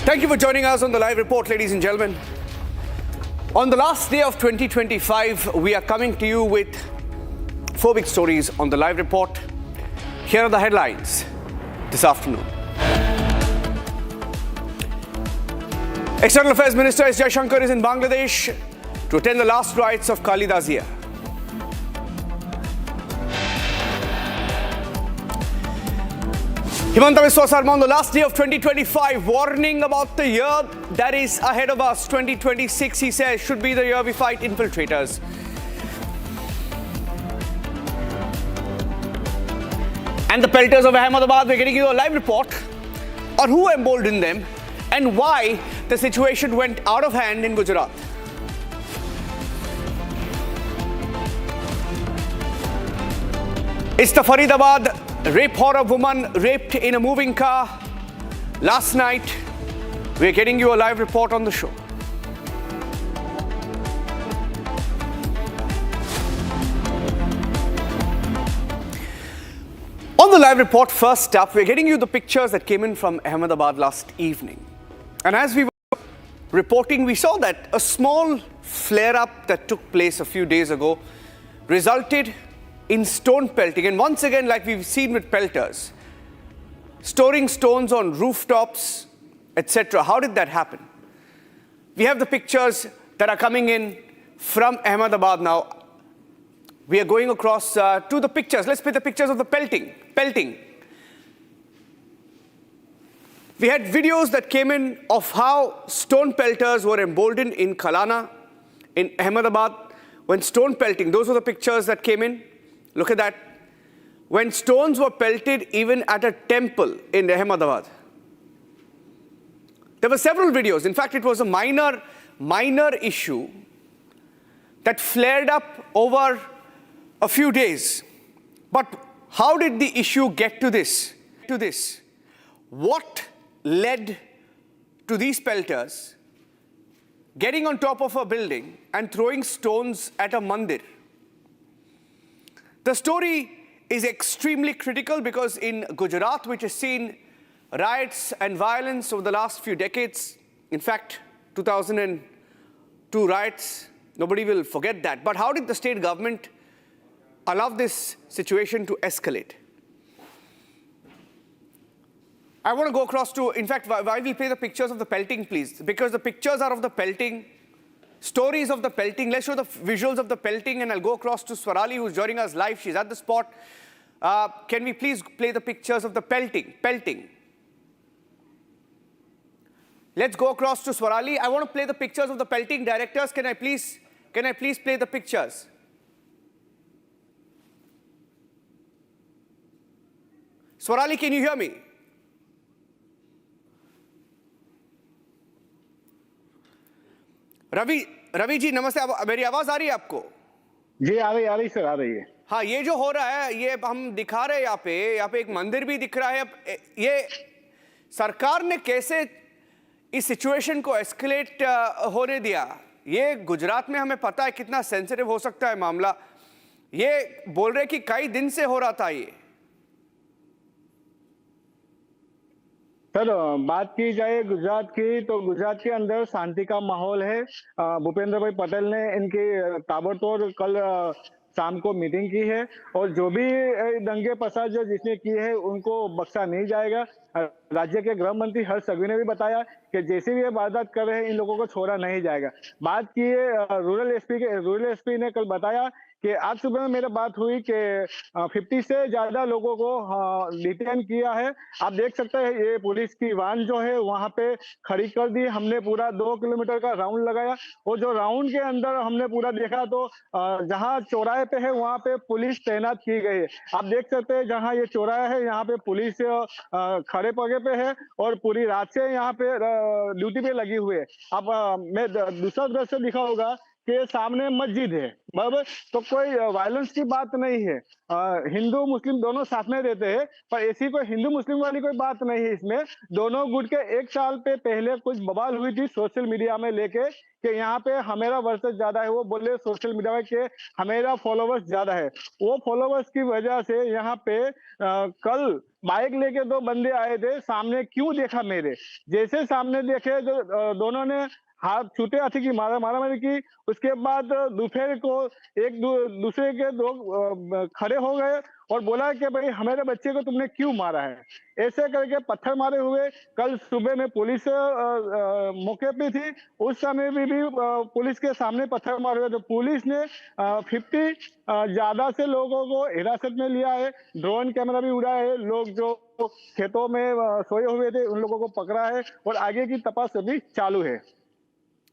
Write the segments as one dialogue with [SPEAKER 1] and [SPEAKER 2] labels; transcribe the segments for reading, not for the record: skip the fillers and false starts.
[SPEAKER 1] Thank you for joining us on the live report, ladies and gentlemen. On the last day of 2025, we are coming to you with 4 big stories on the live report. Here are the headlines this afternoon. External Affairs Minister S. Jaishankar is in Bangladesh to attend the last rites of Kalidasiya. Himanta Biswa Sarma on the last day of 2025, warning about the year that is ahead of us. 2026, he says, should be the year we fight infiltrators. And the pelters of Ahmedabad, we're getting you a live report on who emboldened them and why the situation went out of hand in Gujarat. It's the Faridabad rape horror, woman raped in a moving car last night. We're getting you a live report on the show. On the live report, first up, we're getting you the pictures that came in from Ahmedabad last evening. And as we were reporting, we saw that a small flare-up that took place a few days ago resulted in stone pelting. And once again, like we've seen with pelters, storing stones on rooftops, etc. How did that happen? We have the pictures that are coming in from Ahmedabad now. We are going across to the pictures. Let's play the pictures of the pelting. We had videos that came in of how stone pelters were emboldened in Kalana, in Ahmedabad. When stone pelting, those were the pictures that came in. Look at that. When stones were pelted even at a temple in Ahmedabad. There were several videos. In fact, it was a minor issue that flared up over a few days. But how did the issue get to this? What led to these pelters getting on top of a building and throwing stones at a mandir? The story is extremely critical because in Gujarat, which has seen riots and violence over the last few decades, in fact, 2002 riots, nobody will forget that. But how did the state government allow this situation to escalate? I want to go across to, in fact, why we play the pictures of the pelting, please? Because the pictures are of the pelting, stories of the pelting. Let's show the visuals of the pelting, and I'll go across to Swarali, who's joining us live. She's at the spot. Can we please play the pictures of the pelting? Let's go across to Swarali. I want to play the pictures of the pelting. Directors, can I please play the pictures? Swarali, can you hear me? Ravi ji नमस्ते, मेरी आवाज आ रही है आपको?
[SPEAKER 2] जी आ रही sir, आ रही है।
[SPEAKER 1] हाँ, ये जो हो रहा है, ये हम दिखा रहे हैं यहाँ पे एक मंदिर भी दिख रहा है। ये सरकार ने कैसे इस सिचुएशन को एस्केलेट होने दिया? ये गुजरात में हमें पता है कितना सेंसिटिव हो सकता है मामला। ये बोल रहे कि कई दिन से हो रहा था ये।
[SPEAKER 2] सर बात की जाए गुजरात की, तो गुजरात के अंदर शांति का माहौल है। भूपेंद्र भाई पटेल ने इनकी ताबड़तोड़ कल शाम को मीटिंग की है और जो भी दंगे फसाद जो जिसने की है उनको बख्शा नहीं जाएगा। राज्य के गृह मंत्री हर्ष संघवी ने भी बताया कि जैसे भी ये वारदात कर रहे हैं इन लोगों को छोड़ा नहीं जाएगा। बात की रूरल एसपी ने कल बताया कि आज सुबह में मेरा बात हुई कि 50 से ज्यादा लोगों को डिटेन किया है। आप देख सकते हैं ये पुलिस की वाहन जो है वहां पे खड़ी कर दी। हमने पूरा 2 किलोमीटर का राउंड लगाया और जो राउंड के अंदर हमने पूरा देखा तो जहां चौराहे पे है वहां पे पुलिस तैनात की गई है। आप देख सकते हैं जहां ये चौराहा है यहाँ पे पुलिस खड़े पगे पे है और पूरी रात से यहाँ पे ड्यूटी पे लगी हुई है। अब मैं दूसरा दृश्य दिखाऊंगा कि सामने मस्जिद है, बराबर, तो कोई वायलेंस की बात नहीं है। हिंदू मुस्लिम दोनों साथ में रहते हैं, पर ऐसी कोई हिंदू मुस्लिम वाली कोई बात नहीं है इसमें। दोनों गुट के 1 साल पे पहले कुछ बवाल हुई थी सोशल मीडिया में लेके कि यहाँ पे हमेरा वर्सेस ज्यादा है। वो बोले सोशल मीडिया में कि हमेरा फॉलोवर्स ज्यादा है। वो फॉलोवर्स की वजह से यहाँ पे कल बाइक लेके दो बंदे आए थे, सामने क्यों देखा मेरे, जैसे सामने देखे तो दोनों ने हाथ छूटे हाथी की मारामारी की। उसके बाद दोपहर को एक दूसरे के दो खड़े हो गए और बोला कि भाई हमारे बच्चे को तुमने क्यों मारा है, ऐसे करके पत्थर मारे हुए। कल सुबह में पुलिस मौके पे थी, उस समय भी पुलिस के सामने पत्थर मारे हुए, तो पुलिस ने 50 ज्यादा से लोगों को हिरासत में लिया है। ड्रोन कैमरा भी उड़ा है, लोग जो खेतों में सोए हुए थे उन लोगों को पकड़ा है और आगे की तपास अभी चालू है।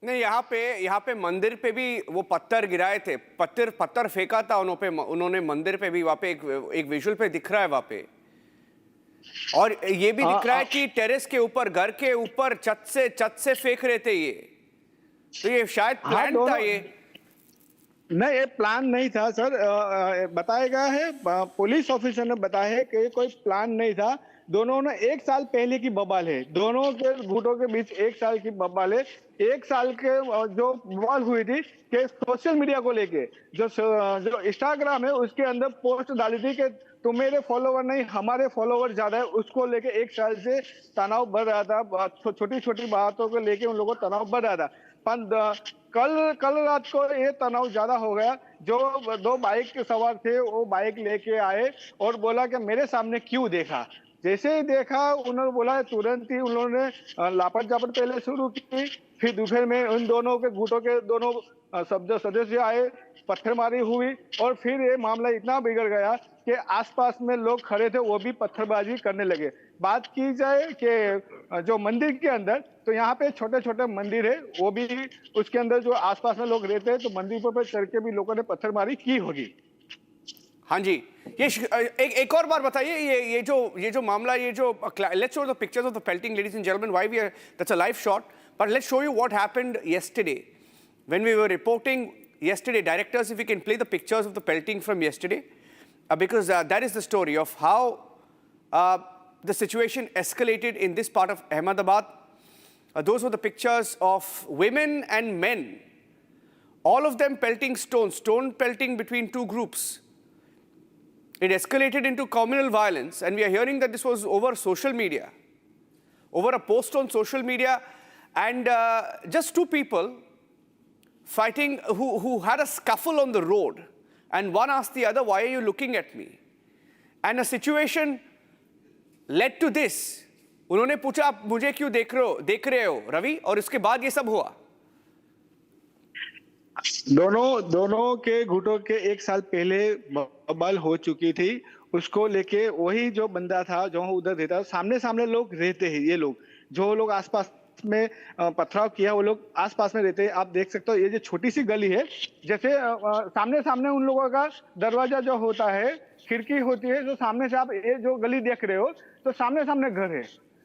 [SPEAKER 1] नहीं, यहाँ पे मंदिर पे भी वो पत्थर गिराए थे, पत्थर फेंका था उन्होंने मंदिर पे भी। वहाँ पे एक विजुअल पे दिख रहा है वहाँ पे, और ये भी दिख रहा है कि टेरेस के ऊपर, घर के ऊपर छत से फेंक रहे थे ये। तो ये शायद प्लान था ये।
[SPEAKER 2] नहीं, ये प्लान नहीं था सर, बताया गया है, पुलिस ऑफिसर ने बताया है कि कोई प्लान नहीं था। दोनों ने 1 साल पहले की बवाल है, दोनों के गुटों के बीच 1 साल की बवाल है। 1 साल के जो बवाल हुई थी कि सोशल मीडिया को लेके, जो इंस्टाग्राम है उसके अंदर पोस्ट डाली थी कि तुम मेरे फॉलोवर नहीं हमारे फॉलोवर ज्यादा है, उसको लेके 1 साल से तनाव बढ़ रहा था। छोटी छोटी बातों को लेके उन लोगों को तनाव बढ़ रहा था। पर कल रात को ये तनाव ज्यादा हो गया। जो 2 बाइक के सवार थे वो बाइक लेके आए और बोला कि मेरे सामने क्यों देखा। जैसे ही देखा उन्होंने बोला, तुरंत ही उन्होंने लापत झापट पहले शुरू की। फिर दोपहर में उन दोनों के गुटों के दोनों सब सदस्य आए, पत्थरमारी हुई और फिर ये मामला इतना बिगड़ गया कि आसपास में लोग खड़े थे वो भी पत्थरबाजी करने लगे। बात की जाए कि जो मंदिर के अंदर, तो यहाँ पे छोटे छोटे मंदिर है, वो भी उसके अंदर जो आसपास में लोग रहते हैं, तो मंदिर पर चढ़ के भी लोगों ने पत्थरमारी की होगी।
[SPEAKER 1] हाँ जी, ये एक और बार बताइए, ये जो मामला, ये जो let's show the pictures of the pelting, ladies and gentleman, why we are, that's a live shot, but let's show you what happened yesterday when we were reporting yesterday. Directors, if we can play the pictures of the pelting from yesterday, because that is the story of how the situation escalated in this part of Ahmedabad. Those were the pictures of women and men, all of them pelting stone pelting between two groups. It escalated into communal violence, and we are hearing that this was over social media, over a post on social media, and just two people fighting who had a scuffle on the road, and one asked the other, why are you looking at me? And a situation led to this. उन्होंने पूछा, आप मुझे क्यों देख रहे हो रवि, और इसके बाद ये सब हुआ।
[SPEAKER 2] दोनों के गुटों के 1 साल पहले बवाल हो चुकी थी, उसको लेके वही जो बंदा था जो उधर रहता, सामने सामने लोग रहते हैं। ये लोग जो लोग आसपास में पथराव किया वो लोग आसपास में रहते हैं। आप देख सकते हो ये जो छोटी सी गली है, जैसे सामने सामने उन लोगों का दरवाजा जो होता है, खिड़की होती है, जो सामने से आप ये जो गली देख रहे हो तो सामने सामने घर है,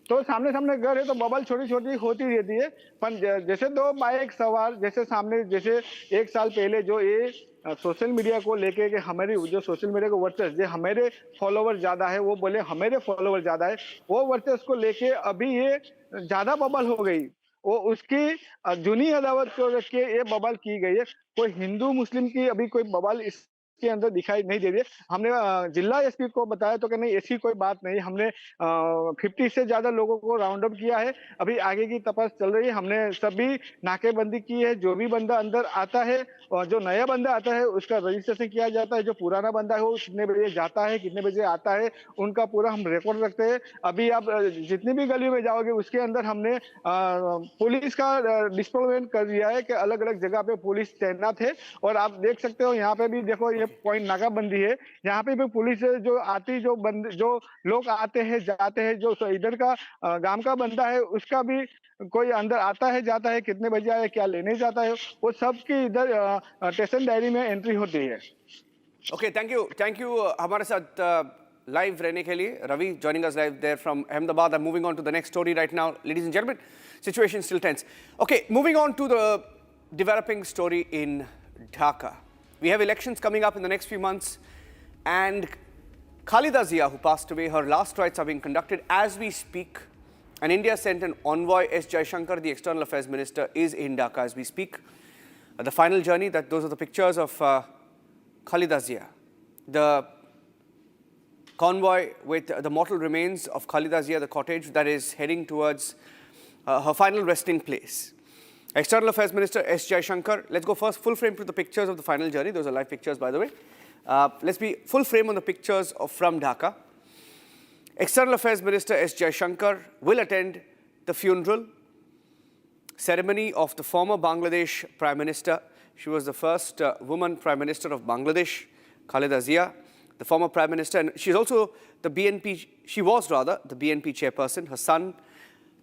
[SPEAKER 2] तो सामने सामने घर है तो बबल छोटी छोटी होती रहती है। पर जैसे 2 बाइक सवार जैसे सामने, जैसे 1 साल पहले जो ये सोशल मीडिया को लेके कि हमारी जो सोशल मीडिया को वर्चस्व, जो हमारे फॉलोवर ज्यादा है, वो बोले हमारे फॉलोवर ज्यादा है, वो वर्चस्व को लेके अभी ये ज्यादा बबल हो गई। वो उसकी जूनी अदावत को रख के ये बवाल की गई है। कोई हिंदू मुस्लिम की अभी कोई बवाल इसके अंदर दिखाई नहीं दे रही है। हमने जिला एसपी को बताया तो कि नहीं ऐसी कोई बात नहीं, हमने 50 से ज्यादा लोगों को राउंड अप किया है, अभी आगे की तपास चल रही है। हमने सभी नाकेबंदी की है, जो भी बंदा अंदर आता है और जो नया बंदा आता है उसका रजिस्ट्रेशन किया जाता है, जो पुराना बंदा है वो कितने बजे जाता है कितने बजे आता है उनका पूरा हम रिकॉर्ड रखते हैं। अभी आप जितनी भी गली में जाओगे उसके अंदर हमने पुलिस का डिप्लॉयमेंट कर दिया है कि अलग अलग जगह पे पुलिस तैनात है। और आप देख सकते हो यहाँ पे भी देखो, ये पॉइंट नाकाबंदी है, यहाँ पे भी पुलिस जो आती, जो लोग आते हैं जाते हैं, जो इधर का गांव का बंदा है उसका भी कोई अंदर आता है जाता है, कितने बजे आए क्या लेने जाता है, वो सब की इधर स्टेशन डायरी में एंट्री होती है।
[SPEAKER 1] ओके, थैंक यू हमारे साथ लाइव रहने के लिए, Ravi joining us live there from Ahmedabad. I'm moving on to the next story right now, ladies and gentlemen. Situation still tense. Okay, moving on to the developing story in Dhaka. We have elections coming up in the next few months, and Khalida Zia, who passed away, her last rites are being conducted as we speak. And India sent an envoy, S. Jaishankar, the External Affairs Minister, is in Dhaka as we speak. The final journey, those are the pictures of Khalida Zia. The convoy with the mortal remains of Khalida Zia, the cottage that is heading towards her final resting place. External Affairs Minister S. Jaishankar. Let's go first full frame to the pictures of the final journey. Those are live pictures, by the way. Let's be full frame on the pictures from Dhaka. External Affairs Minister S. Jaishankar will attend the funeral ceremony of the former Bangladesh Prime Minister. She was the first woman Prime Minister of Bangladesh, Khalida Zia, the former Prime Minister. And she's also the BNP, she was rather the BNP chairperson. Her son,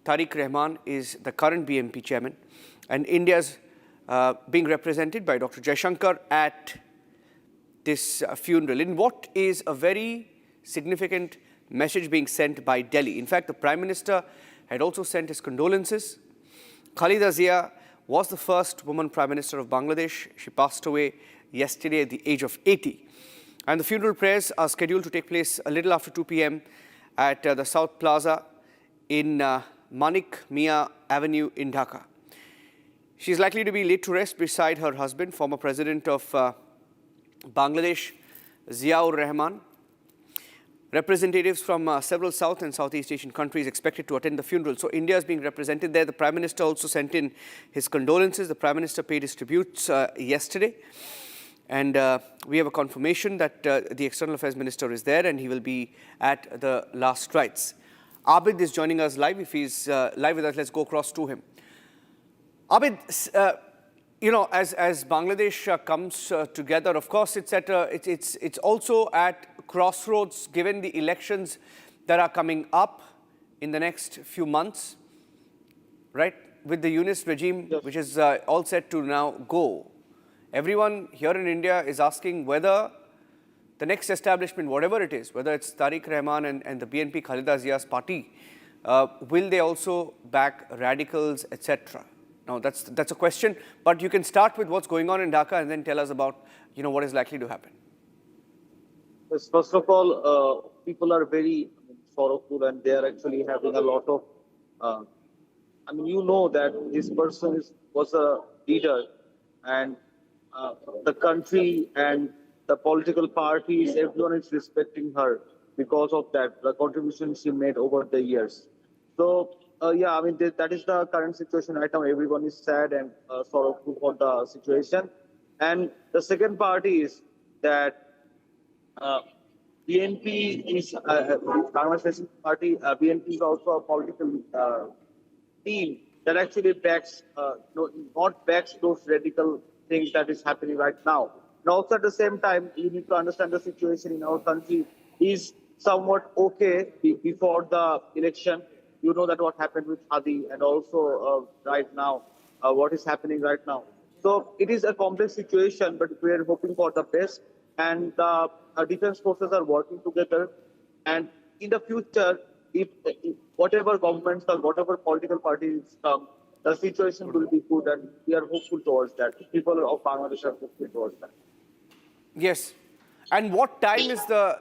[SPEAKER 1] Tariq Rahman, is the current BNP chairman. And India's being represented by Dr. Jaishankar at this funeral, in what is a very significant message being sent by Delhi. In fact, the Prime Minister had also sent his condolences. Khalida Zia was the first woman Prime Minister of Bangladesh. She passed away yesterday at the age of 80. And the funeral prayers are scheduled to take place a little after 2 p.m. at the South Plaza in Manik Mia Avenue in Dhaka. She is likely to be laid to rest beside her husband, former President of Bangladesh, Ziaur Rahman. Representatives from several South and Southeast Asian countries expected to attend the funeral. So India is being represented there. The Prime Minister also sent in his condolences. The Prime Minister paid his tributes yesterday. And we have a confirmation that the External Affairs Minister is there and he will be at the last rites. Abid is joining us live. If he's live with us, let's go across to him. Abid, you know, as Bangladesh comes together, of course, it's also at crossroads given the elections that are coming up in the next few months, right? With the unionist regime, yes, which is all set to now go. Everyone here in India is asking whether the next establishment, whatever it is, whether it's Tariq Rahman and the BNP Khalida Zia's party, will they also back radicals, etc.? Now, that's a question, but you can start with what's going on in Dhaka and then tell us about, you know, what is likely to happen.
[SPEAKER 3] Yes, first of all, people are very sorrowful and they are actually having a lot of, you know that this person was a leader and the country and the political parties, everyone is respecting her because of that, the contribution she made over the years. So, yeah, that is the current situation right now. Everyone is sad and sorrowful for the situation. And the second part is that BNP is Bangladesh Party. BNP is also a political team that actually backs, not backs those radical things that is happening right now. And also at the same time, you need to understand the situation in our country is somewhat okay before the election. You know that what happened with Hadi and also right now, what is happening right now. So it is a complex situation, but we are hoping for the best. And the defense forces are working together. And in the future, if whatever governments or whatever political parties come, the situation will be good, and we are hopeful towards that. People of Bangladesh are hopeful towards that.
[SPEAKER 1] Yes. And what time is the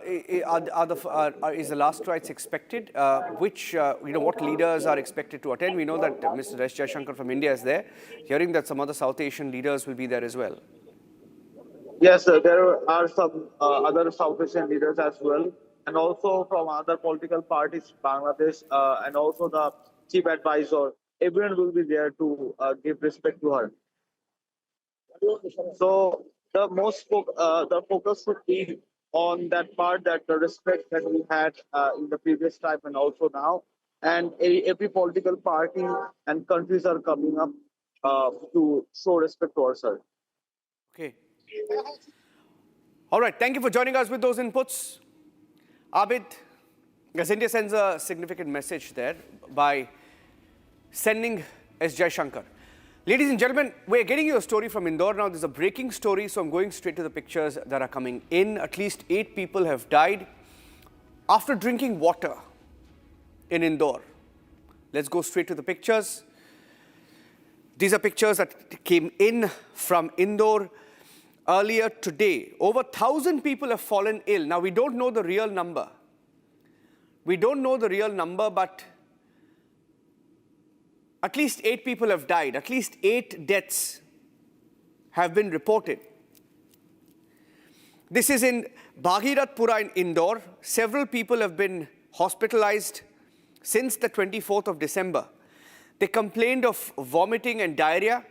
[SPEAKER 1] last rites expected? What leaders are expected to attend? We know that Mr. S. Jaishankar from India is there. Hearing that some other South Asian leaders will be there as well.
[SPEAKER 3] Yes, there are some other South Asian leaders as well, and also from other political parties, Bangladesh, and also the chief advisor. Everyone will be there to give respect to her. So the focus should be on that part, that the respect that we had in the previous time and also now, and every political party and countries are coming up to show respect towards her.
[SPEAKER 1] Okay. All right. Thank you for joining us with those inputs. Abid, as India sends a significant message there by sending S. Jaishankar. Ladies and gentlemen, we're getting you a story from Indore now. There's a breaking story, so I'm going straight to the pictures that are coming in. At least 8 people have died after drinking water in Indore. Let's go straight to the pictures. These are pictures that came in from Indore earlier today. Over 1,000 people have fallen ill. Now, we don't know the real number. But at least 8 people have died. At least 8 deaths have been reported. This is in Bhagirathpura in Indore. Several people have been hospitalized since the 24th of December. They complained of vomiting and diarrhea.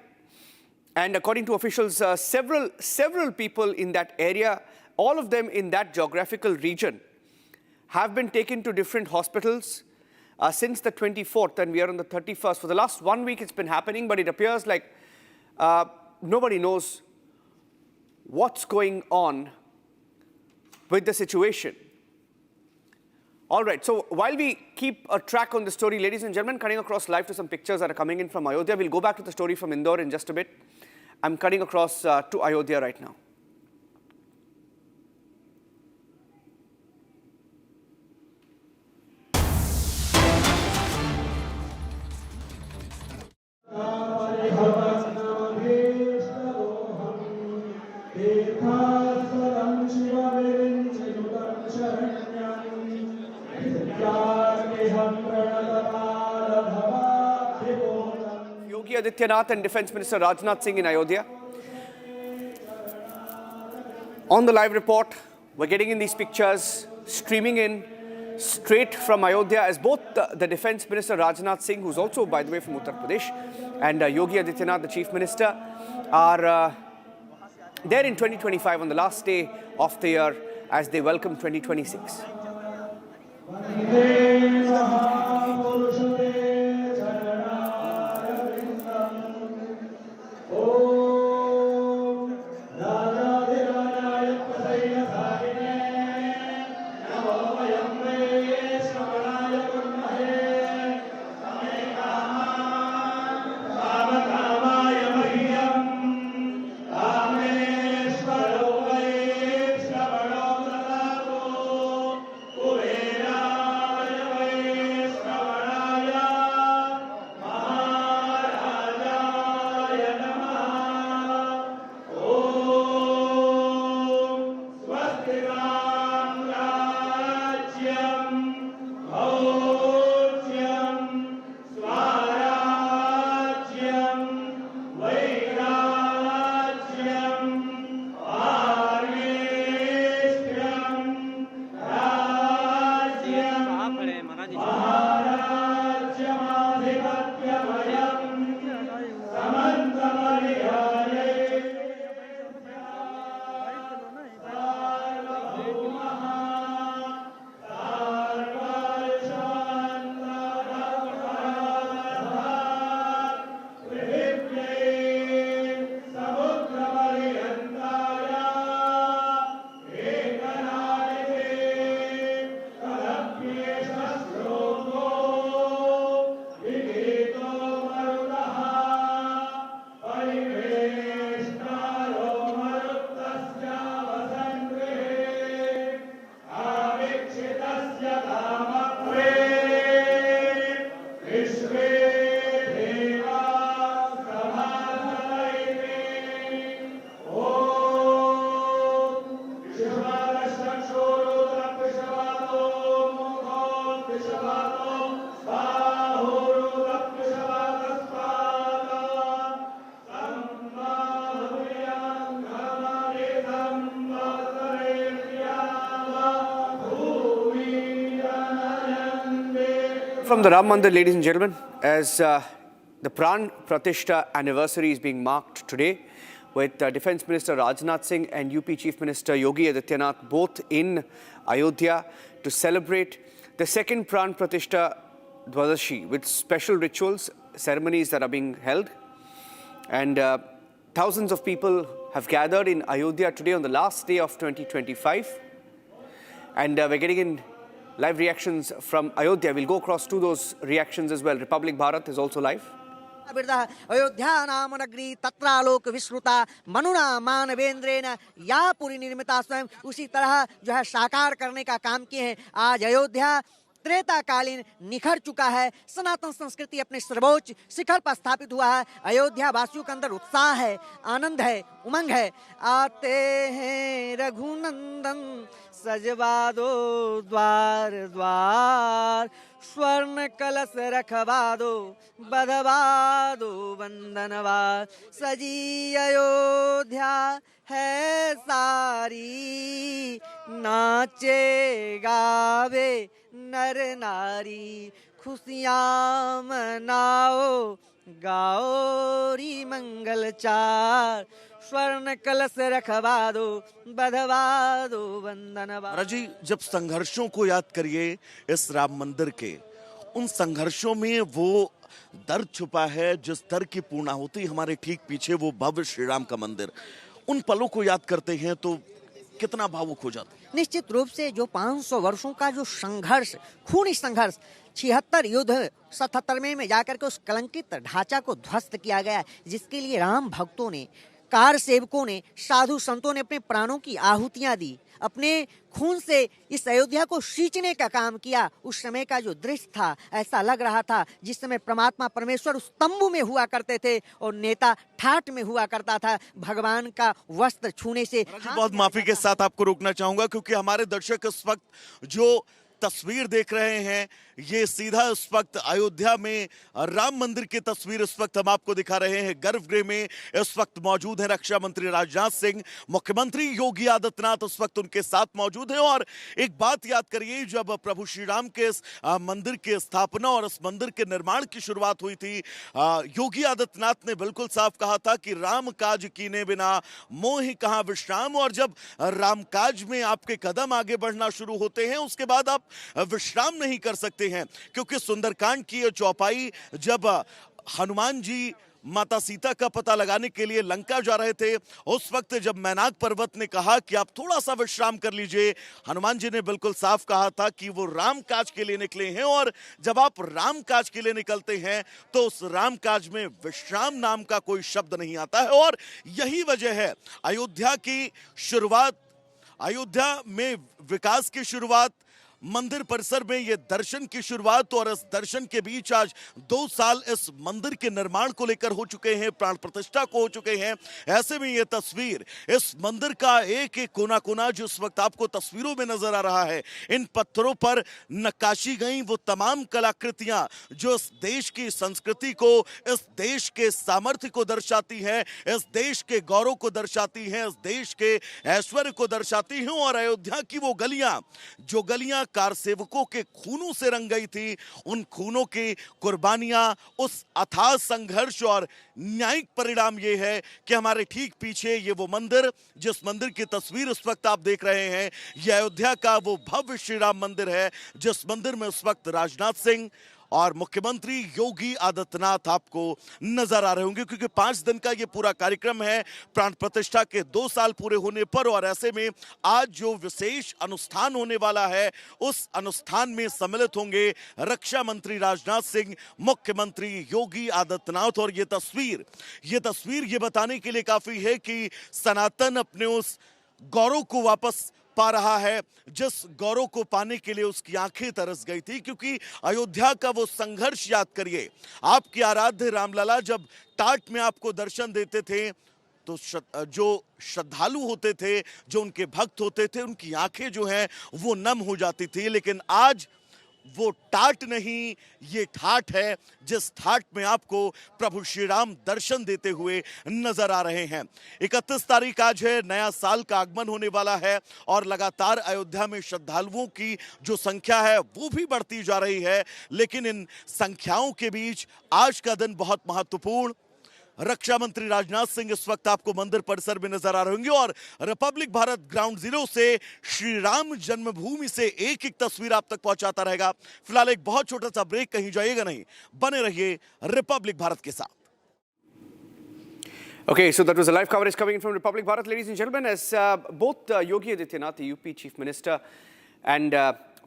[SPEAKER 1] And according to officials, several people in that area, all of them in that geographical region, have been taken to different hospitals since the 24th, and we are on the 31st. For the last 1 week it's been happening, but it appears like nobody knows what's going on with the situation. All right, so while we keep a track on the story, ladies and gentlemen, cutting across live to some pictures that are coming in from Ayodhya. We'll go back to the story from Indore in just a bit. I'm cutting across to Ayodhya right now. Yogi Adityanath and Defence Minister Rajnath Singh in Ayodhya. On the live report, we're getting in these pictures, streaming in straight from Ayodhya, as both the Defence Minister Rajnath Singh, who's also, by the way, from Uttar Pradesh, and Yogi Adityanath, the Chief Minister, are there in 2025 on the last day of the year as they welcome 2026. From the Ram Mandir, ladies and gentlemen, as the Pran Pratishtha anniversary is being marked today, with Defence Minister Rajnath Singh and UP Chief Minister Yogi Adityanath both in Ayodhya to celebrate the second Pran Pratishtha Dwadashi with special rituals, ceremonies that are being held. And thousands of people have gathered in Ayodhya today on the last day of 2025. And we're getting in live reactions from Ayodhya. We'll go across to those reactions as well. Republic Bharat is also live.
[SPEAKER 4] Ayodhya नाम नगरी तत्रालोक विश्रुता मनुना मानवेंद्रेन या पुरी निर्मिता स्वयं उसी तरह जो है साकार करने का काम किए हैं। आज अयोध्या त्रेताकालीन निखर चुका है। सनातन संस्कृति अपने सर्वोच्च शिखर पर स्थापित हुआ है। अयोध्या वासियों के अंदर उत्साह है, आनंद है, उमंग है। आते हैं रघुनंदन सजवा दो द्वार द्वार, स्वर्ण कलश रखवा दो, बधवा दो वंदनवा, सजी अयोध्या है सारी, नाचे गावे नर नारी, खुशियाँ मनाओ गाओ री मंगल चार, स्वर्ण कलश रखवा दो, बधवा दो वंदनवा।
[SPEAKER 5] महाराज जी, जब संघर्षों को याद करिए इस राम मंदिर के, उन संघर्षों में वो दर्द छुपा है जिस दर्द की पूर्णाहुति हमारे ठीक पीछे वो भव्य श्री राम का मंदिर, उन पलों को याद करते हैं तो कितना भावुक हो जाता है।
[SPEAKER 4] निश्चित रूप से जो 500 वर्षों का जो संघर्ष, खूनी संघर्ष, 76 युद्ध 77 में जाकर के उस कलंकित ढांचा को ध्वस्त किया गया, जिसके लिए राम भक्तों ने, कार सेवकों ने, साधु संतों ने अपने प्राणों की आहुतियां दी, अपने खून से इस अयोध्या को सींचने का काम किया। उस समय का जो दृश्य था, ऐसा लग रहा था जिस समय परमात्मा परमेश्वर उस तंबू में हुआ करते थे और नेता ठाट में हुआ करता था, भगवान का वस्त्र छूने से।
[SPEAKER 5] बहुत माफी के साथ आपको रोकना चाहूंगा क्योंकि हमारे दर्शक इस वक्त जो तस्वीर देख रहे हैं, ये सीधा इस वक्त अयोध्या में राम मंदिर की तस्वीर इस वक्त हम आपको दिखा रहे हैं। गर्भगृह में इस वक्त मौजूद है रक्षा मंत्री राजनाथ सिंह, मुख्यमंत्री योगी आदित्यनाथ इस वक्त उनके साथ मौजूद हैं। और एक बात याद करिए, जब प्रभु श्री राम के इस मंदिर की स्थापना और इस मंदिर के निर्माण की शुरुआत हुई थी, योगी आदित्यनाथ ने बिल्कुल साफ कहा था कि राम काज कीने बिना मोह कहां विश्राम। और जब राम काज में आपके कदम आगे बढ़ना शुरू होते हैं, उसके बाद आप विश्राम नहीं कर सकते हैं, क्योंकि सुंदरकांड की यह चौपाई जब हनुमान जी माता सीता का पता लगाने के लिए लंका जा रहे थे, उस वक्त जब मैनाक पर्वत ने कहा कि आप थोड़ा सा विश्राम कर लीजिए, हनुमान जी ने बिल्कुल साफ कहा था कि वो राम काज के लिए निकले हैं। और जब आप राम काज के लिए निकलते हैं तो उस राम काज में विश्राम नाम का कोई शब्द नहीं आता है। और यही वजह है अयोध्या की शुरुआत, अयोध्या में विकास की शुरुआत, मंदिर परिसर में ये दर्शन की शुरुआत, और इस दर्शन के बीच आज 2 साल इस मंदिर के निर्माण को लेकर हो चुके हैं, प्राण प्रतिष्ठा को हो चुके हैं। ऐसे में ये तस्वीर, इस मंदिर का एक एक कोना कोना जो इस वक्त आपको तस्वीरों में नजर आ रहा है, इन पत्थरों पर नक्काशी गई वो तमाम कलाकृतियां जो इस देश की संस्कृति को, इस देश के सामर्थ्य को दर्शाती है, इस देश के गौरव को दर्शाती है, इस देश के ऐश्वर्य को दर्शाती हैं। और अयोध्या की वो गलियां, जो गलियां कार सेवकों के खूनों से रंग गई थी, उन खूनों की कुर्बानियां, उस अथाह संघर्ष और न्यायिक परिणाम ये है कि हमारे ठीक पीछे ये वो मंदिर, जिस मंदिर की तस्वीर इस वक्त आप देख रहे हैं, यह अयोध्या का वो भव्य श्री राम मंदिर है, जिस मंदिर में इस वक्त राजनाथ सिंह और मुख्यमंत्री योगी आदित्यनाथ आपको नजर आ रहे होंगे, क्योंकि 5 दिन का ये पूरा कार्यक्रम है प्राण प्रतिष्ठा के 2 साल पूरे होने पर। और ऐसे में आज जो विशेष अनुष्ठान होने वाला है, उस अनुष्ठान में सम्मिलित होंगे रक्षा मंत्री राजनाथ सिंह, मुख्यमंत्री योगी आदित्यनाथ। और ये तस्वीर ये बताने के लिए काफी है कि सनातन अपने उस गौरव को वापस पा रहा है, जिस गौरव को पाने के लिए उसकी आंखें तरस गई थी। क्योंकि अयोध्या का वो संघर्ष याद करिए, आपके आराध्य रामलला जब टाट में आपको दर्शन देते थे तो जो श्रद्धालु होते थे, जो उनके भक्त होते थे, उनकी आंखें जो हैं वो नम हो जाती थी। लेकिन आज वो टाट नहीं, ये ठाट है, जिस ठाट में आपको प्रभु श्री राम दर्शन देते हुए नजर आ रहे हैं। 31 तारीख आज है, नया साल का आगमन होने वाला है और लगातार अयोध्या में श्रद्धालुओं की जो संख्या है वो भी बढ़ती जा रही है। लेकिन इन संख्याओं के बीच आज का दिन बहुत महत्वपूर्ण। रक्षा मंत्री राजनाथ सिंह इस वक्त आपको मंदिर परिसर में नजर आ रहे होंगे और रिपब्लिक भारत ग्राउंड जीरो से श्री राम जन्मभूमि से एक एक तस्वीर आप तक पहुंचाता रहेगा। फिलहाल एक बहुत छोटा सा ब्रेक, कहीं जाइएगा नहीं, बने रहिए रिपब्लिक भारत के साथ।
[SPEAKER 1] Okay, so that was a live coverage coming in from Republic Bharat, ladies and gentlemen, as both Yogi Adityanath, the UP Chief Minister, and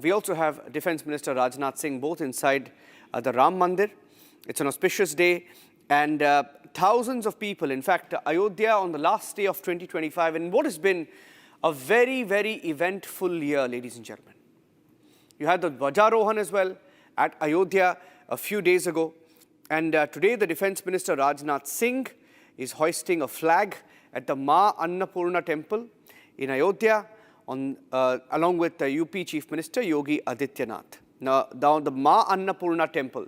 [SPEAKER 1] we also have Defence Minister Rajnath Singh, both inside the Ram Mandir. It's an auspicious day, and thousands of people, in fact, Ayodhya on the last day of 2025, and what has been a very, very eventful year, ladies and gentlemen. You had the Dwajarohan as well at Ayodhya a few days ago, and today the Defence Minister Rajnath Singh is hoisting a flag at the Ma Annapurna temple in Ayodhya along with the UP Chief Minister Yogi Adityanath. Now, the Ma Annapurna temple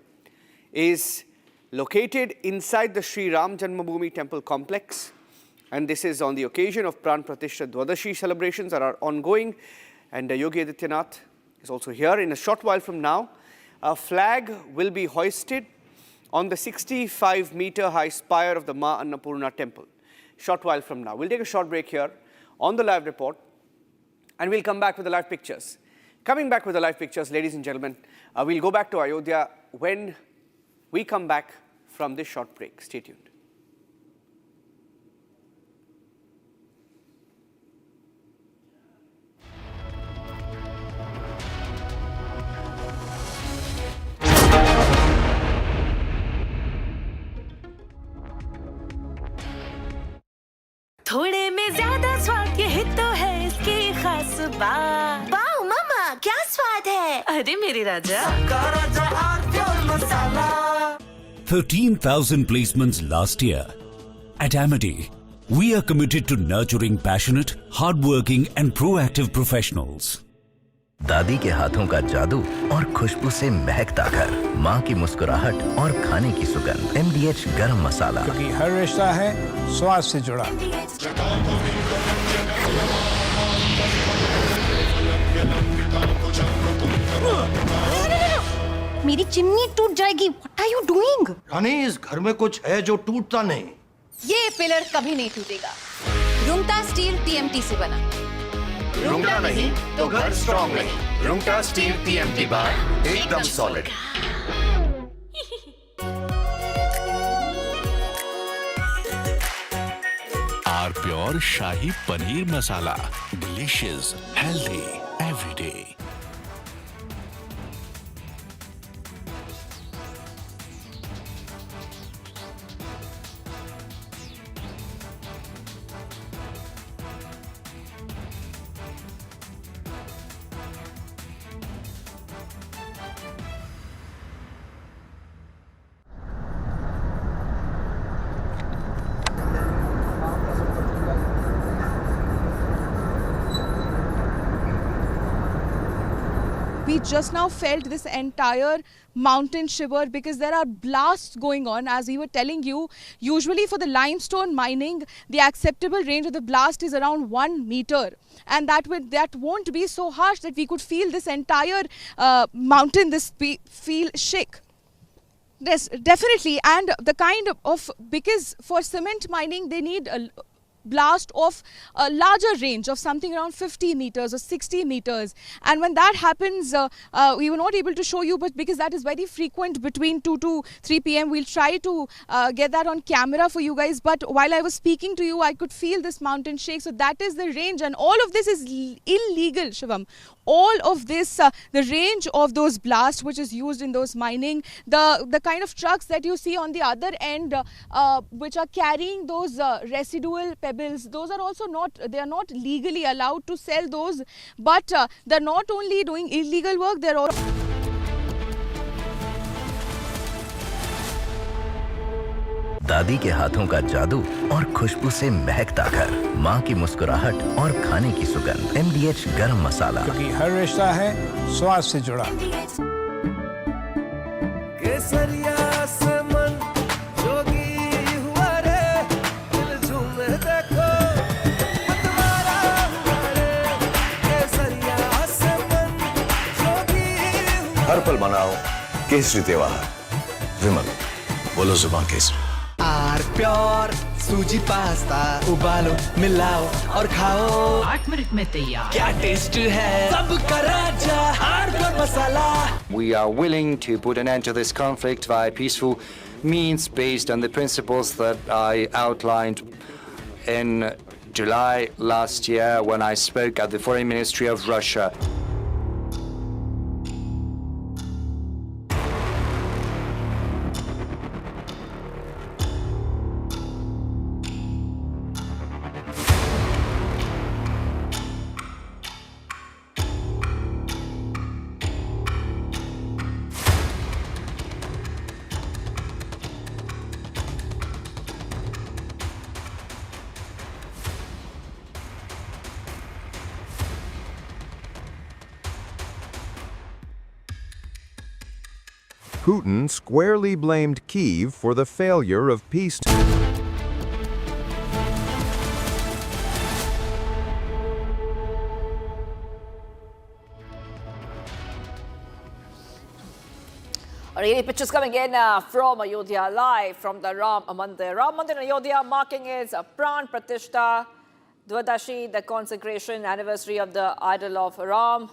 [SPEAKER 1] is located inside the Sri Ram Janmabhoomi temple complex, and this is on the occasion of Pran Pratishtha Dwadashi celebrations that are ongoing, and Yogi Adityanath is also here. In a short while from now, a flag will be hoisted on the 65-meter high spire of the Ma Annapurna temple. Short while from now. We'll take a short break here on the live report, and we'll come back with the live pictures. Coming back with the live pictures, ladies and gentlemen, we'll go back to Ayodhya when we come back from this short break. Stay tuned.
[SPEAKER 6] थोड़े में ज्यादा स्वाद ये तो है इसकी खास बात।
[SPEAKER 7] वाओ मामा, क्या स्वाद है?
[SPEAKER 6] अरे मेरे राजा,
[SPEAKER 8] 13,000 placements last year. At Amity, we are committed to nurturing passionate, hardworking and proactive professionals.
[SPEAKER 9] दादी के हाथों का जादू और खुशबू से महकता घर, माँ की मुस्कुराहट और खाने की सुगंध, MDH गरम मसाला,
[SPEAKER 10] क्योंकि हर रिश्ता है स्वाद से जुड़ा।
[SPEAKER 7] मेरी चिमनी टूट जाएगी। What are you doing?
[SPEAKER 11] रानी, इस घर में कुछ है जो टूटता नहीं।
[SPEAKER 12] ये पिलर कभी नहीं टूटेगा। रूमटा स्टील TMT से बना।
[SPEAKER 13] रूमटा नहीं तो घर स्ट्रॉन्ग नहीं। रूमटा स्टील TMT बार एकदम सॉलिड।
[SPEAKER 14] आर pure shahi paneer masala, delicious, healthy every day.
[SPEAKER 15] We just now felt this entire mountain shiver because there are blasts going on. As we were telling you, usually for the limestone mining, the acceptable range of the blast is around 1 meter. And that won't be so harsh that we could feel this entire mountain, feel shake. Yes, definitely. And the kind of, because for cement mining, they need a blast of a larger range of something around 50 meters or 60 meters, and when that happens, we were not able to show you, but because that is very frequent between 2 to 3 p.m. we'll try to get that on camera for you guys. But while I was speaking to you, I could feel this mountain shake. So that is the range, and all of this is illegal, Shivam. All of this, the range of those blasts which is used in those mining, the kind of trucks that you see on the other end, which are carrying those residual pebbles, those are also not, they are not legally allowed to sell those, but they're not only doing illegal work, they're also
[SPEAKER 9] दादी के हाथों का जादू और खुशबू से महकता घर, माँ की मुस्कुराहट और खाने की सुगंध, MDH गरम मसाला,
[SPEAKER 10] क्योंकि हर रिश्ता है स्वाद से जुड़ा।
[SPEAKER 16] केसरिया से मन जोगी हुआ रे, दिल झूमे देखो मतवारा हुआ रे, केसरिया से मन जोगी हुआ।
[SPEAKER 13] हर पल मनाओ केसरी त्योहार। विमल, बोलो जुबान केसरी।
[SPEAKER 16] आर प्योर सूजी पास्ता उबालो, मिलाओ और खाओ,
[SPEAKER 6] 8 मिनट में तैयार।
[SPEAKER 16] क्या टेस्ट है सबका राजा R pure masala.
[SPEAKER 17] We are willing to put an end to this conflict via peaceful means based on the principles that I outlined in July last year when I spoke at the Foreign Ministry of Russia.
[SPEAKER 18] Putin squarely blamed Kyiv for the failure of peace.
[SPEAKER 19] Any pictures coming in from Ayodhya, live from the Ram Mandir. Ram Mandir in Ayodhya marking its Pran Pratishta Dwadashi, the consecration anniversary of the idol of Ram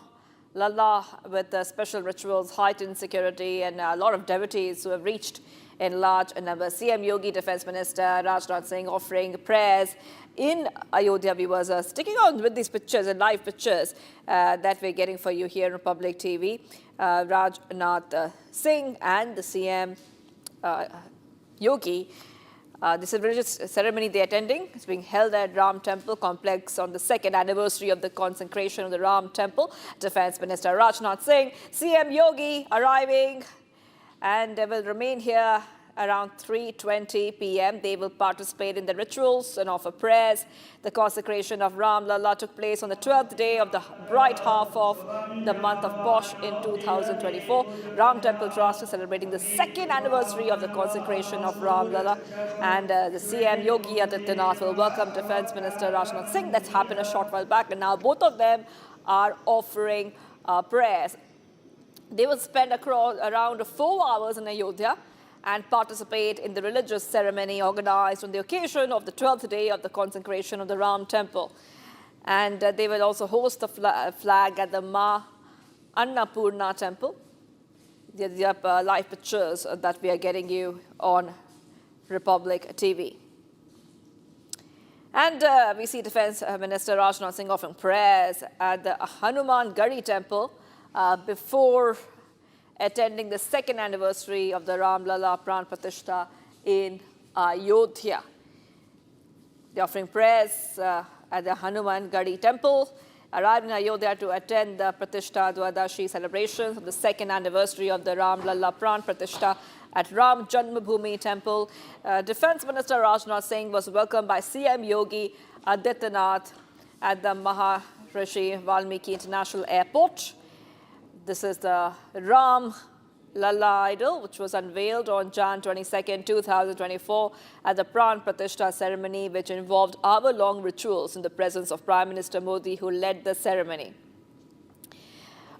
[SPEAKER 19] Lalla, with special rituals, heightened security, and a lot of devotees who have reached in large numbers. CM Yogi, Defence Minister Rajnath Singh offering prayers in Ayodhya. Viewers are sticking on with these pictures and live pictures that we're getting for you here on Public TV. Rajnath Singh and the CM Yogi. This is a religious ceremony they're attending. It's being held at Ram Temple complex on the second anniversary of the consecration of the Ram Temple. Defence Minister Rajnath Singh, CM Yogi arriving, and they will remain here around 3:20 p.m. They will participate in the rituals and offer prayers. The consecration of Ram Lalla took place on the 12th day of the bright half of the month of Posh in 2024. Ram Temple Trust is celebrating the second anniversary of the consecration of Ram Lalla, and the CM Yogi Adityanath will welcome Defence Minister Rajnath Singh. That's happened a short while back, and now both of them are offering prayers. They will spend around 4 hours in Ayodhya and participate in the religious ceremony organized on the occasion of the 12th day of the consecration of the Ram Temple. And they will also host the flag at the Ma Annapurna Temple. The live pictures that we are getting you on Republic TV. And we see Defence Minister Rajnath Singh offering prayers at the Hanuman Gadi Temple before attending the second anniversary of the Ram Lalla Pran Pratishta in Ayodhya. They're offering prayers at the Hanuman Gadi Temple, arrived in Ayodhya to attend the Pratishta Dwadashi celebrations of the second anniversary of the Ram Lalla Pran Pratishta at Ram Janmabhoomi Temple. Defence Minister Rajnath Singh was welcomed by CM Yogi Adityanath at the Maharishi Valmiki International Airport. This is the Ram Lalla idol, which was unveiled on Jan 22nd, 2024 at the Pran Pratishta ceremony, which involved hour-long rituals in the presence of Prime Minister Modi, who led the ceremony.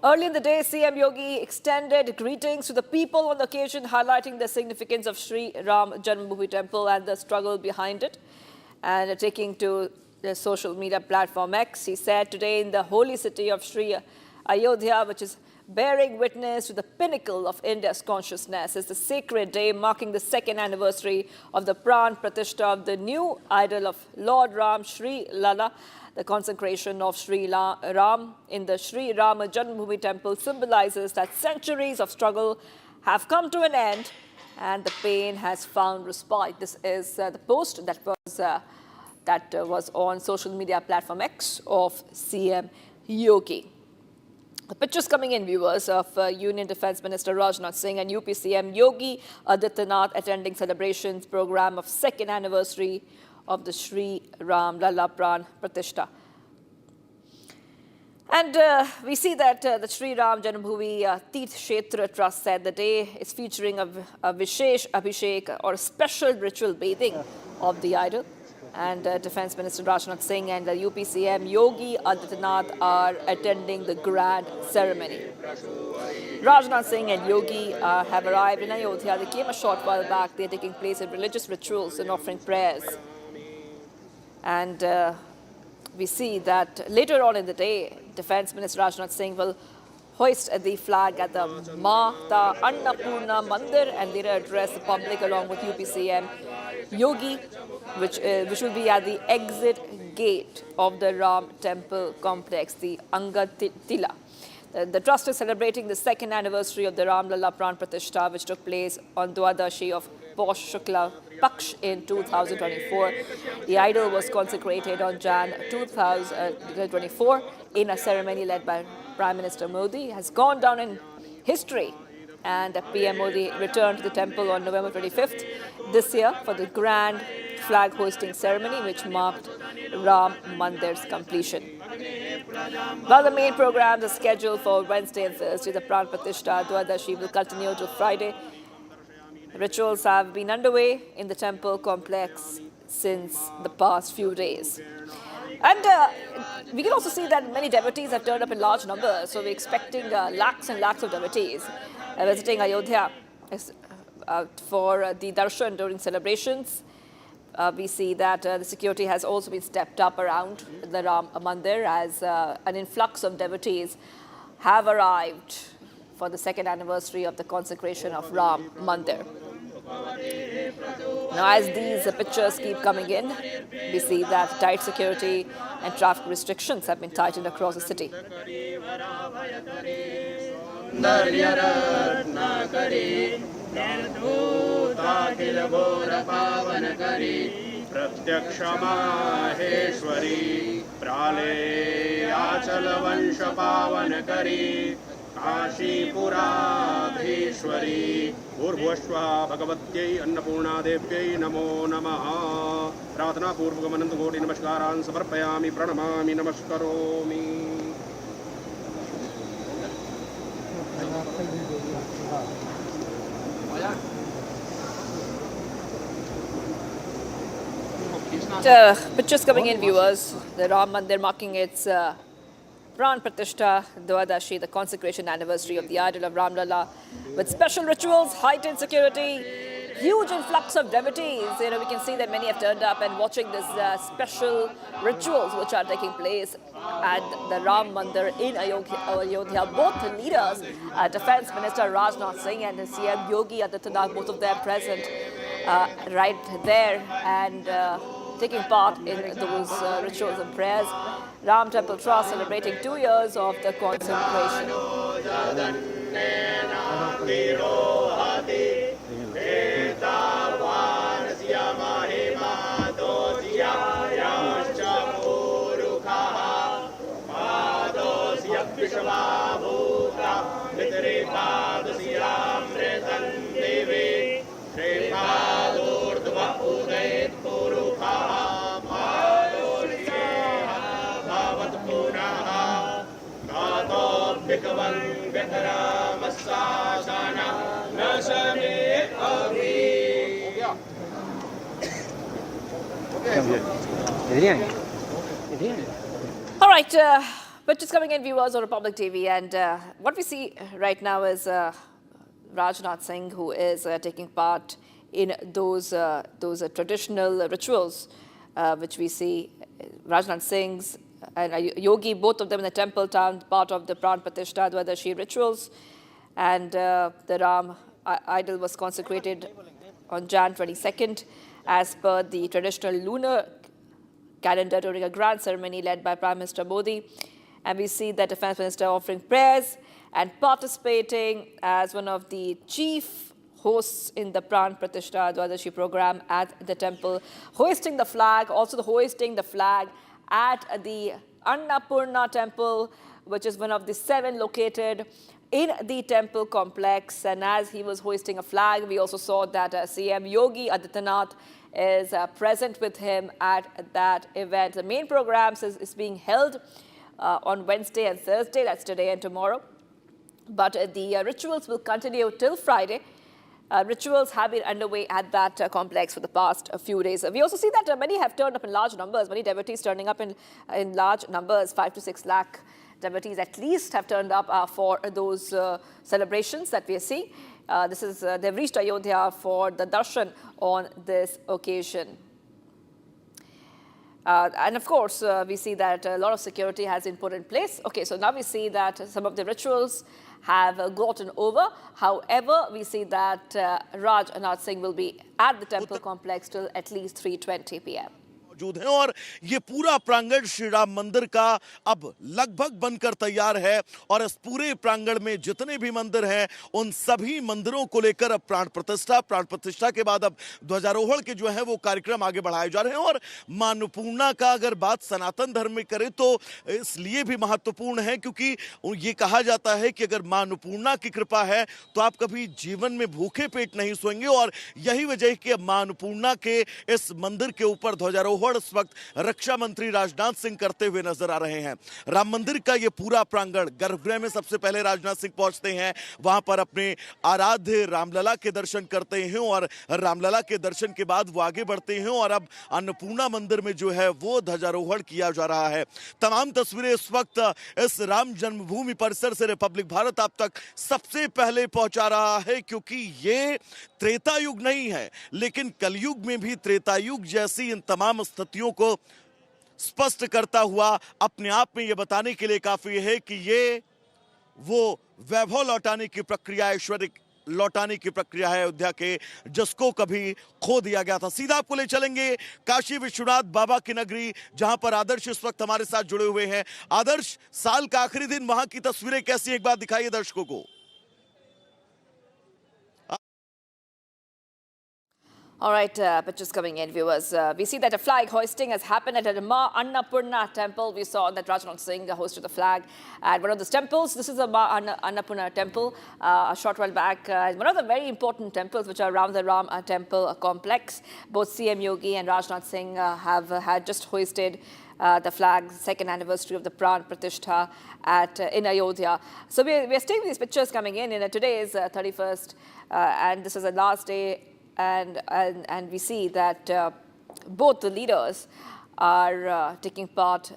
[SPEAKER 19] Early in the day, CM Yogi extended greetings to the people on the occasion, highlighting the significance of Sri Ram Janmabhoomi Temple and the struggle behind it. And taking to the social media platform X, he said, today in the holy city of Sri Ayodhya, which is bearing witness to the pinnacle of India's consciousness, is the sacred day marking the second anniversary of the Pran Pratishta of the new idol of Lord Ram, Sri Lalla. The consecration of Sri Ram in the Sri Ram Janmabhoomi Temple symbolizes that centuries of struggle have come to an end and the pain has found respite. This is the post that was on social media platform X of CM Yogi. The pictures coming in, viewers, of Union Defence Minister Rajnath Singh and UP CM Yogi Adityanath attending celebrations program of second anniversary of the Sri Ram Lalla Pran Pratishta. And we see that the Sri Ram Janmabhoomi Teerth Kshetra Trust said the day is featuring a Vishesh Abhishek, or a special ritual bathing of the idol. And Defence Minister Rajnath Singh and the UP CM Yogi Adityanath are attending the grand ceremony. Rajnath Singh and Yogi have arrived in Ayodhya. They came a short while back. They are taking place in religious rituals and offering prayers. And we see that later on in the day, Defence Minister Rajnath Singh will hoist the flag at the Mata Annapurna Mandir and later address the public along with UP CM Yogi, which will be at the exit gate of the Ram Temple complex, the Angatila. The trust is celebrating the second anniversary of the Ram Lalla Pran Pratishta, which took place on Dwadashi of Posh Shukla Paksh in 2024. The idol was consecrated on Jan 2024 in a ceremony led by Prime Minister Modi. It has gone down in history, and PM Modi returned to the temple on November 25th this year for the grand flag hoisting ceremony, which marked Ram Mandir's completion. Now the main programs are scheduled for Wednesday and Thursday. The Pran Pratishtha Dwadashi will continue till Friday. Rituals have been underway in the temple complex since the past few days. And we can also see that many devotees have turned up in large numbers. So we're expecting lakhs and lakhs of devotees visiting Ayodhya for the darshan during celebrations. We see that the security has also been stepped up around the Ram Mandir as an influx of devotees have arrived for the second anniversary of the consecration of Ram Mandir. Now, as these pictures keep coming in, we see that tight security and traffic restrictions have been tightened across the city.
[SPEAKER 20] काशीपुराधीश्वरी भूर्भुवस्वः भगवत्यै अन्नपूर्णादेव्यै नमो नमः प्रार्थनापूर्वकम् अनन्तकोटि नमस्कारान् समर्पयामि प्रणमामि नमस्करोमि.
[SPEAKER 19] Pictures coming in, viewers. The Ram Mandir marking its Pran Pratishtha Dwadashi, the consecration anniversary of the idol of Ram Lalla, with special rituals, heightened security, huge influx of devotees. We can see that many have turned up and watching this special rituals which are taking place at the Ram Mandir in Ayodhya. Both the leaders, Defence Minister Rajnath Singh and CM Yogi Adityanath, both of them present right there and taking part in those rituals and prayers. Ram Temple Trust celebrating 2 years of the consecration. All right, pictures coming in, viewers on Republic TV, and what we see right now is Rajnath Singh, who is taking part in those traditional rituals, which we see Rajnath Singh's and Yogi, both of them in the temple town, part of the Pran Pratishtha Dwadashi rituals. And the Ram idol was consecrated on Jan 22nd as per the traditional lunar calendar during a grand ceremony led by Prime Minister Modi. And we see the Defence Minister offering prayers and participating as one of the chief hosts in the Pran Pratishtha Dwadashi program at the temple, hoisting the flag, also hoisting the flag at the Annapurna temple, which is one of the 7 located in the temple complex. And as he was hoisting a flag, we also saw that CM Yogi Adityanath is present with him at that event. The main programs is being held on Wednesday and Thursday, that's today and tomorrow. But the rituals will continue till Friday. Rituals have been underway at that complex for the past few days. We also see that many have turned up in large numbers, many devotees turning up in large numbers, 5 to 6 lakh devotees at least have turned up for those celebrations that we see. They've reached Ayodhya for the darshan on this occasion. And of course, we see that a lot of security has been put in place. Okay, so now we see that some of the rituals have gotten over. However, we see that Rajnath Singh will be at the temple complex till at least 3:20 p.m.
[SPEAKER 5] मौजूद हैं और ये पूरा प्रांगण श्री राम मंदिर का अब लगभग बनकर तैयार है और इस पूरे प्रांगण में जितने भी मंदिर हैं उन सभी मंदिरों को लेकर अब प्राण प्रतिष्ठा के बाद अब ध्वजारोहण के जो है वो कार्यक्रम आगे बढ़ाए जा रहे हैं। और मां अन्नपूर्णा का अगर बात सनातन धर्म में करें तो इसलिए भी महत्वपूर्ण है क्योंकि ये कहा जाता है कि अगर मां अन्नपूर्णा की कृपा है तो आप कभी जीवन में भूखे पेट नहीं सोएंगे। और यही वजह है कि अब मां अन्नपूर्णा के इस मंदिर के ऊपर ध्वजारोहण धजारोहण इस वक्त रक्षा मंत्री राजनाथ सिंह करते हुए नजर आ रहे हैं। राम मंदिर का ये पूरा प्रांगण, गर्भगृह में सबसे पहले राजनाथ सिंह पहुंचते हैं, वहां पर अपने आराध्य रामलला के दर्शन करते हैं और रामलला के दर्शन के बाद वो आगे बढ़ते हैं और अब अन्नपूर्णा मंदिर में जो है वो ध्वजारोहण किया जा रहा है। तमाम तस्वीरें इस वक्त इस राम जन्मभूमि परिसर से रिपब्लिक भारत आप तक सबसे पहले पहुंचा रहा है, क्योंकि ये त्रेता युग नहीं है, लेकिन कलयुग में भी त्रेता युग जैसी इन तमाम स्थितियों को स्पष्ट करता हुआ अपने आप में यह बताने के लिए काफी है कि ये वो वैभव लौटाने की प्रक्रिया, ऐश्वर्य लौटाने की प्रक्रिया है अयोध्या के, जिसको कभी खो दिया गया था। सीधा आपको ले चलेंगे काशी विश्वनाथ बाबा की नगरी, जहां पर आदर्श इस वक्त हमारे साथ जुड़े हुए हैं। आदर्श, साल का आखिरी दिन, वहां की तस्वीरें कैसी, एक बार दिखाइए दर्शकों को।
[SPEAKER 19] All right, pictures coming in, viewers. We see that a flag hoisting has happened at the Ma Annapurna temple. We saw that Rajnath Singh hosted the flag at one of those temples. This is the Ma Annapurna temple. A short while back, one of the very important temples which are around the Ram temple complex. Both CM Yogi and Rajnath Singh have had just hoisted the flag, second anniversary of the Pran Pratishtha in Ayodhya. So we are seeing these pictures coming in. Today is 31st, and this is the last day. And we see that both the leaders are taking part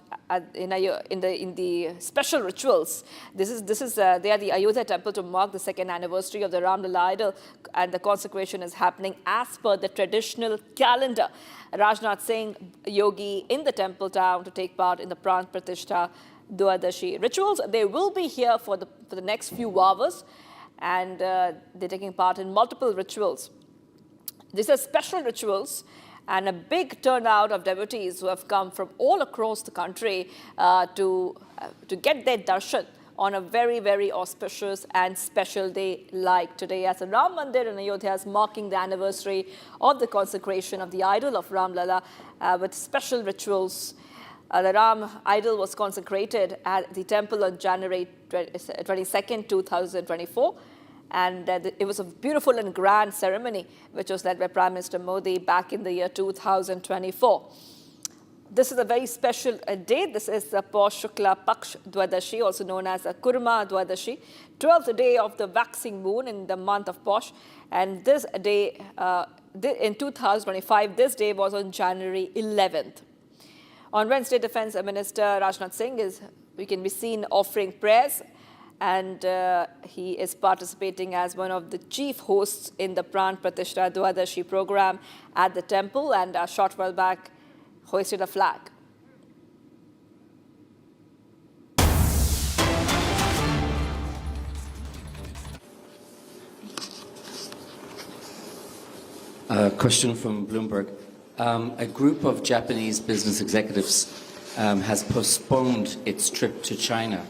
[SPEAKER 19] in the special rituals. They are the Ayodhya temple to mark the second anniversary of the Ram Lala idol, and the consecration is happening as per the traditional calendar. Rajnath Singh, Yogi in the temple town to take part in the Pran Pratishtha Dwadashi rituals. They will be here for the next few hours, and they're taking part in multiple rituals. These are special rituals, and a big turnout of devotees who have come from all across the country to get their darshan on a very, very auspicious and special day like today, as the Ram Mandir in Ayodhya is marking the anniversary of the consecration of the idol of Ram Lala with special rituals. The Ram idol was consecrated at the temple on January 22nd, 2024. And it was a beautiful and grand ceremony, which was led by Prime Minister Modi back in the year 2024. This is a very special day. This is the Posh Shukla Paksh Dwadashi, also known as a Kurma Dwadashi, 12th day of the waxing moon in the month of Posh. And this day, in 2025, this day was on January 11th. On Wednesday, Defence Minister Rajnath Singh can be seen offering prayers, and he is participating as one of the chief hosts in the Pran Pratishtha Dwadashi program at the temple, and a short while back hoisted a flag.
[SPEAKER 21] A question from Bloomberg. A group of Japanese business executives has postponed its trip to China,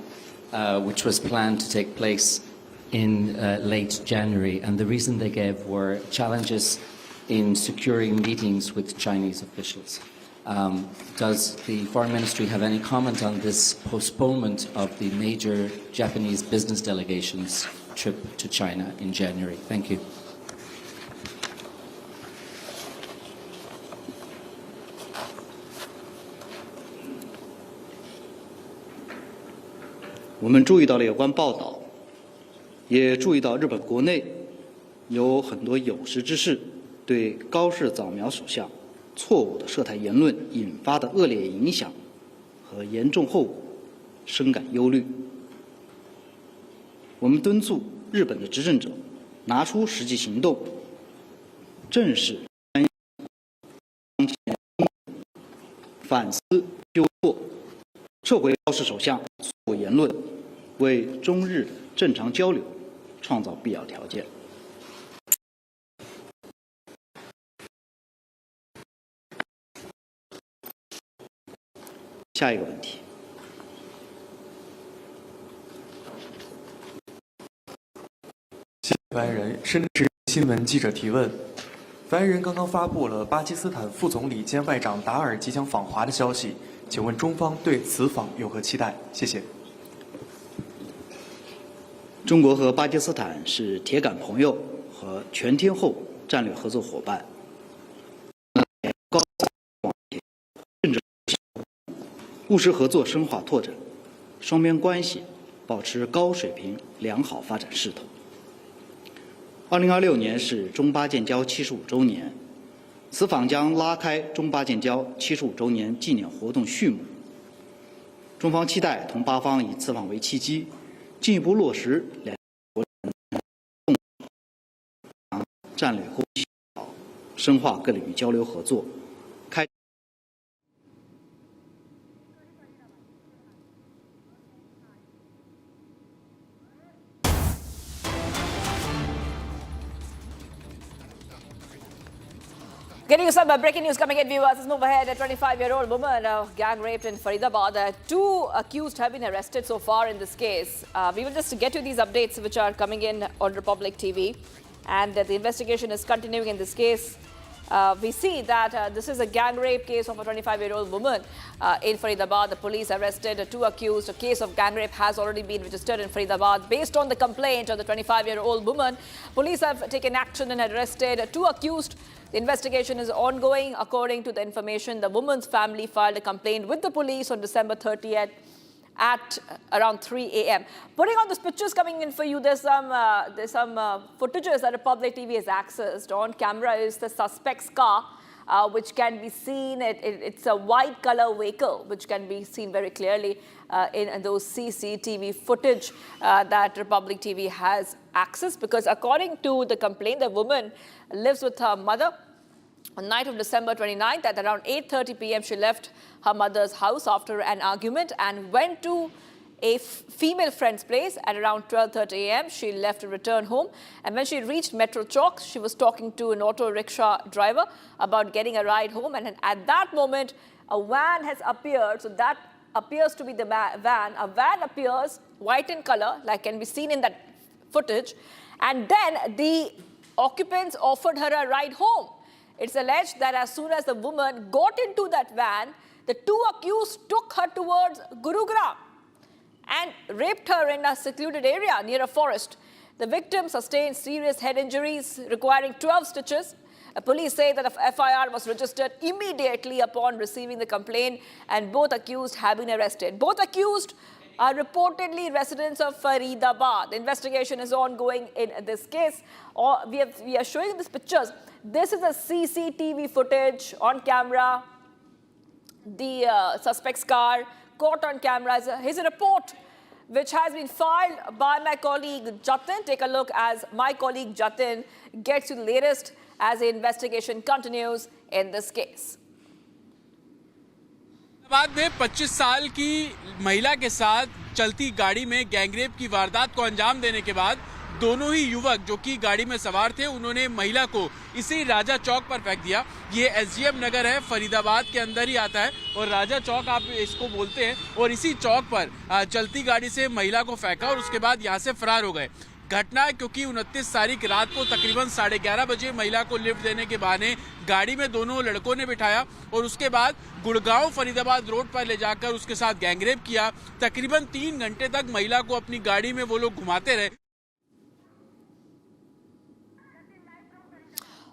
[SPEAKER 21] which was planned to take place in late January. And the reason they gave were challenges in securing meetings with Chinese officials. Does the Foreign Ministry have any comment on this postponement of the major Japanese business delegation's trip to China in January? Thank you.
[SPEAKER 22] 我们注意到了有关报道，也注意到日本国内有很多有识之士对高市早苗首相错误的涉台言论引发的恶劣影响和严重后果深感忧虑。我们敦促日本的执政者拿出实际行动，正视当前反思纠错，撤回高市首相错误言论，为中日正常交流创造必要条件。下一个问题。
[SPEAKER 23] 发言人深圳新闻记者提问：发言人刚刚发布了巴基斯坦副总理兼外长达尔即将访华的消息，请问中方对此访有何期待？谢谢。
[SPEAKER 22] 中国和巴基斯坦是铁杆朋友和全天候战略合作伙伴。高务实合作深化拓展，双边关系保持高水平良好发展势头。2026年是中巴建交75周年，此访将拉开中巴建交75周年纪念活动序幕。中方期待同巴方以此访为契机，进一步落实两国战略沟通，深化各领域交流合作，开。
[SPEAKER 19] Getting you some breaking news coming in, viewers. Let's move ahead. A 25-year-old woman gang raped in Faridabad. 2 accused have been arrested so far in this case. We will just get you these updates which are coming in on Republic TV. And the investigation is continuing in this case. We see that this is a gang rape case of a 25-year-old woman in Faridabad. The police arrested 2 accused. A case of gang rape has already been registered in Faridabad. Based on the complaint of the 25-year-old woman, police have taken action and arrested 2 accused. The investigation is ongoing. According to the information, the woman's family filed a complaint with the police on December 30th at around 3 a.m. Putting on these pictures coming in for you, there's some footages that Republic TV has accessed. On camera is the suspect's car, which can be seen. It's a white color vehicle, which can be seen very clearly in those CCTV footage that Republic TV has accessed. Because according to the complaint, the woman lives with her mother. On the night of December 29th, at around 8:30 p.m., she left her mother's house after an argument and went to a female friend's place. At around 12:30 a.m., she left to return home. And when she reached Metro Chowk, she was talking to an auto rickshaw driver about getting a ride home. And at that moment, a van has appeared. So that appears to be the van. A van appears white in color, like can be seen in that footage. And then the occupants offered her a ride home. It's alleged that as soon as the woman got into that van, the 2 accused took her towards Gurugram and raped her in a secluded area near a forest. The victim sustained serious head injuries requiring 12 stitches. Police say that a FIR was registered immediately upon receiving the complaint, and both accused have been arrested. Both accused are reportedly residents of Faridabad. The investigation is ongoing in this case. We are showing these pictures. This is a CCTV footage on camera. The suspect's car caught on camera. Here's a report which has been filed by my colleague Jatin. Take a look as my colleague Jatin gets you the latest as the investigation continues in this case.
[SPEAKER 2] बाद में 25 साल की महिला के साथ चलती गाड़ी में गैंगरेप की वारदात को अंजाम देने के बाद दोनों ही युवक जो कि गाड़ी में सवार थे, उन्होंने महिला को इसी राजा चौक पर फेंक दिया। ये एसडीएम नगर है, फरीदाबाद के अंदर ही आता है और राजा चौक आप इसको बोलते हैं। और इसी चौक पर चलती गाड़ी से महिला को फेंका और उसके बाद यहाँ से फरार हो गए। घटना क्योंकि 29 तारीख रात को तकरीबन 11:30 बजे महिला को लिफ्ट देने के बहाने गाड़ी में दोनों लड़कों ने बिठाया और उसके बाद गुड़गांव फरीदाबाद रोड पर ले जाकर उसके साथ गैंगरेप किया। तकरीबन 3 घंटे तक महिला को अपनी गाड़ी में वो लोग घुमाते रहे।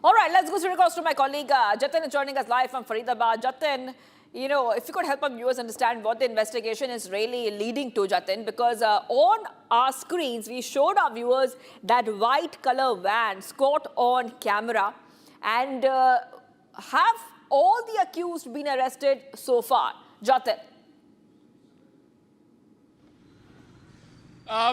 [SPEAKER 19] All right, let's go straight across to my colleague Jatin is joining us live from Faridabad. Jatin, you know, if you could help our viewers understand what the investigation is really leading to, Jatin, because on our screens, we showed our viewers that white color van caught on camera. And have all the accused been arrested so far? Jatin.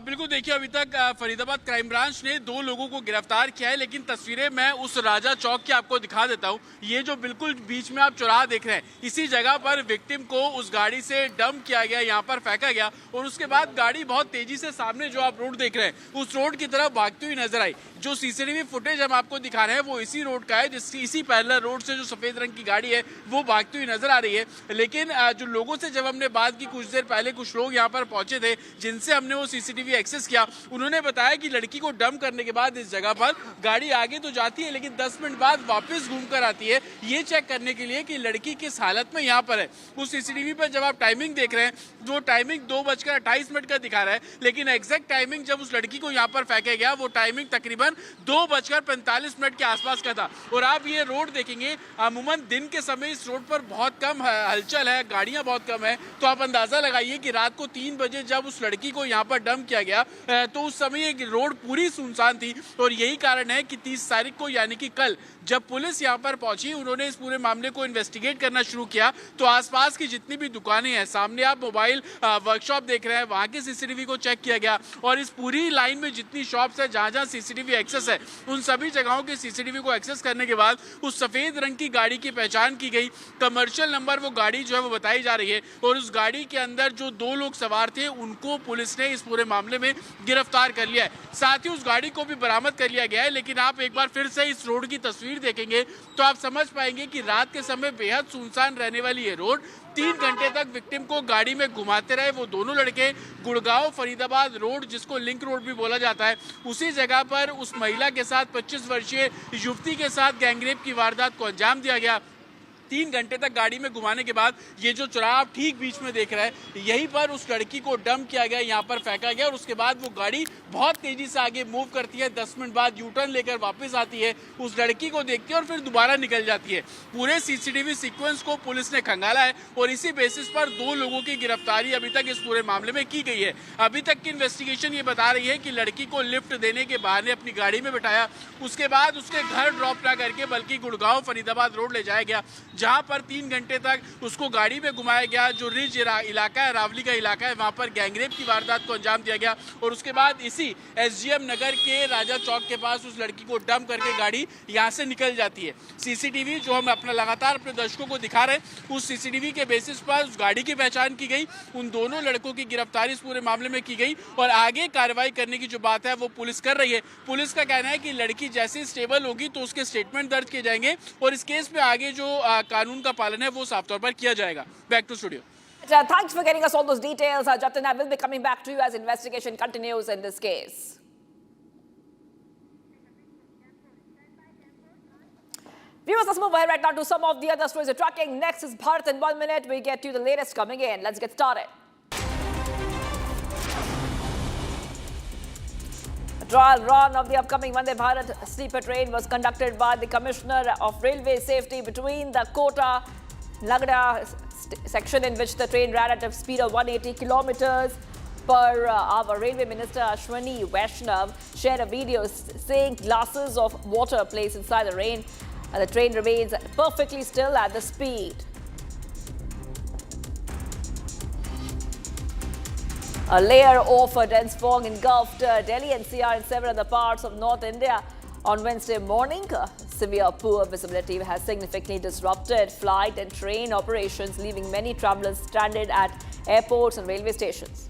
[SPEAKER 2] बिल्कुल देखिए, अभी तक Faridabad crime branch ने 2 लोगों को गिरफ्तार किया है, लेकिन तस्वीरें मैं उस राजा चौक की आपको दिखा देता हूं। ये जो बिल्कुल बीच में आप चौराहा देख रहे हैं, इसी जगह पर विक्टिम को उस गाड़ी से डंप किया गया, यहाँ पर फेंका गया और उसके बाद गाड़ी बहुत तेजी से सामने जो आप रोड देख रहे हैं उस रोड की तरफ भागती हुई नजर आई। जो सीसीटीवी फुटेज हम आपको दिखा रहे हैं वो इसी रोड का है, जिसकी इसी पैरेलल रोड से जो सफेद रंग की गाड़ी है वो भागती हुई नजर आ रही है। लेकिन जो लोगों से जब हमने बात की, कुछ देर पहले कुछ लोग यहाँ पर पहुंचे थे जिनसे हमने वो सीसीटीवी एक्सेस किया, उन्होंने बताया कि लड़की को डंप करने के बाद इस जगह पर गाड़ी आगे तो जाती है लेकिन 10 मिनट बाद वापस घूमकर आती है, ये चेक करने के लिए कि लड़की किस हालत में यहाँ पर है। उस सीसीटीवी पर जब आप टाइमिंग देख रहे हैं, वो टाइमिंग 2:28 का दिखा रहा है, लेकिन एग्जैक्ट टाइमिंग जब उस लड़की को यहाँ पर फेंका गया वो टाइमिंग तकरीबन तकरीबन 2:45 के आसपास का था। और आप ये रोड देखेंगे, अमूमन दिन के समय इस रोड पर बहुत कम हलचल है, गाड़ियां बहुत कम है। तो आप अंदाजा लगाइए कि रात को 3 बजे जब उस लड़की को यहाँ पर डंप किया गया तो उस समय ये रोड पूरी सुनसान थी। और यही कारण है कि 30 तारीख को यानी कि कल जब पुलिस यहाँ पर पहुंची, उन्होंने इस पूरे मामले को इन्वेस्टिगेट करना शुरू किया। तो आसपास की जितनी भी दुकानें हैं, सामने आप मोबाइल वर्कशॉप देख रहे हैं, वहां के सीसीटीवी को चेक किया गया। और इस पूरी लाइन में जितनी शॉप्स है, जहां जहां सीसीटीवी एक्सेस है, उन सभी जगहों के सीसीटीवी को एक्सेस करने के बाद उस सफेद रंग की गाड़ी की पहचान की गई। कमर्शियल नंबर वो गाड़ी जो है वो बताई जा रही है। और उस गाड़ी के अंदर जो 2 लोग सवार थे, उनको पुलिस ने इस पूरे मामले में गिरफ्तार कर लिया है। साथ ही उस गाड़ी को भी बरामद कर लिया गया है। लेकिन आप एक बार फिर से इस रोड की तस्वीर देखेंगे तो आप समझ पाएंगे कि रात के समय बेहद सुनसान रहने वाली ये रोड 3 घंटे तक विक्टिम को गाड़ी में घुमाते रहे वो दोनों लड़के। गुड़गांव फरीदाबाद रोड, जिसको लिंक रोड भी बोला जाता है, उसी जगह पर उस महिला के साथ 25 वर्षीय युवती के साथ गैंगरेप की वारदात को अंजाम दिया गया। 3 घंटे तक गाड़ी में घुमाने के बाद ये जो चौराहा आप ठीक बीच में देख रहे हैं, यहीं पर उस लड़की को डंप किया गया, यहाँ पर फेंका गया। और उसके बाद वो गाड़ी बहुत तेजी से आगे मूव करती है। 10 मिनट बाद यू टर्न लेकर वापस आती है, उस लड़की को देखती है और फिर दोबारा निकल जाती है। पूरे सीसीटीवी सीक्वेंस को पुलिस ने खंगाला है और इसी बेसिस पर 2 लोगों की गिरफ्तारी अभी तक इस पूरे मामले में की गई है। अभी तक की इन्वेस्टिगेशन ये बता रही है कि लड़की को लिफ्ट देने के बहाने अपनी गाड़ी में बिठाया, उसके बाद उसके घर ड्रॉप ना करके बल्कि गुड़गांव फरीदाबाद रोड ले जाया गया, जहां पर 3 घंटे तक उसको गाड़ी में घुमाया गया। जो रिज इलाका है, रावली का इलाका है, वहां पर गैंगरेप की वारदात को अंजाम दिया गया। और उसके बाद इसी एसजीएम नगर के राजा चौक के पास उस लड़की को डंप करके गाड़ी यहां से निकल जाती है। सीसीटीवी जो हम लगातार अपने दर्शकों को दिखा रहे हैं, उस सीसीटीवी के बेसिस पर उस गाड़ी की पहचान की गई, उन दोनों लड़कों की गिरफ्तारी इस पूरे मामले में की गई और आगे कार्रवाई करने की जो बात है वो पुलिस कर रही है। पुलिस का कहना है कि लड़की जैसे स्टेबल होगी तो उसके स्टेटमेंट दर्ज किए जाएंगे और इस केस में आगे जो कानून का पालन है वो साफ तौर पर किया जाएगा। Back to studio.
[SPEAKER 19] Thanks for getting us all those details, Jatin. I will be coming back to you as investigation continues in this case. Viewers, let's move ahead right now to some of the other stories we're tracking. Next is Bharat in 1 minute. We get to the latest coming in. Let's get started. A trial run of the upcoming Vande Bharat sleeper train was conducted by the Commissioner of Railway Safety between the Kota Nagda section, in which the train ran at a speed of 180 kilometers per hour. Railway Minister Ashwani Vaishnav shared a video saying glasses of water placed inside the train, and the train remains perfectly still at the speed. A layer of dense fog engulfed Delhi NCR and several other parts of North India on Wednesday morning. Severe poor visibility has significantly disrupted flight and train operations, leaving many travelers stranded at airports and railway stations.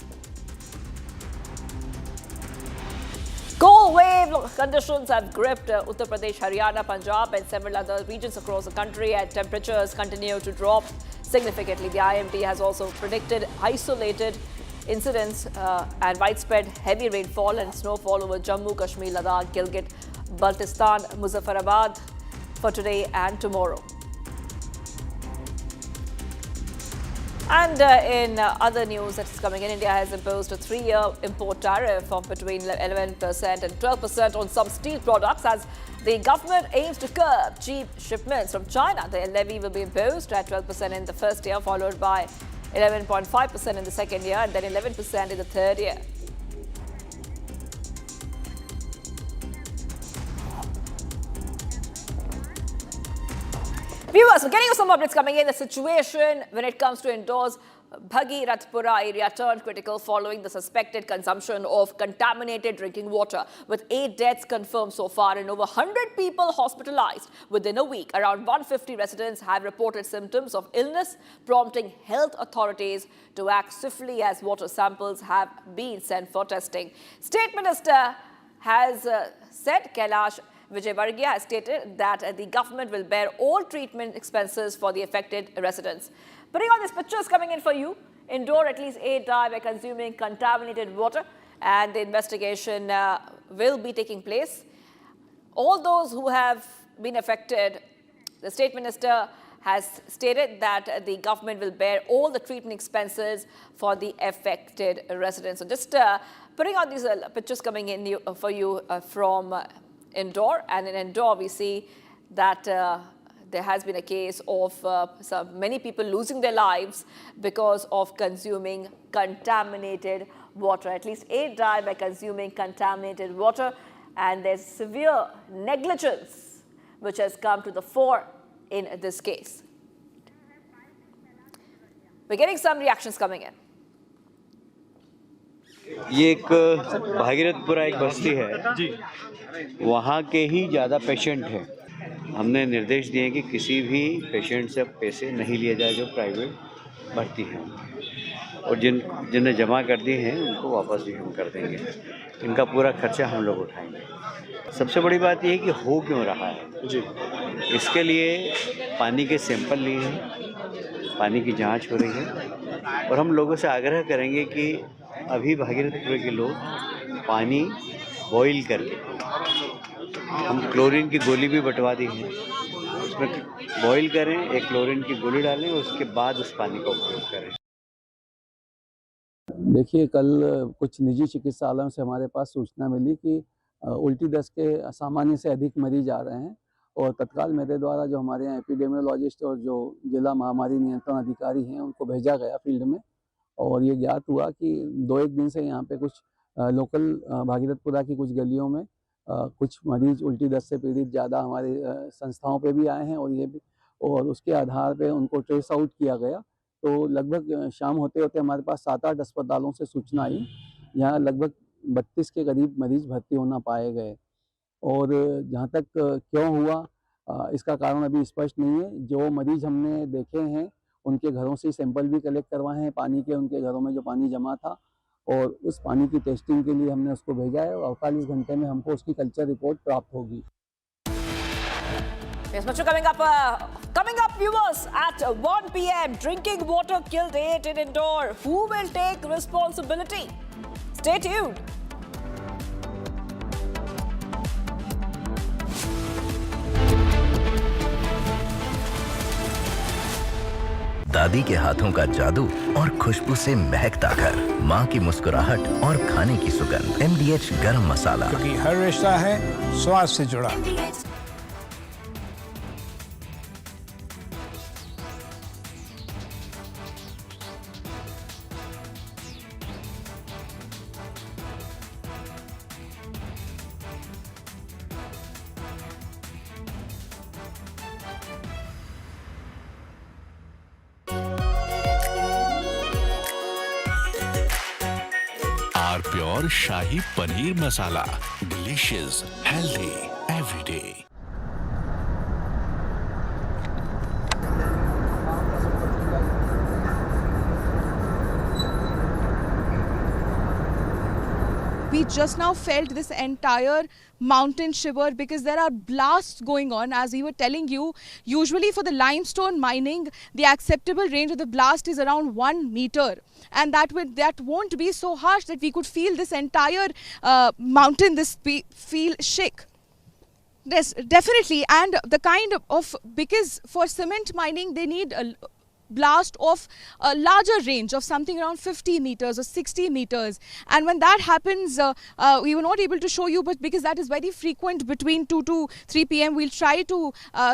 [SPEAKER 19] Cold wave conditions have gripped Uttar Pradesh, Haryana, Punjab and several other regions across the country, and temperatures continue to drop significantly. The IMD has also predicted isolated incidents and widespread heavy rainfall and snowfall over Jammu, Kashmir, Ladakh, Gilgit, Baltistan, Muzaffarabad for today and tomorrow. And in other news that's coming in, India has imposed a 3-year import tariff of between 11% and 12% on some steel products as the government aims to curb cheap shipments from China. The levy will be imposed at 12% in the first year, followed by 11.5% in the second year, and then 11% in the third year. Viewers, we're getting you some updates coming in. The situation when it comes to indoors Bhagirathpura area turned critical following the suspected consumption of contaminated drinking water, with 8 deaths confirmed so far and over 100 people hospitalized within a week. Around 150 residents have reported symptoms of illness, prompting health authorities to act swiftly as water samples have been sent for testing. State Minister has said Kailash Vijayvargiya has stated that the government will bear all treatment expenses for the affected residents. Putting on these pictures coming in for you, indoor at least 8 died by consuming contaminated water, and the investigation will be taking place. All those who have been affected, the State Minister has stated that the government will bear all the treatment expenses for the affected residents. So just putting on these pictures coming in for you from Indore. And in Indore, we see that there has been a case of many people losing their lives because of consuming contaminated water. At least 8 died by consuming contaminated water. And there's severe negligence which has come to the fore in this case. We're getting some reactions coming in.
[SPEAKER 1] ये एक भागीरथपुरा एक बस्ती है जी, वहाँ के ही ज़्यादा patient हैं। हमने निर्देश दिए कि किसी भी पेशेंट से पैसे नहीं लिए जाए जो प्राइवेट भर्ती हैं, और जिन्हें जमा कर दिए हैं उनको वापस भी हम कर देंगे। इनका पूरा खर्चा हम लोग उठाएंगे। सबसे बड़ी बात यह है कि हो क्यों रहा है जी, इसके लिए पानी के सैंपल लिए हैं, पानी की जांच हो रही है, और हम लोगों से आग्रह करेंगे कि अभी भागीरथपुर के लोग पानी बॉईल करके, हम क्लोरीन की गोली भी बंटवा दी है, उसमें बॉईल करें, एक क्लोरीन की गोली डालें, उसके बाद उस पानी का उपयोग करें।
[SPEAKER 3] देखिए, कल कुछ निजी चिकित्सालयों से हमारे पास सूचना मिली कि उल्टी दस्त के सामान्य से अधिक मरीज आ रहे हैं, और तत्काल मेरे द्वारा जो हमारे यहाँ एपिडेमियोलॉजिस्ट और जो जिला महामारी नियंत्रण अधिकारी हैं उनको भेजा गया फील्ड में, और ये ज्ञात हुआ कि 2-1 दिन से यहाँ पे कुछ लोकल भागीरथपुरा की कुछ गलियों में कुछ मरीज उल्टी दस्त से पीड़ित ज़्यादा हमारी संस्थाओं पे भी आए हैं, और ये भी, और उसके आधार पे उनको ट्रेस आउट किया गया। तो लगभग शाम होते होते हमारे पास 7-8 अस्पतालों से सूचना आई, यहाँ लगभग 32 के करीब मरीज भर्ती होना पाए गए, और जहाँ तक क्यों हुआ इसका कारण अभी स्पष्ट नहीं है। जो मरीज हमने देखे हैं उनके घरों से सैंपल भी कलेक्ट करवाए हैं पानी के, उनके घरों में जो पानी जमा था, और उस पानी की टेस्टिंग के लिए हमने उसको भेजा है, और 48 घंटे में हमको उसकी कल्चर रिपोर्ट प्राप्त होगी।
[SPEAKER 19] Yes, much coming up, viewers, at 1 p.m. Drinking water killed 8 in Indore. Who will take responsibility? Stay tuned.
[SPEAKER 9] दादी के हाथों का जादू और खुशबू से महकता घर, माँ की मुस्कुराहट और खाने की सुगंध। MDH गरम मसाला,
[SPEAKER 10] क्योंकि हर रिश्ता है स्वाद से जुड़ा।
[SPEAKER 14] Pure shahi paneer masala, delicious, healthy every day.
[SPEAKER 15] We just now felt this entire mountain shiver because there are blasts going on. As we were telling you, usually for the limestone mining, the acceptable range of the blast is around 1 meter. And that won't be so harsh that we could feel this entire mountain, feel shake. Yes, definitely. And the kind of, because for cement mining, they need a blast of a larger range of something around 50 meters or 60 meters, and when that happens we were not able to show you, but because that is very frequent between 2 to 3 p.m. we'll try to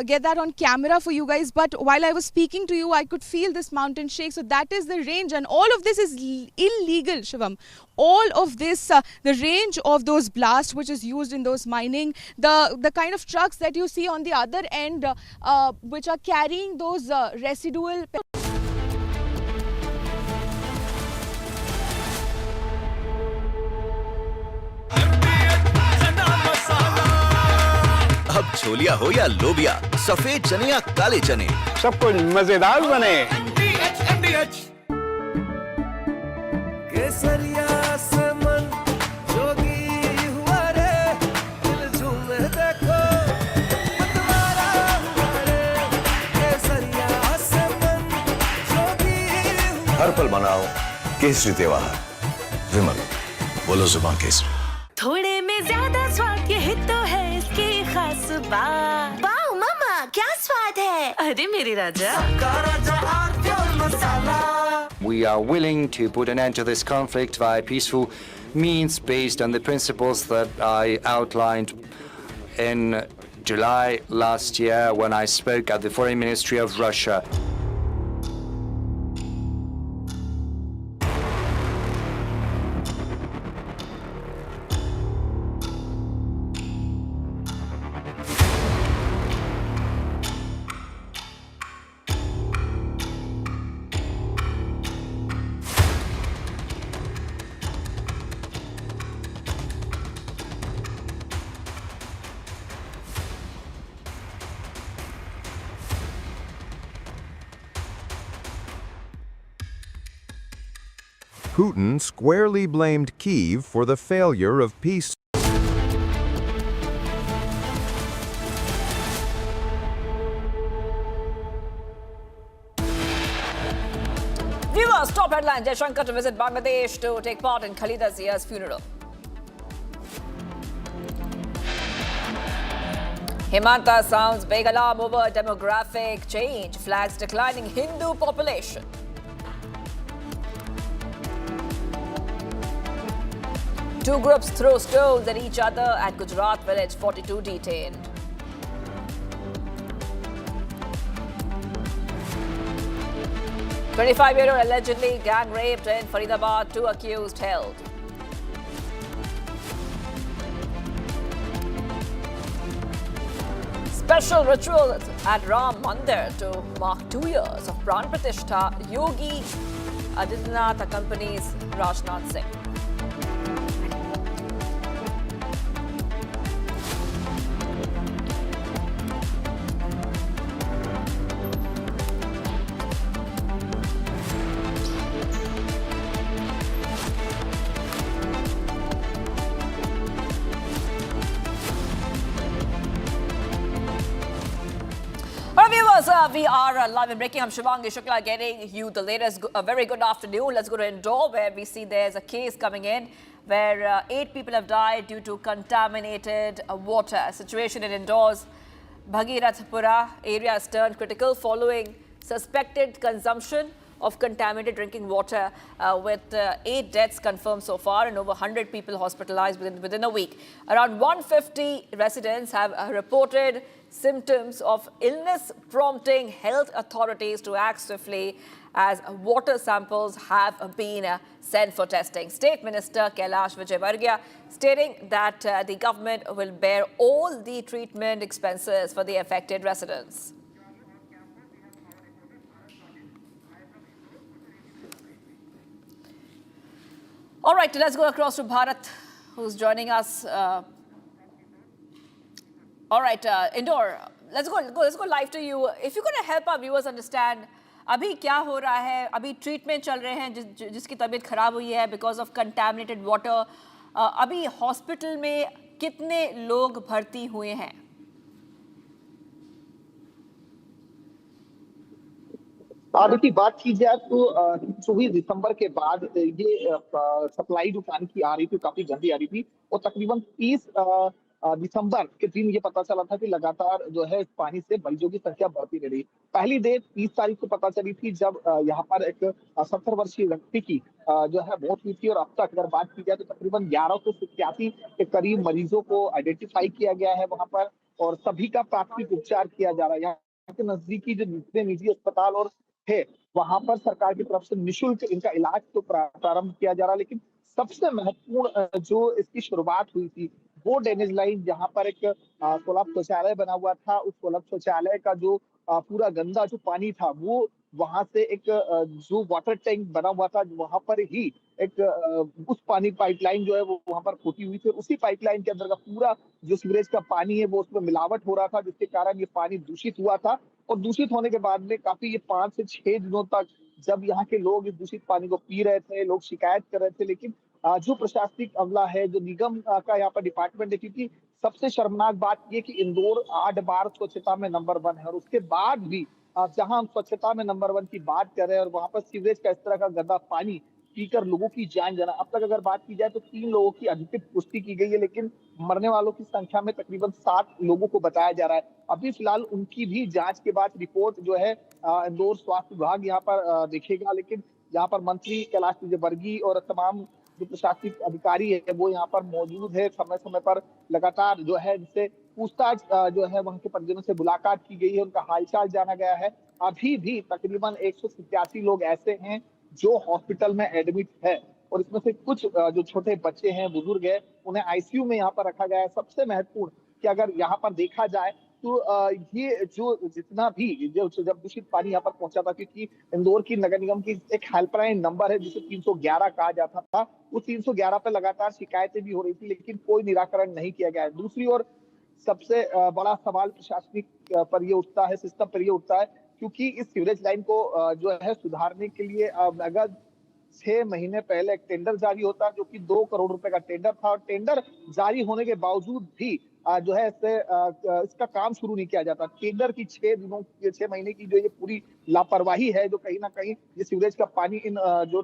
[SPEAKER 15] get that on camera for you guys. But while I was speaking to you, I could feel this mountain shake. So that is the range, and all of this is illegal, Shivam. All of this, the range of those blasts which is used in those mining, the kind of trucks that you see on the other end which are carrying those residual.
[SPEAKER 9] अब छोलिया हो या लोबिया, सफेद चने या काले चने,
[SPEAKER 10] सब कुछ मजेदार बने।
[SPEAKER 16] केसरिया से मन जोगी हुआ रे, दिल झूमे देखो मतवारा हुआ रे। केसरिया से मन जोगी हुआ।
[SPEAKER 13] हर पल मनाओ केसरी त्योहार। विमल, बोलो जुबान केसरी।
[SPEAKER 6] थोड़े में ज्यादा स्वाद, यही तो है इसकी खास बात।
[SPEAKER 7] वाओ मामा, क्या स्वाद है?
[SPEAKER 6] अरे मेरे राजा।
[SPEAKER 17] We are willing to put an end to this conflict via peaceful means based on the principles that I outlined in July last year when I spoke at the Foreign Ministry of Russia.
[SPEAKER 18] Putin squarely blamed Kyiv for the failure of peace.
[SPEAKER 19] Viewers, top headline: Jaishankar to visit Bangladesh to take part in Khalida Zia's funeral. Himanta sounds big alarm over demographic change, flags declining Hindu population. Two groups throw stones at each other at Gujarat village, 42 detained. "25-year-old allegedly gang raped in Faridabad, 2 accused held." Special rituals at Ram Mandir to mark 2 years of Pran Pratishtha. Yogi Adityanath accompanies Rajnath Singh. We are live and breaking. I'm Shivangi Shukla getting you the latest. A very good afternoon. Let's go to Indore, where we see there's a case coming in where 8 people have died due to contaminated water. Situation in Indore's Bhagirathpura area has turned critical following suspected consumption of contaminated drinking water, with 8 deaths confirmed so far and over 100 people hospitalized within a week. Around 150 residents have reported symptoms of illness, prompting health authorities to act swiftly as water samples have been sent for testing. State Minister Kailash Vijayvargiya stating that the government will bear all the treatment expenses for the affected residents. All right, let's go across to Bharat, who's joining us. All right, Indore, let's go live to you. If you're going to help our viewers understand, अभी क्या हो रहा है? अभी treatment चल रहे हैं जिसकी तबीयत खराब हुई है बिकॉज ऑफ कंटैमिनेटेड वाटर. अभी हॉस्पिटल में कितने लोग भर्ती हुए हैं?
[SPEAKER 4] देखिए, बात की जाए तो 24 दिसंबर के बाद ये सप्लाई जो पानी की आ रही थी काफी गंदी आ रही थी और तकरीबन 30 दिसंबर के दिन ये पता चला था कि लगातार जो है इस पानी से मरीजों की संख्या बढ़ती रह रही. पहली डेट 30 तारीख को पता चली थी जब यहाँ पर एक 70 वर्षीय व्यक्ति की जो है मौत हुई थी और अब तक अगर बात की जाए तो तकरीबन 1187 के करीब मरीजों को आइडेंटिफाई किया गया है वहां पर और सभी का प्राथमिक उपचार किया जा रहा है. यहाँ के नजदीकी जो दूसरे निजी अस्पताल और है वहां पर सरकार की तरफ से निःशुल्क इनका इलाज तो प्रारंभ किया जा रहा है. लेकिन सबसे महत्वपूर्ण जो इसकी शुरुआत हुई थी वो ड्रेनेज लाइन जहां पर एक कोलैप्स शौचालय बना हुआ था, उस कोलैप्स शौचालय का जो पूरा गंदा जो पानी था वो वहां से एक जो वाटर टैंक बना हुआ था वहां पर ही एक उस पानी पाइपलाइन जो है वो वहां पर फूटी हुई थी. उसी पाइपलाइन के अंदर का पूरा जो सीवरेज का पानी है वो उसमें मिलावट हो रहा था जिसके कारण ये पानी दूषित हुआ था. और दूषित होने के बाद में काफी ये 5 से 6 दिनों तक जब यहाँ के लोग इस दूषित पानी को पी रहे थे, लोग शिकायत कर रहे थे. लेकिन जो प्रशासनिक अमला है, जो निगम का यहाँ पर डिपार्टमेंट है, क्योंकि सबसे शर्मनाक बात ये कि इंदौर 8 बार स्वच्छता में नंबर 1 है और उसके बाद भी जहां हम स्वच्छता में नंबर 1 की बात कर रहे हैं और वहां पर सीवरेज का इस तरह का गंदा पानी पीकर लोगों की जान जाना. अब तक अगर बात की जाए तो 3 लोगों की अधिकृत पुष्टि की गई है लेकिन मरने वालों की संख्या में तकरीबन 7 लोगों को बताया जा रहा है. अभी फिलहाल उनकी भी जांच के बाद रिपोर्ट जो है इंदौर स्वास्थ्य विभाग यहाँ पर देखेगा. लेकिन यहाँ पर मंत्री कैलाश विजयवर्गीय और तमाम जो प्रशासनिक अधिकारी है वो यहाँ पर मौजूद है। समय समय पर लगातार जो है इनसे पूछताछ जो है वहाँ के परिजनों से मुलाकात की गई है, उनका हालचाल जाना गया है। अभी भी तकरीबन 187 लोग ऐसे हैं जो हॉस्पिटल में एडमिट है और इसमें से कुछ जो छोटे बच्चे हैं, बुजुर्ग हैं, उन्हें आईसीयू में यहाँ पर रखा गया है। सबसे महत्वपूर्ण कि अगर यहाँ पर देखा जाए तो ये जो जितना भी जो जब दूषित पानी यहाँ पर पहुंचा था, क्योंकि इंदौर की नगर निगम की एक हेल्पलाइन नंबर है जिसे 311 कहा जाता था, उस 311 पे लगातार शिकायतें भी हो रही थी लेकिन कोई निराकरण नहीं किया गया है। दूसरी ओर सबसे बड़ा सवाल प्रशासनिक पर ये उठता है, सिस्टम पर ये उठता है, क्योंकि इस सीवरेज लाइन को जो है सुधारने के लिए अगर 6 महीने पहले एक टेंडर जारी होता जो कि 2 करोड़ रुपए का टेंडर था और टेंडर जारी होने के बावजूद भी जो है इसका काम शुरू नहीं किया जाता। टेंडर की 6 महीने की जो ये पूरी लापरवाही है, जो कहीं ना कहीं ये सीवरेज का पानी इन जो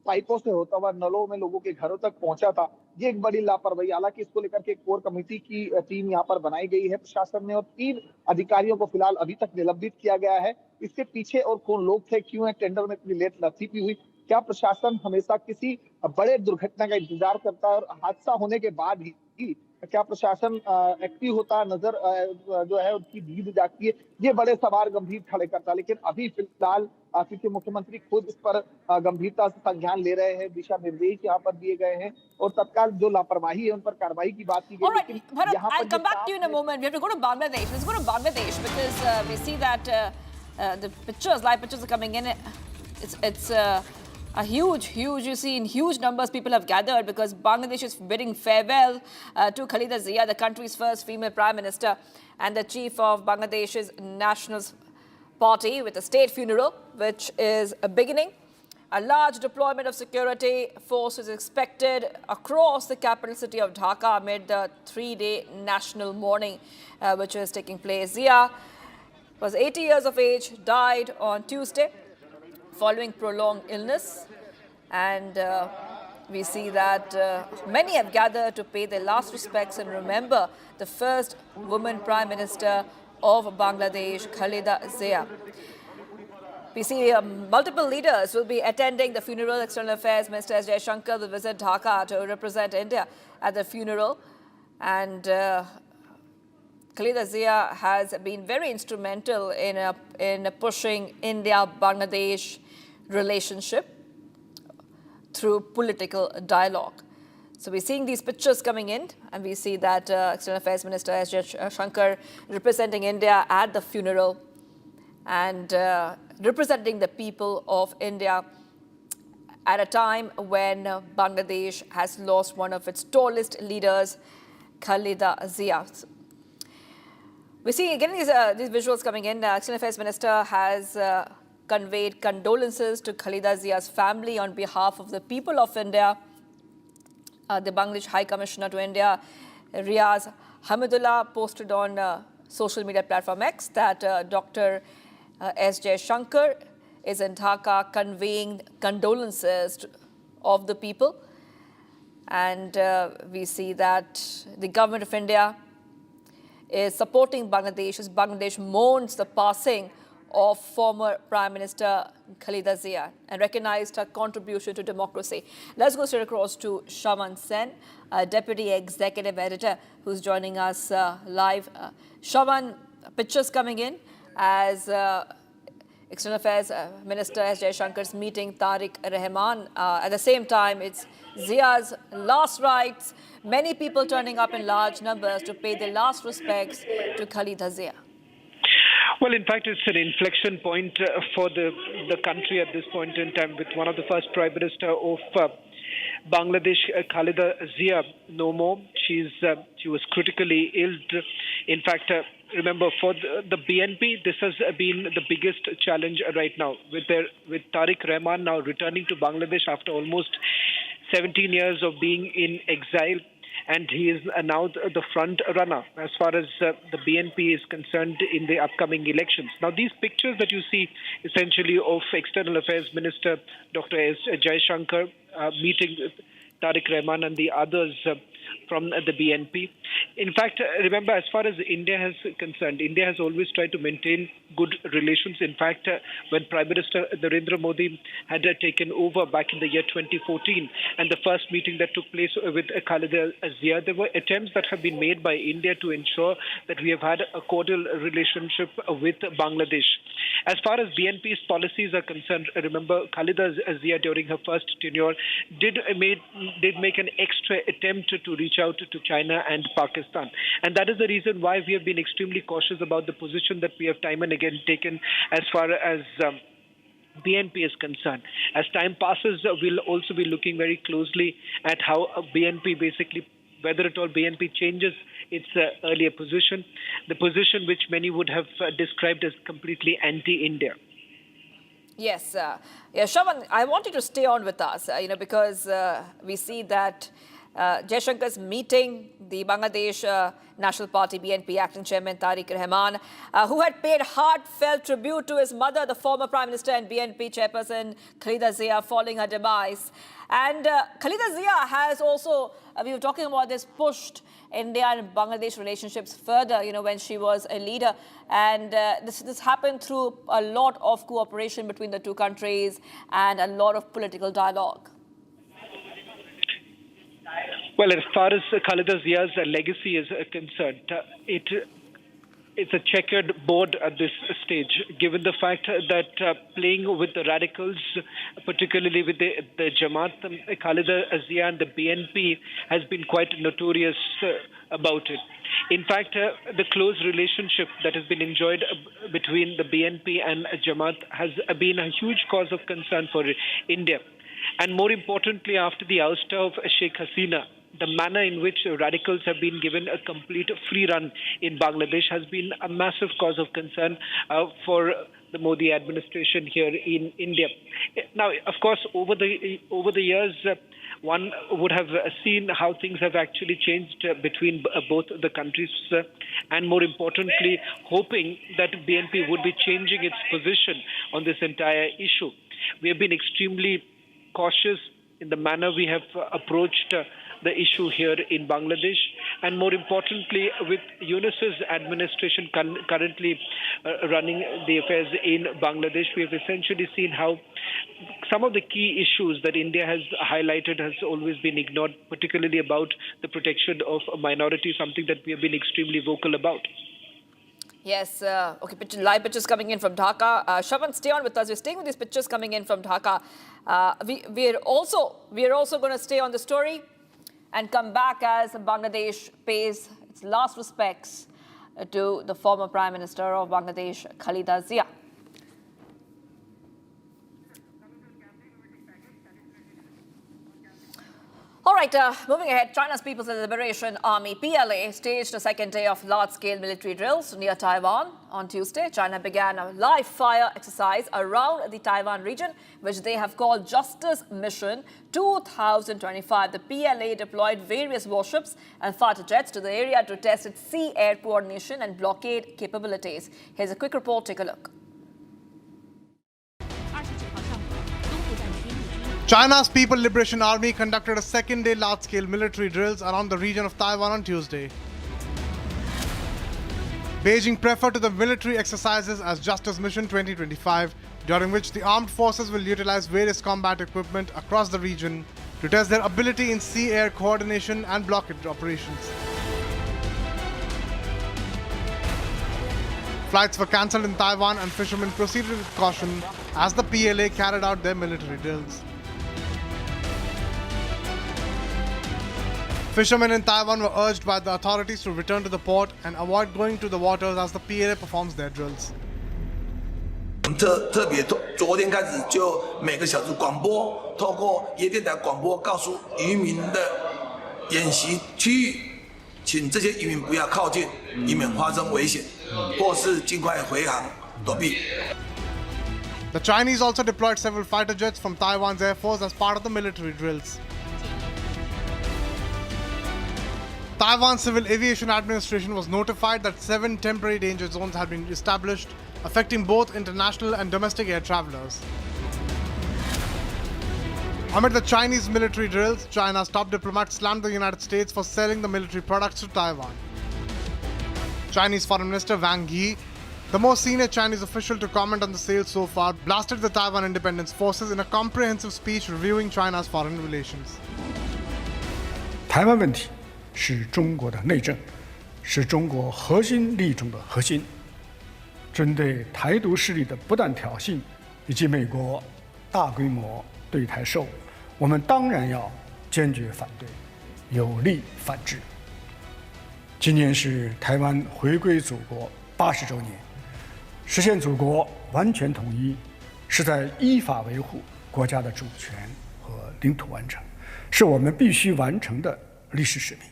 [SPEAKER 4] पाइपों से होता हुआ नलों में लोगों के घरों तक पहुंचा था, ये एक बड़ी लापरवाही। हालांकि इसको लेकर के कोर कमेटी की टीम यहाँ पर बनाई गई है प्रशासन ने और 3 अधिकारियों को फिलहाल अभी तक निलंबित किया गया है। इसके पीछे और कौन लोग थे, क्यों है टेंडर में इतनी लेट लतीफी हुई, क्या प्रशासन हमेशा किसी बड़े दुर्घटना का इंतजार करता है और हादसा होने के बाद ही क्या प्रशासन एक्टिव होता नजर जो है उनकी नींद जागती है, ये बड़े सवाल गंभीर खड़े करता है। लेकिन अभी फिलहाल क्योंकि मुख्यमंत्री खुद इस पर गंभीरता से संज्ञान ले रहे हैं, दिशा निर्देश यहाँ पर दिए गए हैं और तत्काल जो लापरवाही है उन पर कार्रवाई की बात की गई। लेकिन यहाँ पर
[SPEAKER 19] I'll come back to you in a moment. We have to go to Bangladesh. Let's go to Bangladesh because we see that the pictures, live pictures are coming in. It's a huge, you see in huge numbers people have gathered because Bangladesh is bidding farewell to Khalida Zia, the country's first female prime minister and the chief of Bangladesh's National Party, with a state funeral which is beginning. A large deployment of security forces is expected across the capital city of Dhaka amid the 3-day national mourning which is taking place. Zia was 80 years of age, died on Tuesday following prolonged illness, and we see that many have gathered to pay their last respects and remember the first woman Prime Minister of Bangladesh, Khalida Zia. We see multiple leaders will be attending the funeral. External Affairs Minister S. Jaishankar will visit Dhaka to represent India at the funeral, and Khalida Zia has been very instrumental in pushing India-Bangladesh relationship through political dialogue. So we're seeing these pictures coming in, and we see that External Affairs Minister S. Jaishankar representing India at the funeral and representing the people of India at a time when Bangladesh has lost one of its tallest leaders, Khalida Zia. We're seeing again these visuals coming in. External Affairs Minister has conveyed condolences to Khalida Zia's family on behalf of the people of India. The Bangladesh High Commissioner to India, Riyaz Hamidullah, posted on social media platform X that Dr. S. Jaishankar is in Dhaka conveying condolences of the people. And we see that the government of India is supporting Bangladesh as Bangladesh mourns the passing of former Prime Minister Khalida Zia and recognized her contribution to democracy. Let's go straight across to Shaman Sen, Deputy Executive Editor, who's joining us live. Shaman, pictures coming in as External Affairs Minister S. Jaishankar's meeting Tariq Rahman. At the same time, it's Zia's last rites. Many people turning up in large numbers to pay their last respects to Khalida Zia.
[SPEAKER 8] Well, in fact, it's an inflection point for the country at this point in time, with one of the first Prime Minister of Bangladesh, Khalida Zia, no more. She was critically ill. In fact, remember, for the BNP, this has been the biggest challenge right now, with Tariq Rahman now returning to Bangladesh after almost 17 years of being in exile. And he is now the front runner as far as the BNP is concerned in the upcoming elections. Now, these pictures that you see essentially of External Affairs Minister Dr. S. Jaishankar meeting Tariq Rahman and the others from the BNP. In fact, remember, as far as India is concerned, India has always tried to maintain good relations. In fact, when Prime Minister Narendra Modi had taken over back in the year 2014, and the first meeting that took place with Khalida Zia, there were attempts that have been made by India to ensure that we have had a cordial relationship with Bangladesh. As far as BNP's policies are concerned, remember, Khalida Zia during her first tenure did make an extra attempt to reach out to China and Pakistan. And that is the reason why we have been extremely cautious about the position that we have time and again taken as far as BNP is concerned. As time passes, we'll also be looking very closely at how BNP basically, whether at all BNP changes its earlier position, the position which many would have described as completely anti-India.
[SPEAKER 19] Yes, Shravan, I want you to stay on with us, because we see that Jaishankar's meeting the Bangladesh National Party BNP acting chairman Tariq Rahman, who had paid heartfelt tribute to his mother, the former Prime Minister and BNP chairperson Khalida Zia, following her demise. And Khalida Zia has also, we were talking about this, pushed India and Bangladesh relationships further, when she was a leader. And this happened through a lot of cooperation between the two countries and a lot of political dialogue.
[SPEAKER 8] Well, as far as Khalida Zia's legacy is concerned, it's a checkered board at this stage, given the fact that playing with the radicals, particularly with the Jamaat, Khalida Zia and the BNP has been quite notorious about it. In fact, the close relationship that has been enjoyed between the BNP and Jamaat has been a huge cause of concern for India. And more importantly, after the ouster of Sheikh Hasina, the manner in which radicals have been given a complete free run in Bangladesh has been a massive cause of concern for the Modi administration here in India. Now, of course, over the years, one would have seen how things have actually changed between both the countries, and more importantly, hoping that BNP would be changing its position on this entire issue. We have been extremely cautious in the manner we have approached the issue here in Bangladesh, and more importantly, with Yunus's administration currently running the affairs in Bangladesh, we have essentially seen how some of the key issues that India has highlighted has always been ignored, particularly about the protection of minorities, something that we have been extremely vocal about.
[SPEAKER 19] Yes, okay, live pictures coming in from Dhaka. Shravan, stay on with us. We're staying with these pictures coming in from Dhaka. We are also going to stay on the story and come back as Bangladesh pays its last respects to the former Prime Minister of Bangladesh, Khalida Zia. All right, moving ahead, China's People's Liberation Army, PLA, staged a second day of large-scale military drills near Taiwan. On Tuesday, China began a live-fire exercise around the Taiwan region, which they have called Justice Mission 2025. The PLA deployed various warships and fighter jets to the area to test its sea-air coordination and blockade capabilities. Here's a quick report. Take a look.
[SPEAKER 11] China's People's Liberation Army conducted a second-day large-scale military drills around the region of Taiwan on Tuesday. Beijing referred to the military exercises as Justice Mission 2025, during which the armed forces will utilize various combat equipment across the region to test their ability in sea-air coordination and blockade operations. Flights were cancelled in Taiwan and fishermen proceeded with caution as the PLA carried out their military drills. Fishermen in Taiwan were urged by the authorities to return to the port and avoid going to the waters as the PLA performs their drills.
[SPEAKER 12] 特别昨天开始就每个小时广播，透过夜电台广播告诉渔民的演习区域，请这些渔民不要靠近，以免发生危险，或是尽快回航躲避。
[SPEAKER 11] The Chinese also deployed several fighter jets from Taiwan's Air Force as part of the military drills. Taiwan Civil Aviation Administration was notified that 7 temporary danger zones had been established, affecting both international and domestic air travelers. Amid the Chinese military drills, China's top diplomat slammed the United States for selling the military products to Taiwan. Chinese Foreign Minister Wang Yi, the most senior Chinese official to comment on the sale so far, blasted the Taiwan Independence Forces in a comprehensive speech reviewing China's foreign relations.
[SPEAKER 10] 台湾问题是中国的内政，是中国核心利益中的核心。针对台独势力的不断挑衅，以及美国大规模对台售武，我们当然要坚决反对，有力反制。今年是台湾回归祖国80周年，实现祖国完全统一，是在依法维护国家的主权和领土完整，是我们必须完成的历史使命。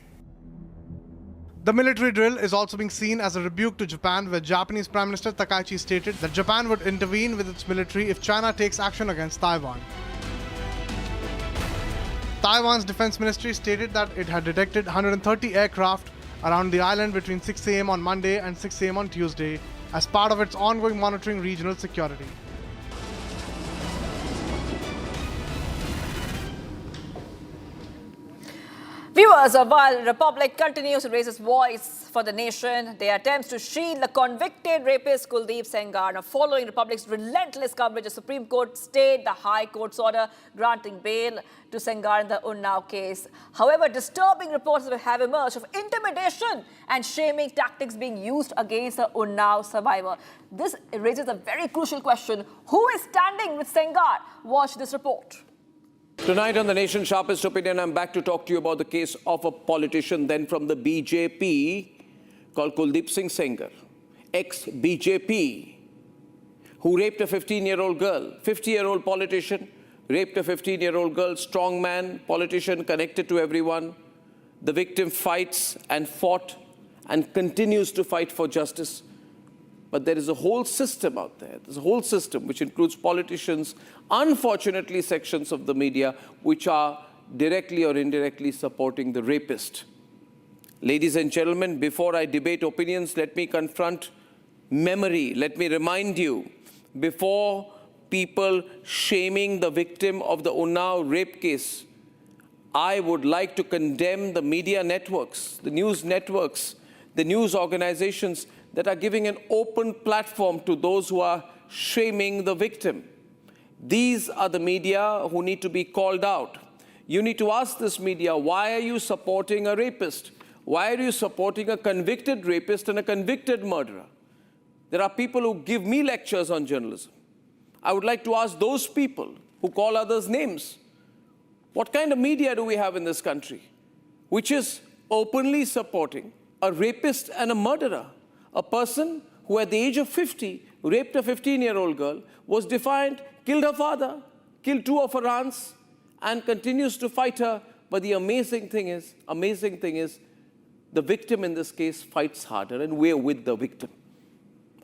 [SPEAKER 11] The military drill is also being seen as a rebuke to Japan, where Japanese Prime Minister Takaichi stated that Japan would intervene with its military if China takes action against Taiwan. Taiwan's defense ministry stated that it had detected 130 aircraft around the island between 6 a.m. on Monday and 6 a.m. on Tuesday as part of its ongoing monitoring regional security.
[SPEAKER 19] Viewers, while the Republic continues to raise its voice for the nation, their attempts to shield the convicted rapist Kuldeep Sengar. Now, following Republic's relentless coverage, the Supreme Court stayed the High Court's order granting bail to Sengar in the Unnao case. However, disturbing reports have emerged of intimidation and shaming tactics being used against the Unnao survivor. This raises a very crucial question. Who is standing with Sengar? Watch this report.
[SPEAKER 5] Tonight on The Nation's Sharpest Opinion, I'm back to talk to you about the case of a politician then from the BJP called Kuldeep Singh Sengar, ex-BJP, who raped a 15-year-old girl. 50-year-old politician, raped a 15-year-old girl, strong man, politician, connected to everyone. The victim fights and fought and continues to fight for justice. But there is a whole system out there. There's a whole system which includes politicians, unfortunately sections of the media, which are directly or indirectly supporting the rapist. Ladies and gentlemen, before I debate opinions, let me confront memory. Let me remind you, before people shaming the victim of the Unnao rape case, I would like to condemn the media networks, the news networks, the news organizations that are giving an open platform to those who are shaming the victim. These are the media who need to be called out. You need to ask this media, why are you supporting a rapist? Why are you supporting a convicted rapist and a convicted murderer? There are people who give me lectures on journalism. I would like to ask those people who call others names, what kind of media do we have in this country which is openly supporting a rapist and a murderer? A person who at the age of 50 raped a 15-year-old girl, was defiant, killed her father, killed 2 of her aunts, and continues to fight her. But the amazing thing is, the victim in this case fights harder, and we're with the victim.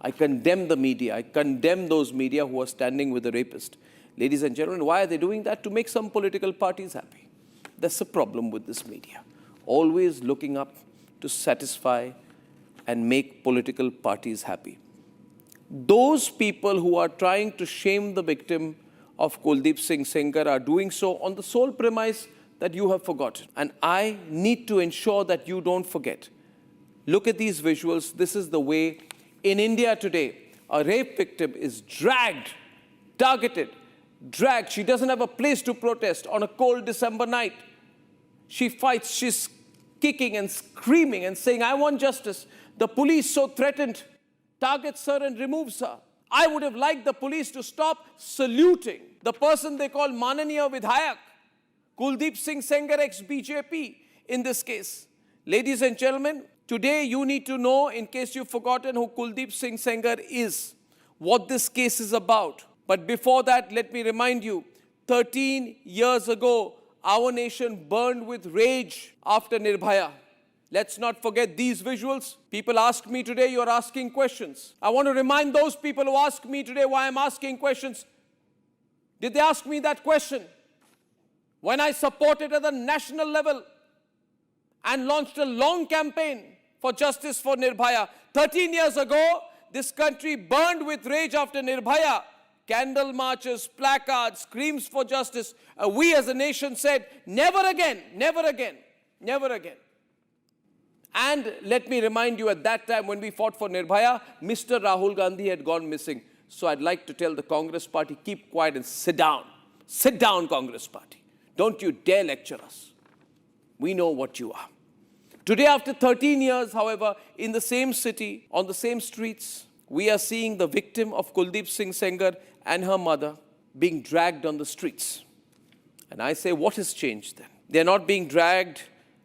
[SPEAKER 5] I condemn the media. I condemn those media who are standing with the rapist. Ladies and gentlemen, why are they doing that? To make some political parties happy. That's the problem with this media. Always looking up to satisfy and make political parties happy. Those people who are trying to shame the victim of Kuldeep Singh Sengar are doing so on the sole premise that you have forgotten. And I need to ensure that you don't forget. Look at these visuals. This is the way in India today, a rape victim is dragged, targeted, dragged. She doesn't have a place to protest on a cold December night. She fights, she's kicking and screaming and saying, I want justice. The police, so threatened, targets her and removes her. I would have liked the police to stop saluting the person they call Mananiya Vidhayak, Kuldeep Singh Sengar, ex-BJP, in this case. Ladies and gentlemen, today you need to know, in case you've forgotten who Kuldeep Singh Sengar is, what this case is about. But before that, let me remind you, 13 years ago, our nation burned with rage after Nirbhaya. Let's not forget these visuals. People ask me today, you're asking questions. I want to remind those people who ask me today why I'm asking questions. Did they ask me that question when I supported at the national level and launched a long campaign for justice for Nirbhaya? 13 years ago, this country burned with rage after Nirbhaya candle marches, placards, screams for justice. We as a nation said, never again, never again, never again. And let me remind you, at that time when we fought for Nirbhaya, Mr. Rahul Gandhi had gone missing. So I'd like to tell the Congress party, keep quiet and sit down. Sit down, Congress party. Don't you dare lecture us. We know what you are. Today, after 13 years, however, in the same city, on the same streets, we are seeing the victim of Kuldeep Singh Sengar and her mother being dragged on the streets. And I say, what has changed then? They're not being dragged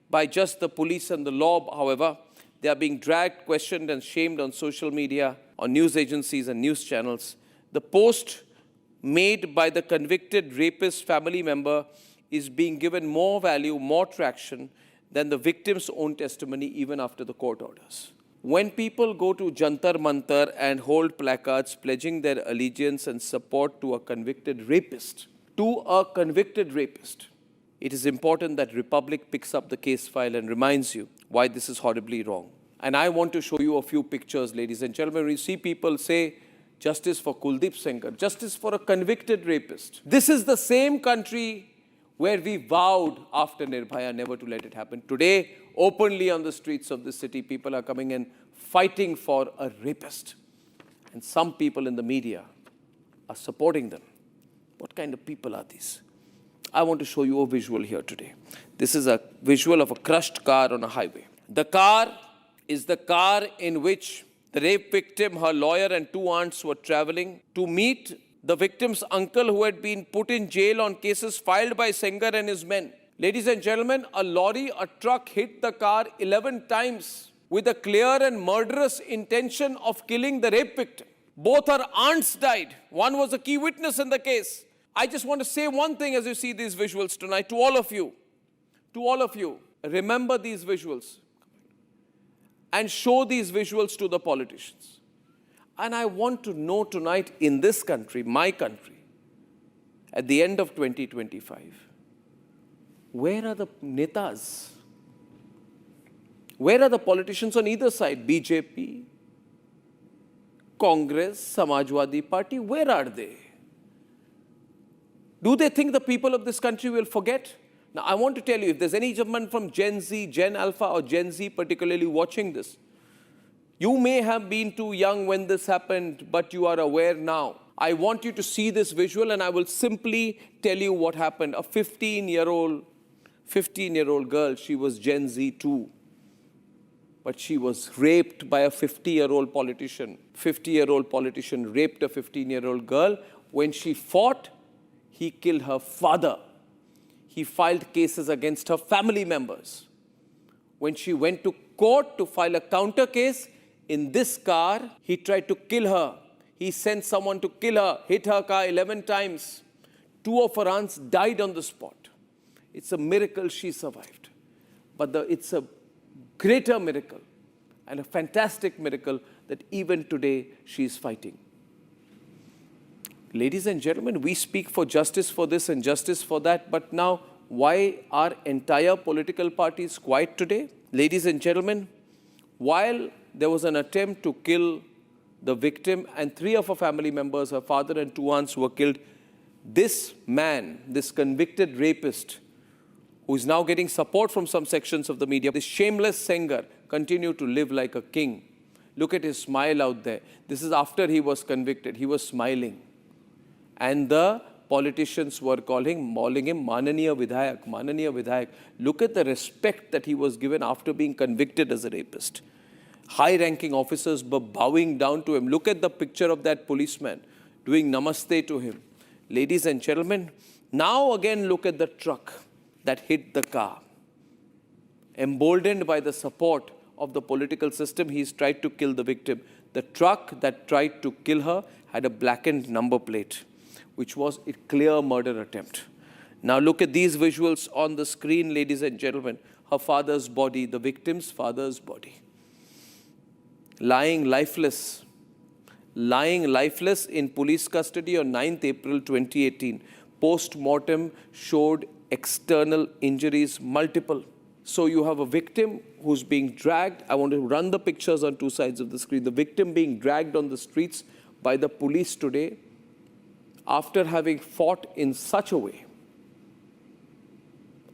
[SPEAKER 5] by just the police and the law, however. They are being dragged, questioned and shamed on social media, on news agencies and news channels. The post made by the convicted rapist family member is being given more value, more traction than the victim's own testimony, even after the court orders. When people go to Jantar Mantar and hold placards pledging their allegiance and support to a convicted rapist, it is important that Republic picks up the case file and reminds you why this is horribly wrong. And I want to show you a few pictures, ladies and gentlemen. We see people say, justice for Kuldeep Sengar, justice for a convicted rapist. This is the same country where we vowed after Nirbhaya never to let it happen. Today, openly on the streets of this city, people are coming in fighting for a rapist. And some people in the media are supporting them. What kind of people are these? I want to show you a visual here today. This is a visual of a crushed car on a highway. The car is the car in which the rape victim, her lawyer and two aunts were traveling to meet the victim's uncle who had been put in jail on cases filed by Sengar and his men. Ladies and gentlemen, a truck hit the car 11 times with a clear and murderous intention of killing the rape victim. Both her aunts died. One was a key witness in the case. I just want to say one thing as you see these visuals tonight to all of you. To all of you, remember these visuals and show these visuals to the politicians. And I want to know tonight in this country, my country, at the end of 2025, where are the netas? Where are the politicians on either side? BJP, Congress, Samajwadi Party, where are they? Do they think the people of this country will forget? Now, I want to tell you, if there's any gentleman from Gen Z, Gen Alpha or Gen Z particularly watching this, you may have been too young when this happened, but you are aware now. I want you to see this visual and I will simply tell you what happened. A 15-year-old girl, she was Gen Z too, but she was raped by a 50-year-old politician. 50-year-old politician raped a 15-year-old girl. When she fought, he killed her father. He filed cases against her family members. When she went to court to file a counter case, in this car, he tried to kill her. He sent someone to kill her, hit her car 11 times. Two of her aunts died on the spot. It's a miracle she survived. But it's a greater miracle and a fantastic miracle that even today she is fighting. Ladies and gentlemen, we speak for justice for this and justice for that, but now why are entire political parties quiet today? Ladies and gentlemen, while there was an attempt to kill the victim and three of her family members, her father and two aunts were killed, this man, this convicted rapist, who is now getting support from some sections of the media, this shameless Sengar, continued to live like a king. Look at his smile out there. This is after he was convicted. He was smiling. And the politicians were calling him Mananiya Vidhayak, Mananiya Vidhayak. Look at the respect that he was given after being convicted as a rapist. High-ranking officers were bowing down to him. Look at the picture of that policeman doing namaste to him. Ladies and gentlemen, now again look at the truck that hit the car. Emboldened by the support of the political system, he's tried to kill the victim. The truck that tried to kill her had a blackened number plate, which was a clear murder attempt. Now look at these visuals on the screen, ladies and gentlemen. Her father's body, the victim's father's body, lying lifeless in police custody on 9th April 2018. Post-mortem showed external injuries, multiple. So you have a victim who's being dragged. I want to run the pictures on two sides of the screen. The victim being dragged on the streets by the police today. after having fought in such a way,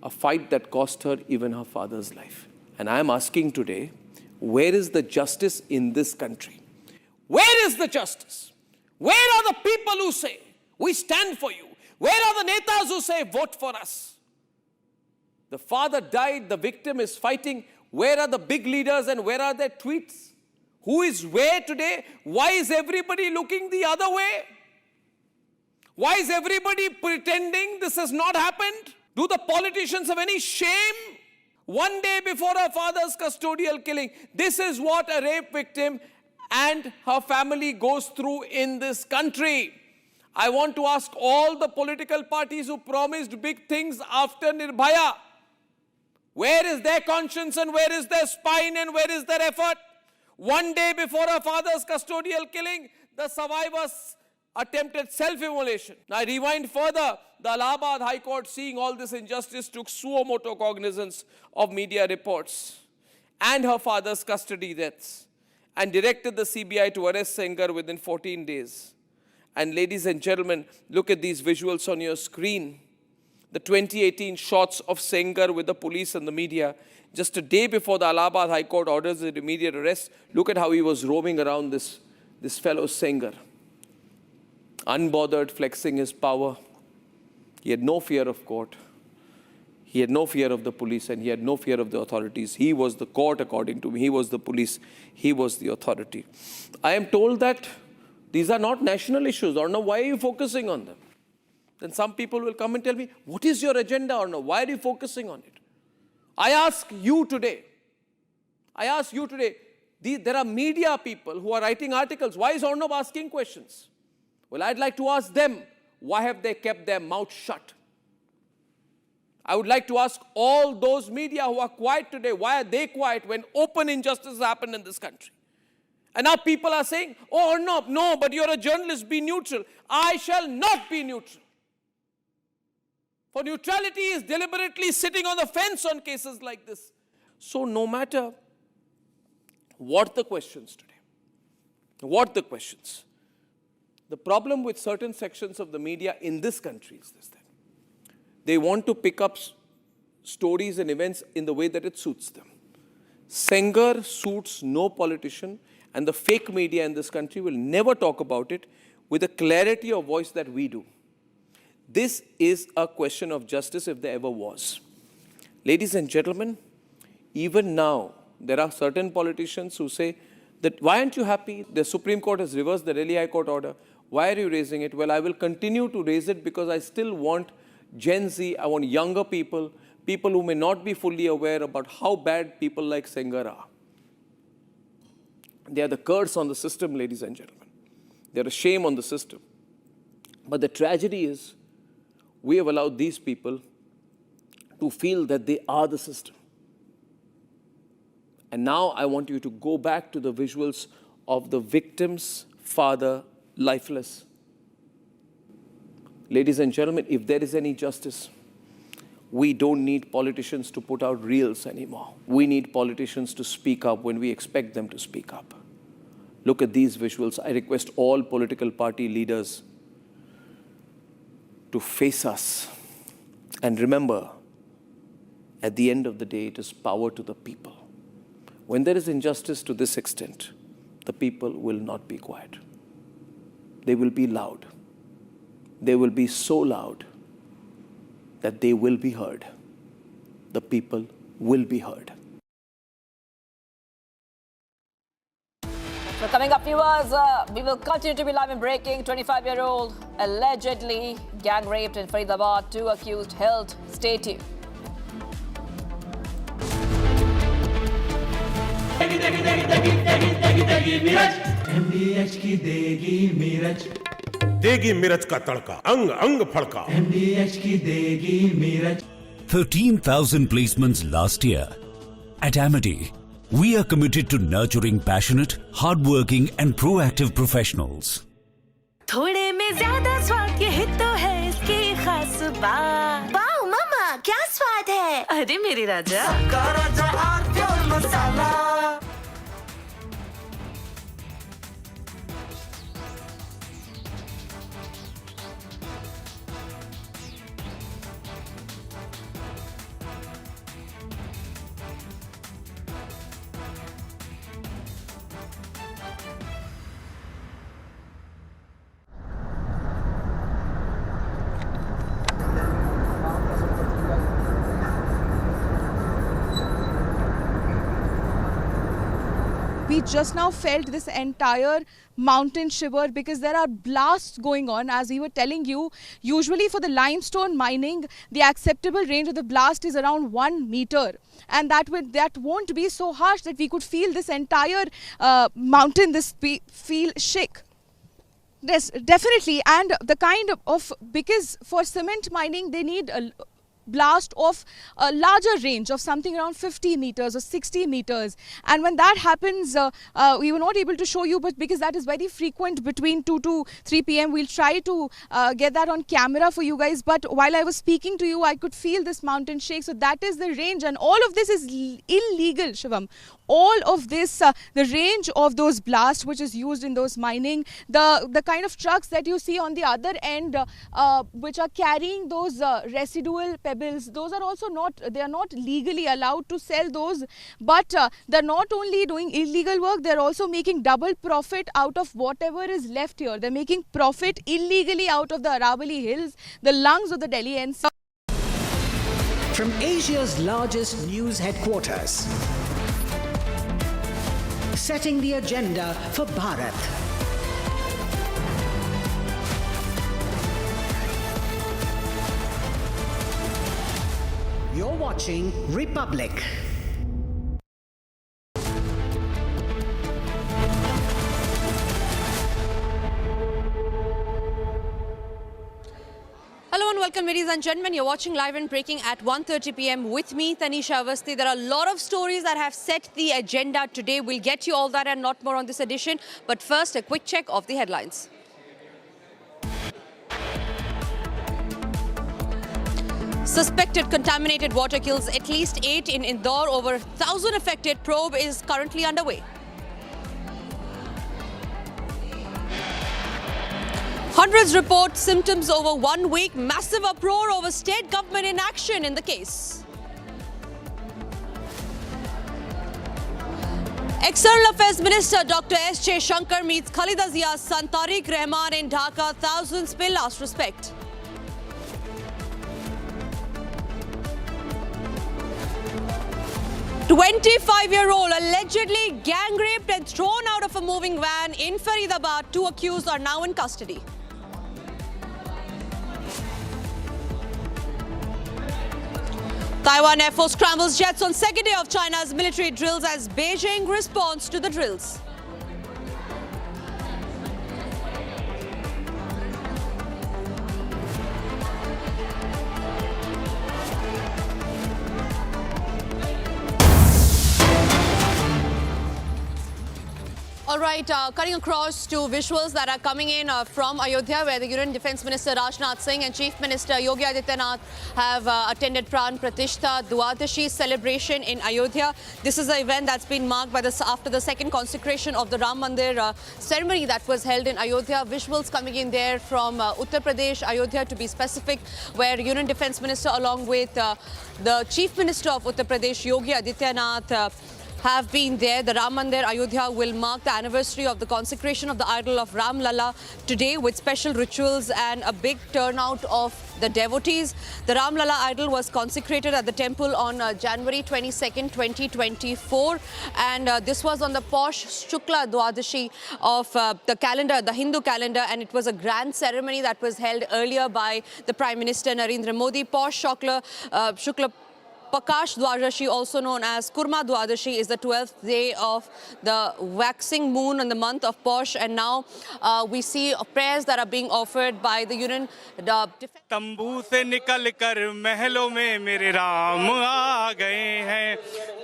[SPEAKER 5] a fight that cost her even her father's life. And I am asking today, where is the justice in this country? Where is the justice? Where are the people who say, we stand for you? Where are the netas who say, vote for us? The father died, the victim is fighting. Where are the big leaders and where are their tweets? Who is where today? Why is everybody looking the other way? Why is everybody pretending this has not happened? Do the politicians have any shame? One day before her father's custodial killing, this is what a rape victim and her family goes through in this country. I want to ask all the political parties who promised big things after Nirbhaya, where is their conscience and where is their spine and where is their effort? One day before her father's custodial killing, the survivors attempted self-immolation. Now I rewind further. The Allahabad High Court, seeing all this injustice, took suo motu cognizance of media reports and her father's custody deaths and directed the CBI to arrest Sengar within 14 days. And ladies and gentlemen, look at these visuals on your screen. The 2018 shots of Sengar with the police and the media. Just a day before the Allahabad High Court orders his immediate arrest, look at how he was roaming around this fellow Sengar. Unbothered, flexing his power. He had no fear of court. He had no fear of the police and he had no fear of the authorities. He was the court, according to me. He was the police. He was the authority. I am told that these are not national issues. Arnab, why are you focusing on them? Then some people will come and tell me, what is your agenda, Arnab? Why are you focusing on it? I ask you today, there are media people who are writing articles. Why is Arnab asking questions? Well, I'd like to ask them, why have they kept their mouth shut? I would like to ask all those media who are quiet today, why are they quiet when open injustice happened in this country? And now people are saying, oh, Arnab, no, but you're a journalist, be neutral. I shall not be neutral. For neutrality is deliberately sitting on the fence on cases like this. So no matter what the questions today, the problem with certain sections of the media in this country is this: that they want to pick up stories and events in the way that it suits them. Sengar suits no politician, and the fake media in this country will never talk about it with the clarity of voice that we do. This is a question of justice if there ever was. Ladies and gentlemen, even now, there are certain politicians who say that, why aren't you happy? The Supreme Court has reversed the Delhi High Court order. Why are you raising it? Well, I will continue to raise it because I still want Gen Z, I want younger people, people who may not be fully aware about how bad people like Sengar are. They are the curse on the system, ladies and gentlemen. They are a shame on the system. But the tragedy is, we have allowed these people to feel that they are the system. And now I want you to go back to the visuals of the victim's father, lifeless. Ladies and gentlemen, if there is any justice, we don't need politicians to put out reels anymore. We need politicians to speak up when we expect them to speak up. Look at these visuals. I request all political party leaders to face us. And remember, at the end of the day, it is power to the people. When there is injustice to this extent, the people will not be quiet. They will be loud. They will be so loud that they will be heard. The people will be heard.
[SPEAKER 19] So coming up, viewers, we will continue to be live and breaking. 25-year-old allegedly gang raped in Faridabad. 2 accused held. Stay tuned.
[SPEAKER 20] देगी मिर्च का तड़का अंग अंग फड़का MDH की देगी मिर्च
[SPEAKER 21] 13,000 placements last year. At Amity, we are committed to nurturing passionate, hardworking and proactive professionals.
[SPEAKER 6] थोड़े में ज्यादा स्वाद ये तो है इसकी खास बात।
[SPEAKER 7] वाओ मम्मा, क्या स्वाद है?
[SPEAKER 6] अरे मेरे राजा,
[SPEAKER 16] राजा और pure masala.
[SPEAKER 15] we just now felt this entire mountain shiver because there are blasts going on. As we were telling you, usually for the limestone mining, the acceptable range of the blast is around 1 meter. And that won't be so harsh that we could feel this entire mountain, feel shake. Yes, definitely. And the kind of, because for cement mining, they need a blast of a larger range of something around 50 meters or 60 meters. And when that happens, we were not able to show you, but because that is very frequent between 2 to 3 p.m. We'll try to get that on camera for you guys. But while I was speaking to you, I could feel this mountain shake. So that is the range, and all of this is illegal, Shivam. All of this, the range of those blasts which is used in those mining, the kind of trucks that you see on the other end which are carrying those residual pebbles, those are also they are not legally allowed to sell those, but they're not only doing illegal work, they're also making double profit out of whatever is left here. They're making profit illegally out of the Aravalli Hills, the lungs of the Delhi NCR.
[SPEAKER 2] From Asia's largest news headquarters, setting the agenda for Bharat. You're watching Republic.
[SPEAKER 22] Hello and welcome, ladies and gentlemen. You're watching live and breaking at 1:30 p.m. with me, Tanisha Avasti. There are a lot of stories that have set the agenda today. We'll get you all that and lot more on this edition. But first, a quick check of the headlines. Suspected contaminated water kills at least 8 in Indore. Over 1,000 affected. Probe is currently underway. Hundreds report symptoms over 1 week. Massive uproar over state government inaction in the case. External Affairs Minister Dr. S. J. Shankar meets Khalida Zia's son Tariq Rahman in Dhaka. Thousands pay last respect. A 25-year-old allegedly gang raped and thrown out of a moving van in Faridabad. 2 accused are now in custody. Taiwan Air Force scrambles jets on second day of China's military drills as Beijing responds to the drills. All right, cutting across to visuals that are coming in from Ayodhya, where the Union Defence Minister Rajnath Singh and Chief Minister Yogi Adityanath have attended Pran Pratishtha Dwadashi celebration in Ayodhya. This is an event that's been marked by after the second consecration of the Ram Mandir ceremony that was held in Ayodhya. Visuals coming in there from Uttar Pradesh, Ayodhya to be specific, where Union Defence Minister along with the Chief Minister of Uttar Pradesh, Yogi Adityanath, have been there. The Ram Mandir Ayodhya will mark the anniversary of the consecration of the idol of Ram Lalla today with special rituals and a big turnout of the devotees. The Ram Lalla idol was consecrated at the temple on January 22nd, 2024, and this was on the posh Shukla Dwadashi of the calendar, the Hindu calendar, and it was a grand ceremony that was held earlier by the Prime Minister Narendra Modi. Posh Shukla Pakash Dwadashi, also known as Kurma Dwadashi, is the 12th day of the waxing moon in the month of Posh, and now we see prayers that are being offered by the Union
[SPEAKER 23] तंबू से निकल कर महलों में मेरे राम आ गए हैं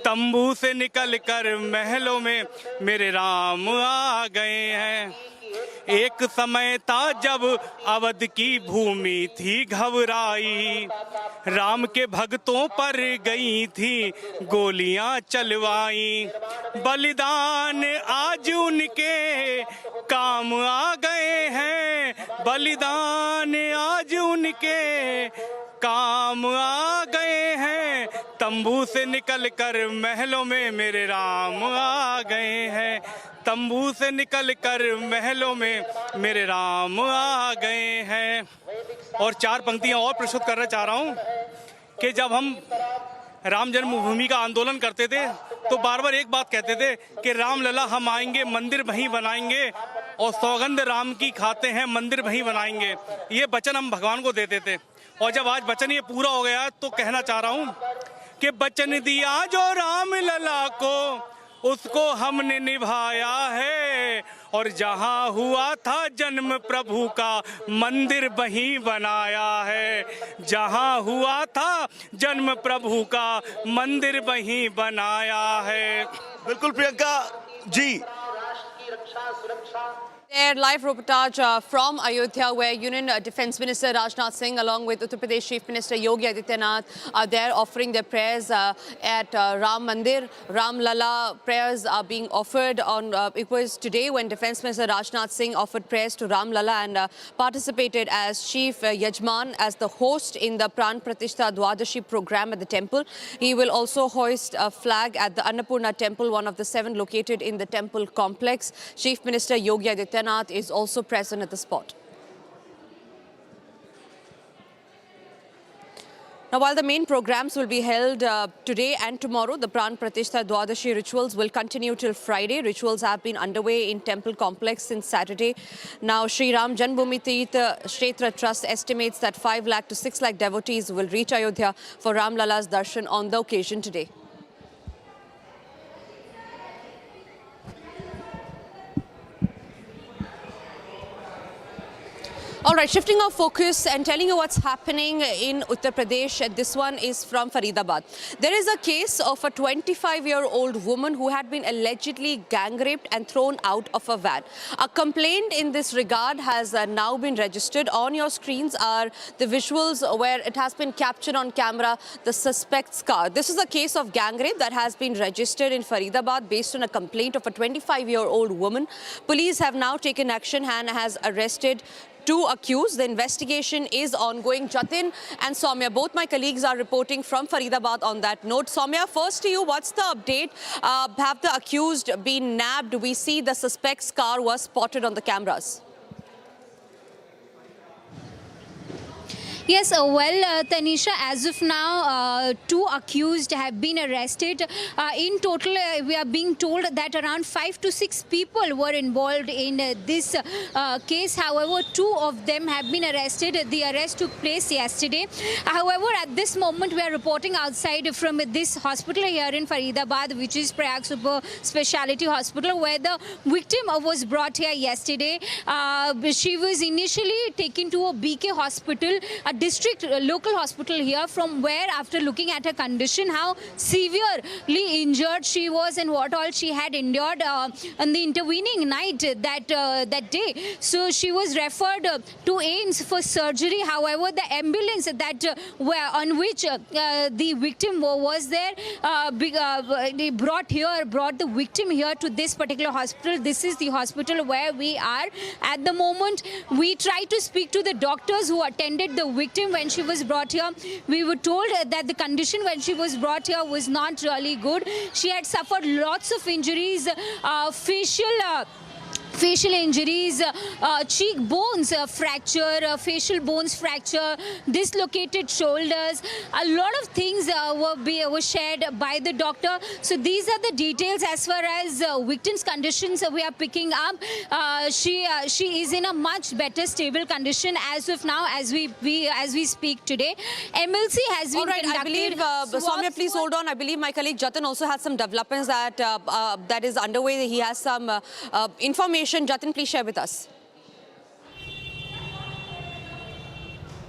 [SPEAKER 23] तंबू से निकल कर महलों में मेरे राम आ गए हैं एक समय था जब अवध की भूमि थी घबराई राम के भक्तों पर गई थी गोलियां चलवाई बलिदान आज उनके काम आ गए हैं बलिदान आज उनके काम आ गए हैं तंबू से निकल कर महलों में मेरे राम आ गए हैं तंबू से निकल कर महलों में मेरे राम आ गए हैं और 4 पंक्तियां और प्रस्तुत करना चाह रहा हूं कि जब हम राम जन्मभूमि का आंदोलन करते थे तो बार बार एक बात कहते थे कि राम लला हम आएंगे मंदिर वहीं बनाएंगे और सौगंध राम की खाते हैं मंदिर वहीं बनाएंगे। ये वचन हम भगवान को देते थे और जब आज वचन ये पूरा हो गया तो कहना चाह रहा हूँ कि वचन दिया जो राम लला को उसको हमने निभाया है और जहां हुआ था जन्म प्रभु का मंदिर वहीं बनाया है। जहां हुआ था जन्म प्रभु का मंदिर वहीं बनाया है।
[SPEAKER 1] बिल्कुल Priyanka ji.
[SPEAKER 22] Their live reportage from Ayodhya, where Union Defence Minister Rajnath Singh along with Uttar Pradesh Chief Minister Yogi Adityanath are there offering their prayers at Ram Mandir. Ram Lala prayers are being offered on, it was today when Defence Minister Rajnath Singh offered prayers to Ram Lala and participated as Chief Yajman, as the host in the Pran Pratishtha Dwadashi program at the temple. He will also hoist a flag at the Annapurna temple, one of the 7 located in the temple complex. Chief Minister Yogi Adityanath is also present at the spot. Now, while the main programs will be held today and tomorrow, the Pran Pratishtha Dwadashi rituals will continue till Friday. Rituals have been underway in temple complex since Saturday. Now, Sri Ram Janmabhoomi Tirth Kshetra Trust estimates that 5 lakh to 6 lakh devotees will reach Ayodhya for Ram Lala's darshan on the occasion today. All right, shifting our focus and telling you what's happening in Uttar Pradesh. This one is from Faridabad. There is a case of a 25-year-old woman who had been allegedly gang raped and thrown out of a van. A complaint in this regard has now been registered. On your screens are the visuals where it has been captured on camera, the suspect's car. This is a case of gang rape that has been registered in Faridabad based on a complaint of a 25-year-old woman. Police have now taken action and has arrested 2 accused. The investigation is ongoing. Jatin and Soumya, both my colleagues are reporting from Faridabad on that note. Soumya, first to you, what's the update? Have the accused been nabbed? We see the suspect's car was spotted on the cameras.
[SPEAKER 3] Yes, Tanisha, as of now, 2 accused have been arrested. In total, we are being told that around 5 to 6 people were involved in this case. However, 2 of them have been arrested. The arrest took place yesterday. However, at this moment, we are reporting outside from this hospital here in Faridabad, which is Prayag Super Speciality Hospital, where the victim was brought here yesterday. She was initially taken to a BK hospital, a district local hospital here, from where, after looking at her condition, how severely injured she was and what all she had endured on the intervening night that day. So she was referred to AIMS for surgery. However, the ambulance that on which the victim was there, they brought the victim here to this particular hospital. This is the hospital where we are at the moment. We tried to speak to the doctors who attended the victim when she was brought here. We were told that the condition when she was brought here was not really good. She had suffered lots of injuries, facial injuries, cheek bones fracture, facial bones fracture, dislocated shoulders. A lot of things were shared by the doctor. So these are the details as far as victim's conditions we are picking up. She is in a much better stable condition as of now, as we speak today. MLC has been conducted.
[SPEAKER 22] I believe, Soumya, please hold on. I believe my colleague Jatin also has some developments that is underway. He has some information. Jatin, please share with us.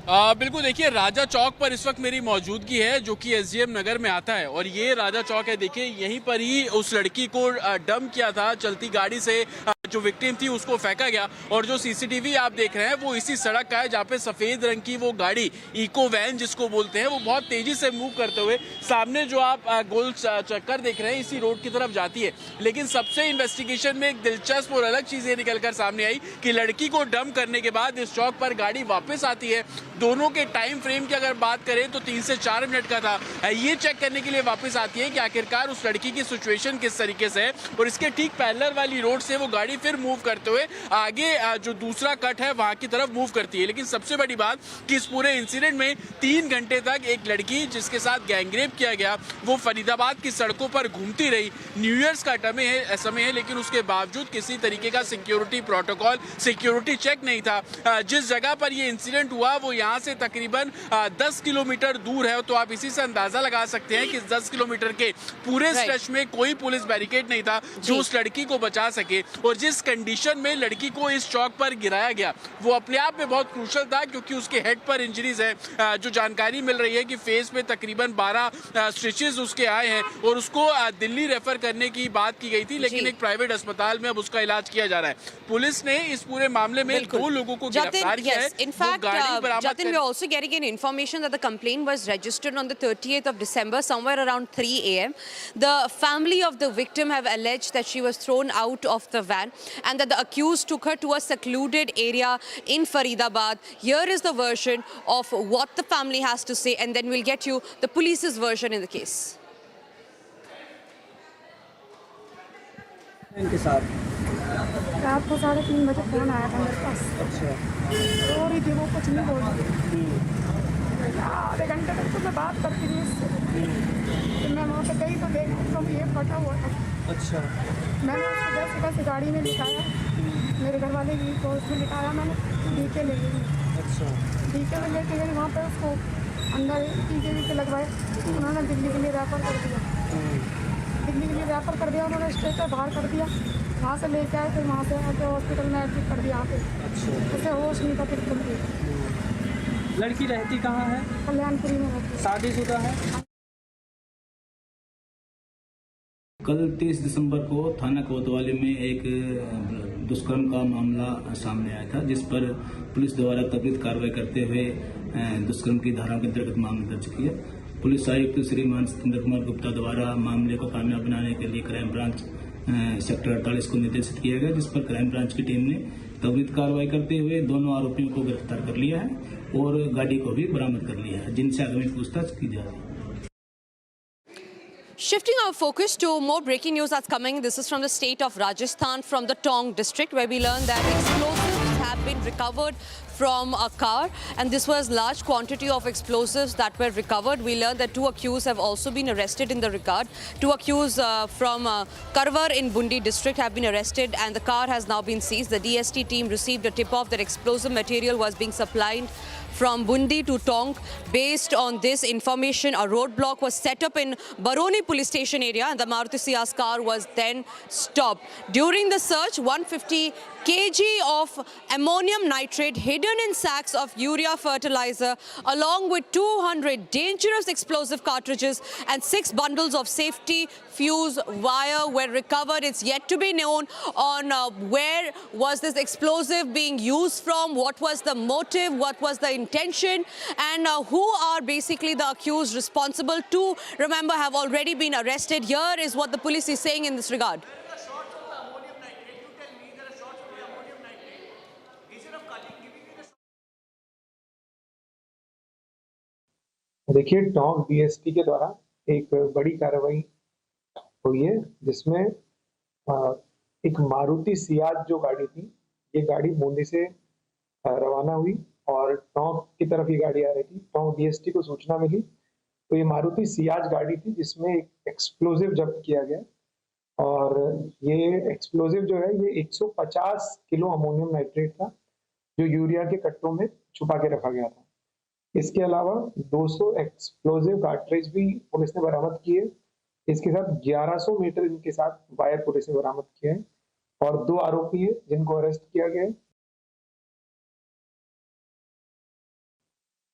[SPEAKER 14] बिल्कुल, देखिए राजा चौक पर इस वक्त मेरी मौजूदगी है, जो कि एसडीएम नगर में आता है, और ये राजा चौक है। देखिए यहीं पर ही उस लड़की को डंप किया था, चलती गाड़ी से जो विक्टिम थी उसको फेंका गया। और जो सीसीटीवी आप देख रहे हैं वो इसी सड़क का है, जहाँ पे सफेद रंग की वो गाड़ी इको वैन जिसको बोलते हैं, वो बहुत तेजी से मूव करते हुए सामने जो आप गोल चक्कर देख रहे हैं इसी रोड की तरफ जाती है। लेकिन सबसे इन्वेस्टिगेशन में एक दिलचस्प और अलग चीज ये निकलकर सामने आई कि लड़की को डंप करने के बाद इस चौक पर गाड़ी वापस आती है। दोनों के टाइम फ्रेम की अगर बात करें तो 3 से 4 मिनट का था। ये चेक करने के लिए वापस आती है कि आखिरकार उस लड़की की सिचुएशन किस तरीके से है, और इसके ठीक पैरेलल वाली रोड से वो गाड़ी फिर मूव करते हुए आगे जो दूसरा कट है वहां की तरफ मूव करती है। लेकिन सबसे बड़ी बात कि इस पूरे इंसिडेंट में 3 घंटे तक एक लड़की जिसके साथ गैंगरेप किया गया वो फरीदाबाद की सड़कों पर घूमती रही। न्यू ईयर्स का समय है लेकिन उसके बावजूद किसी तरीके का सिक्योरिटी प्रोटोकॉल, सिक्योरिटी चेक नहीं था। जिस जगह पर ये इंसिडेंट हुआ वो यहाँ से तकरीबन 10 किलोमीटर दूर है, तो आप इसी से अंदाजा लगा सकते हैं कि 10 किलोमीटर के पूरे स्ट्रेच में कोई पुलिस बैरिकेड नहीं था जो उस लड़की को बचा सके। और जिस कंडीशन में लड़की को इस चौक पर गिराया गया वो अपने आप में बहुत क्रूशल था, क्योंकि उसके हेड पर इंजरीज है। जो जानकारी मिल रही है कि फेस पे तकरीबन 12 स्टिचेस उसके आए हैं और उसको दिल्ली रेफर करने की बात की गई थी, लेकिन एक प्राइवेट अस्पताल में अब उसका इलाज किया जा रहा है। पुलिस ने इस पूरे मामले में 2 लोगों को गिरफ्तार किया है।
[SPEAKER 22] In fact, Jatin, we are also getting an information that the complaint was registered on the 30th of December, somewhere around 3 a.m. The family of the victim have alleged that she was thrown out of the van and that the accused took her to a secluded area in Faridabad. Here is the version of what the family has to say, and then we'll get you the police's version in the case.
[SPEAKER 9] इनके साथ
[SPEAKER 13] रात को 3:30 बजे phone आया था मेरे पास।
[SPEAKER 9] अच्छा।
[SPEAKER 13] रो रही थी वो, कुछ नहीं बोल रही। आधे घंटे तक तो मैं बात करती रही उससे। फिर मैं वहाँ पे गई तो देखी तो ये फटा हुआ था।
[SPEAKER 9] अच्छा।
[SPEAKER 13] मैंने उसको जैसे कैसे गाड़ी में लिटाया, मेरे घर वाले की को उसमें लिटाया, मैंने डीके ले गई।
[SPEAKER 9] अच्छा।
[SPEAKER 13] डीके में लेके गई वहाँ पे उसको अंदर टीके लगवाए, उन्होंने दिल्ली के लिए रेफर कर दिया। दिल्ली के लिए रेफर कर दिया, उन्होंने स्टेट बाहर कर दिया। वहाँ से लेके आए, फिर वहाँ से आके हॉस्पिटल में एडमिट कर दिया। यहाँ पे उसे होश नहीं था बिल्कुल भी।
[SPEAKER 9] लड़की रहती कहाँ है?
[SPEAKER 13] कल्याणपुरी में रहती है।
[SPEAKER 9] शादीशुदा है?
[SPEAKER 17] कल 23 दिसंबर को थाना कोतवाली में एक दुष्कर्म का मामला सामने आया था, जिस पर पुलिस द्वारा त्वरित कार्रवाई करते हुए दुष्कर्म की धाराओं के अंतर्गत मामला दर्ज किया। पुलिस आयुक्त श्रीमान सतेंद्र कुमार गुप्ता द्वारा मामले को कामयाब बनाने के लिए क्राइम ब्रांच सेक्टर 48 को निर्देशित किया गया, जिस पर क्राइम ब्रांच की टीम ने त्वरित कार्रवाई करते हुए दोनों आरोपियों को गिरफ्तार कर लिया है और गाड़ी को भी बरामद कर लिया है, जिनसे आगामी पूछताछ की जा रही है।
[SPEAKER 22] Shifting our focus to more breaking news that's coming. This is from the state of Rajasthan, from the Tong district, where we learned that explosives have been recovered from a car, and this was large quantity of explosives that were recovered. We learned that 2 accused have also been arrested in the regard. 2 accused from Karwar in Bundi district have been arrested, and the car has now been seized. The DST team received a tip-off that explosive material was being supplied from Bundi to Tong. Based on this information, a roadblock was set up in Baroni police station area, and the Maruti Ciaz car was then stopped. During the search, 150 kg of ammonium nitrate hidden in sacks of urea fertilizer, along with 200 dangerous explosive cartridges and 6 bundles of safety fuse wire were recovered. It's yet to be known on where was this explosive being used from, what was the motive, what was the intention, and who are basically the accused responsible. 2, remember, have already been arrested. Here is what the police is saying in this regard.
[SPEAKER 24] देखिए, Tonk DSP के द्वारा एक बड़ी कार्रवाई हुई है, जिसमें एक मारुति सियाज जो गाड़ी थी, ये गाड़ी बूंदी से रवाना हुई और टोंक की तरफ ये गाड़ी आ रही थी। टोंक डीएसपी को सूचना मिली तो ये मारुति सियाज गाड़ी थी, जिसमें एक एक्सप्लोजिव जब्त किया गया और ये एक्सप्लोजिव जो है ये 150 किलो अमोनियम नाइट्रेट था, जो यूरिया के कट्टों में छुपा के रखा गया था। इसके अलावा 200 एक्सप्लोजिव कार्ट्रिज भी पुलिस ने बरामद किए। इसके साथ 1100 मीटर इनके साथ वायर पुलिस ने बरामद किए हैं और 2 आरोपी हैं जिनको अरेस्ट किया गया है।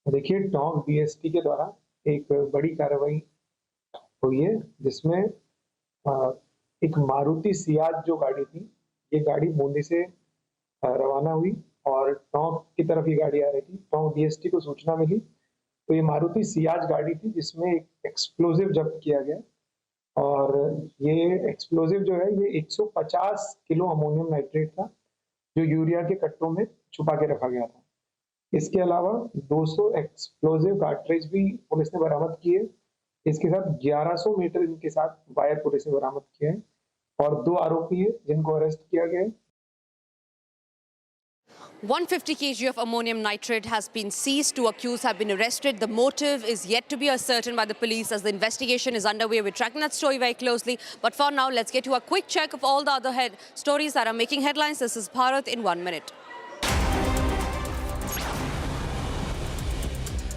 [SPEAKER 24] देखिए, टोंक डीएसपी के द्वारा एक बड़ी कार्रवाई हुई है, जिसमें एक मारुति सियाज जो गाड़ी थी, ये गाड़ी बूंदी से रवाना हुई और टोंक की तरफ ये गाड़ी आ रही थी। टोंक डीएसटी को सूचना मिली तो ये मारुति सियाज गाड़ी थी, जिसमें एक एक्सप्लोजिव जब्त किया गया और ये एक्सप्लोजिव जो है ये 150 किलो अमोनियम नाइट्रेट था, जो यूरिया के कट्टों में छुपा के रखा गया था। इसके अलावा 200 एक्सप्लोजिव कार्ट्रिज भी पुलिस ने बरामद किए। इसके साथ 1100 मीटर इनके साथ वायर पुलिस ने बरामद किए हैं और 2 आरोपी हैं जिनको अरेस्ट किया गया है।
[SPEAKER 22] 150 kg of ammonium nitrate has been seized. 2 accused have been arrested. The motive is yet to be ascertained by the police as the investigation is underway. We're tracking that story very closely. But for now, let's get to a quick check of all the other stories that are making headlines. This is Bharat in 1 minute.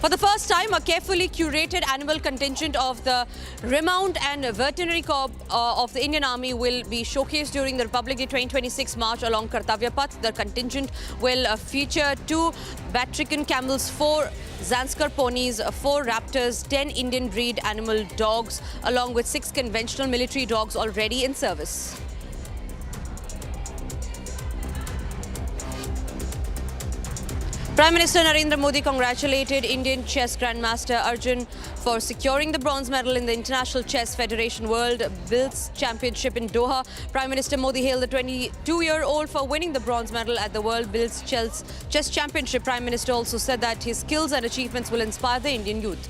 [SPEAKER 22] For the first time, a carefully curated animal contingent of the Renowned and Veterinary Corps of the Indian Army will be showcased during the Republic Day 2026 march along Kartavya Path. The contingent will feature 2 Batrican camels, 4 Zanskar ponies, 4 raptors, 10 Indian breed animal dogs, along with 6 conventional military dogs already in service. Prime Minister Narendra Modi congratulated Indian chess grandmaster Arjun for securing the bronze medal in the International Chess Federation World Bills Championship in Doha. Prime Minister Modi hailed the 22-year-old for winning the bronze medal at the World Bills Chess Championship. Prime Minister also said that his skills and achievements will inspire the Indian youth.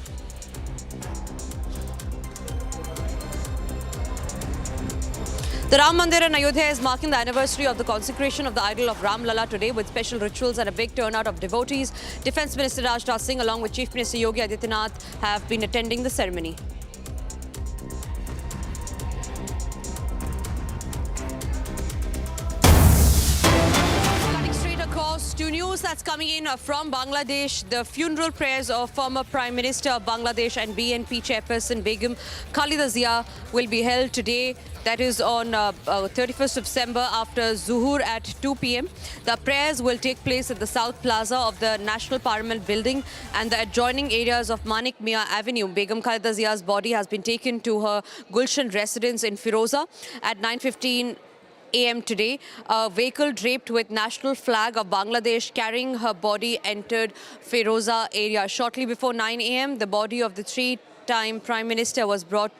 [SPEAKER 22] The Ram Mandir in Ayodhya is marking the anniversary of the consecration of the idol of Ram Lala today with special rituals and a big turnout of devotees. Defence Minister Rajnath Singh along with Chief Minister Yogi Adityanath have been attending the ceremony. To news that's coming in from Bangladesh, the funeral prayers of former Prime Minister of Bangladesh and BNP chairperson Begum Khalida Zia will be held today. That is on 31st of December after Zuhur at 2 p.m. The prayers will take place at the South Plaza of the National Parliament building and the adjoining areas of Manik Mia Avenue. Begum Khalida Zia's body has been taken to her Gulshan residence in Firoza at 9:15 a.m. today. A vehicle draped with national flag of Bangladesh carrying her body entered Firoza area. Shortly before 9 a.m., the body of the 3-time Prime Minister was brought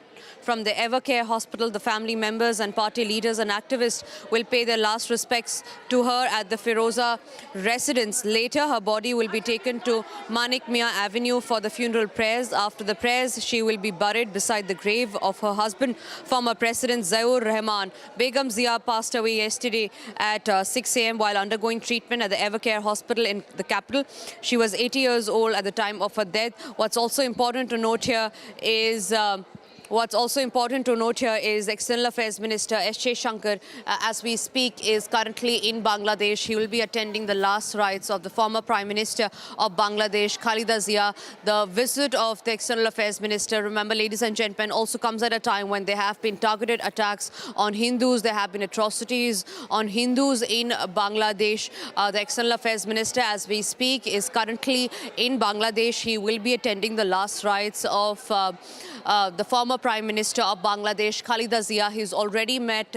[SPEAKER 22] from the Evercare Hospital. The family members and party leaders and activists will pay their last respects to her at the Firoza residence. Later, her body will be taken to Manik Mia Avenue for the funeral prayers. After the prayers, she will be buried beside the grave of her husband, former President Ziaur Rahman. Begum Zia passed away yesterday at 6 a.m. while undergoing treatment at the Evercare Hospital in the capital. She was 80 years old at the time of her death. What's also important to note here is External Affairs Minister S.J. Shankar, as we speak, is currently in Bangladesh. He will be attending the last rites of the former Prime Minister of Bangladesh, Khalida Zia. The visit of the External Affairs Minister, remember, ladies and gentlemen, also comes at a time when there have been targeted attacks on Hindus. There have been atrocities on Hindus in Bangladesh. The External Affairs Minister, as we speak, is currently in Bangladesh. He will be attending the last rites of the former Prime Minister of Bangladesh, Khalida Zia. He's already met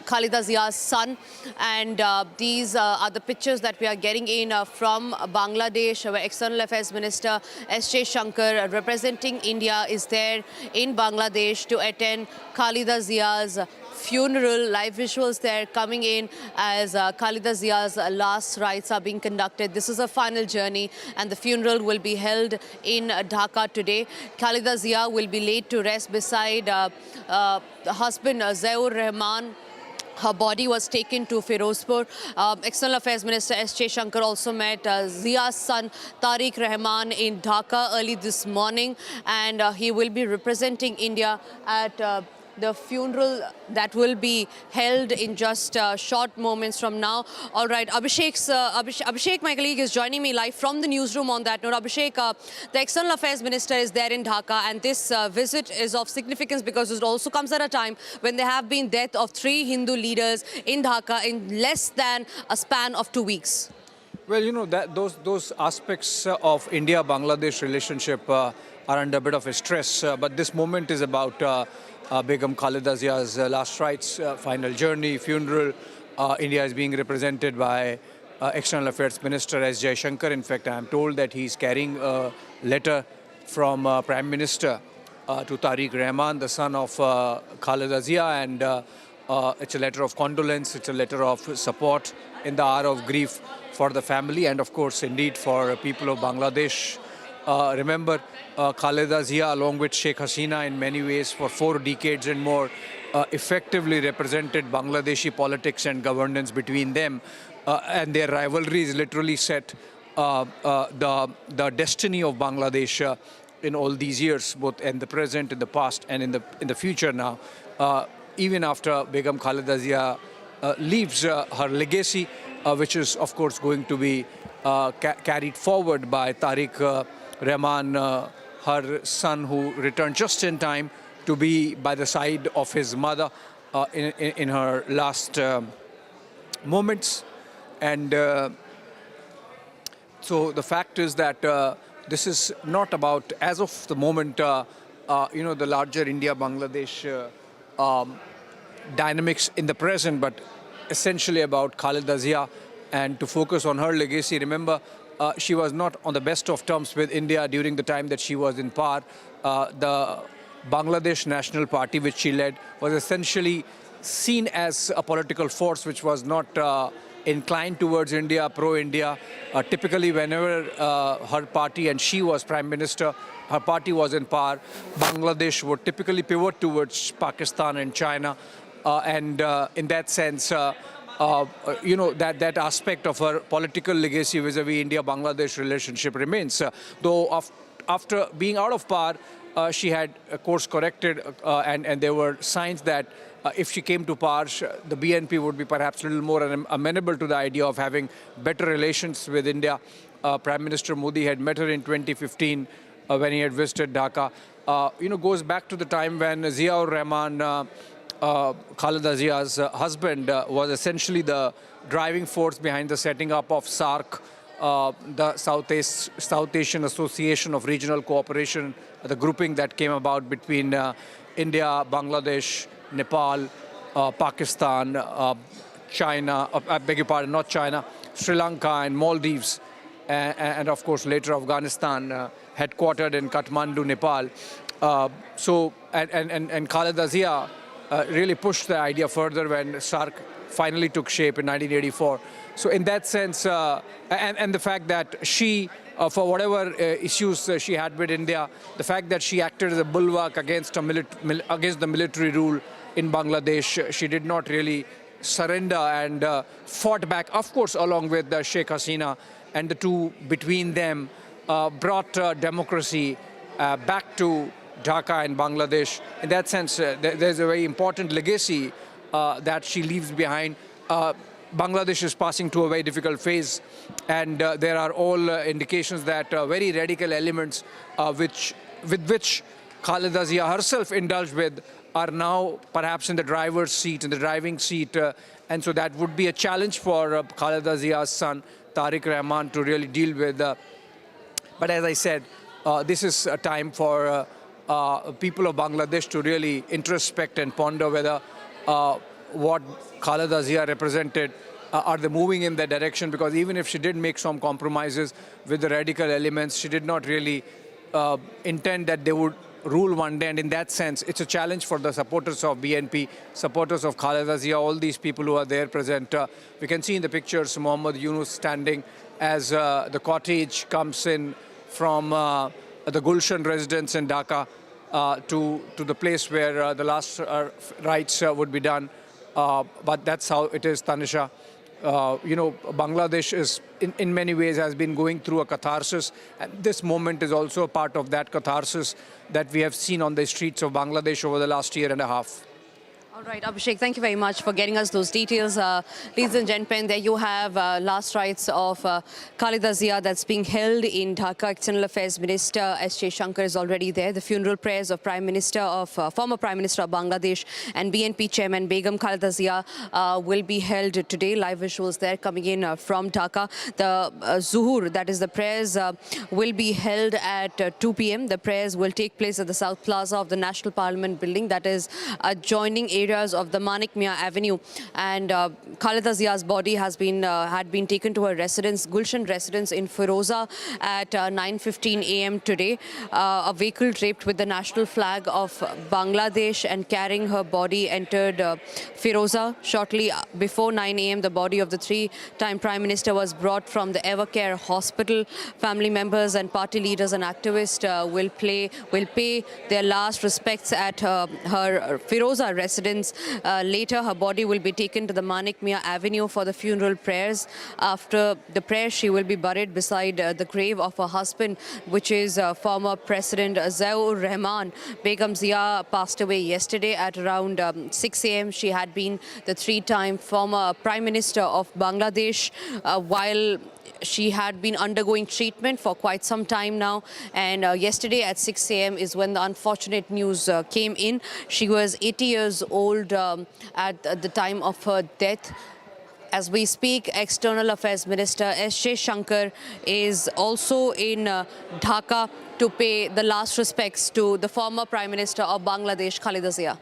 [SPEAKER 22] Khalida Zia's son, and these are the pictures that we are getting in from Bangladesh, where External Affairs Minister S.J. Shankar, representing India, is there in Bangladesh to attend Khalida Zia's funeral. Live visuals there coming in as Khalida Zia's last rites are being conducted. This is a final journey and the funeral will be held in Dhaka today. Khalida Zia will be laid to rest beside husband Ziaur Rahman. Her body was taken to Firozpur. External Affairs Minister S.J. Shankar also met Zia's son Tariq Rahman in Dhaka early this morning, and he will be representing India at the funeral that will be held in just short moments from now. All right, Abhishek, my colleague, is joining me live from the newsroom on that note. Abhishek, the External Affairs Minister is there in Dhaka, and this visit is of significance because it also comes at a time when there have been death of 3 Hindu leaders in Dhaka in less than a span of 2 weeks.
[SPEAKER 4] Well, you know, that those aspects of India-Bangladesh relationship are under a bit of a stress, but this moment is about Begum Khalida Zia's last rites, final journey, funeral. India is being represented by External Affairs Minister S. Jaishankar. In fact, I am told that he is carrying a letter from Prime Minister to Tariq Rahman, the son of Khalida Zia, and it's a letter of condolence, it's a letter of support in the hour of grief for the family and, of course, indeed for people of Bangladesh. Remember, Khalida Zia, along with Sheikh Hasina, in many ways for 4 decades and more, effectively represented Bangladeshi politics and governance between them. and their rivalries literally set the destiny of Bangladesh in all these years, both in the present, in the past, and in the future now. Even after Begum Khaleda Zia leaves her legacy, which is of course going to be carried forward by Tariq Rahman, her son, who returned just in time to be by the side of his mother in her last moments. And so the fact is that this is not about, as of the moment, the larger India-Bangladesh dynamics in the present, but essentially about Khaleda Zia, and to focus on her legacy. Remember, she was not on the best of terms with India during the time that she was in power. The Bangladesh National Party, which she led, was essentially seen as a political force which was not inclined towards India, pro-India. Typically, whenever her party and she was Prime Minister, her party was in power, Bangladesh would typically pivot towards Pakistan and China. And in that sense, that aspect of her political legacy vis-a-vis India-Bangladesh relationship remains. Though after being out of power, she had course corrected, and there were signs that if she came to power, the BNP would be perhaps a little more amenable to the idea of having better relations with India. Prime Minister Modi had met her in 2015 when he had visited Dhaka. Goes back to the time when Ziaur Rahman, Khaleda Zia's husband, was essentially the driving force behind the setting up of SAARC, the South Asian Association of Regional Cooperation, the grouping that came about between India, Bangladesh, Nepal, Pakistan, China, I beg your pardon, not China, Sri Lanka and Maldives, and of course later Afghanistan, headquartered in Kathmandu, Nepal. And Khaleda Zia really pushed the idea further when SAARC finally took shape in 1984. So in that sense, and the fact that she, for whatever issues she had with India, the fact that she acted as a bulwark against the military rule in Bangladesh, she did not really surrender and fought back, of course, along with Sheikh Hasina, and the two between them brought democracy back to Dhaka and Bangladesh. In that sense, there's a very important legacy that she leaves behind. Bangladesh is passing through a very difficult phase, and there are all indications that very radical elements with which Khaleda Zia herself indulged with are now perhaps in the driver's seat, in the driving seat, and so that would be a challenge for Khaleda Zia's son, Tariq Rahman, to really deal with. But as I said, this is a time for people of Bangladesh to really introspect and ponder whether what Khaleda Zia represented, are they moving in that direction? Because even if she did make some compromises with the radical elements, she did not really intend that they would rule one day. And in that sense, it's a challenge for the supporters of BNP, supporters of Khaleda Zia, all these people who are there present. We can see in the pictures Muhammad Yunus standing as the cortege comes in from the Gulshan residence in Dhaka to the place where the last rites would be done. But that's how it is, Tanisha. Bangladesh is, in many ways, has been going through a catharsis. And this moment is also a part of that catharsis that we have seen on the streets of Bangladesh over the last year and a half.
[SPEAKER 22] All right, Abhishek, thank you very much for getting us those details. Ladies and gentlemen, there you have last rites of Khaleda Zia that's being held in Dhaka. External Affairs Minister S.J. Shankar is already there. The funeral prayers of former Prime Minister of Bangladesh and BNP Chairman Begum Khaleda Zia will be held today. Live visuals there coming in from Dhaka. The Zuhur, that is the prayers, will be held at 2 p.m. The prayers will take place at the South Plaza of the National Parliament building, that is adjoining areas of the Manik Mia Avenue, and Khaleda Zia's body had been taken to her residence, Gulshan residence in Firoza at 9:15 a.m. today. A vehicle draped with the national flag of Bangladesh and carrying her body entered Firoza. Shortly before 9 a.m. the body of the three-time Prime Minister was brought from the Evercare Hospital. Family members and party leaders and activists will pay their last respects at her Firoza residence moments later, her body will be taken to the Manik Mia Avenue for the funeral prayers. After the prayer, she will be buried beside the grave of her husband, which is former President Ziaur Rahman. Begum Zia passed away yesterday at around 6 a.m. She had been the three-time former Prime Minister of Bangladesh while she had been undergoing treatment for quite some time now, and yesterday at 6 a.m. is when the unfortunate news came in. She was 80 years old at the time of her death. As we speak, External Affairs Minister S. Shankar is also in Dhaka to pay the last respects to the former Prime Minister of Bangladesh, Khaleda Zia.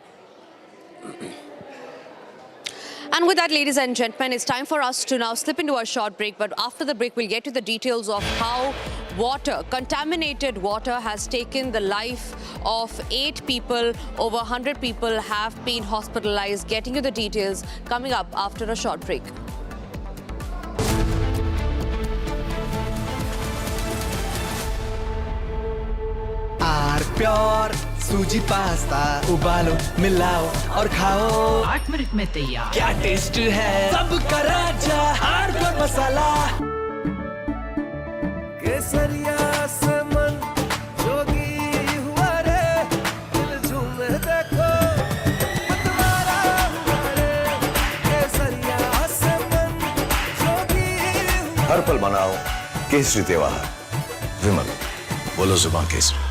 [SPEAKER 22] And with that, ladies and gentlemen, it's time for us to now slip into a short break. But after the break, we'll get to the details of how water, contaminated water, has taken the life of 8 people. Over 100 people have been hospitalized. Getting to the details coming up after a short break.
[SPEAKER 16] Pure सूजी pasta उबालो मिलाओ और खाओ
[SPEAKER 2] 8 minute में तैयार।
[SPEAKER 16] क्या taste है सबका राजा आर प्योर मसाला केसरिया से मन जोगी हुआ रे दिल झूम देखो मतवारा हुआ रे केसरिया से मन जोगी
[SPEAKER 8] हर पल मनाओ केसरी त्योहार विमल बोलो जुबान केसरी।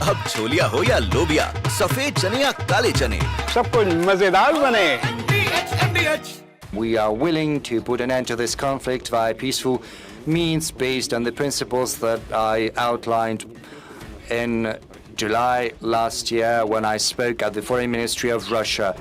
[SPEAKER 8] अब छोलिया हो या लोबिया, सफेद चने या काले चने,
[SPEAKER 10] सब कुछ मजेदार बने।
[SPEAKER 12] We are willing to put an end to this conflict via peaceful means based on the principles that I outlined in July last year when I spoke at the Foreign Ministry of Russia.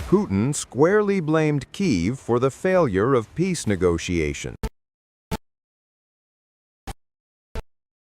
[SPEAKER 18] Putin squarely blamed Kyiv for the failure of peace negotiations.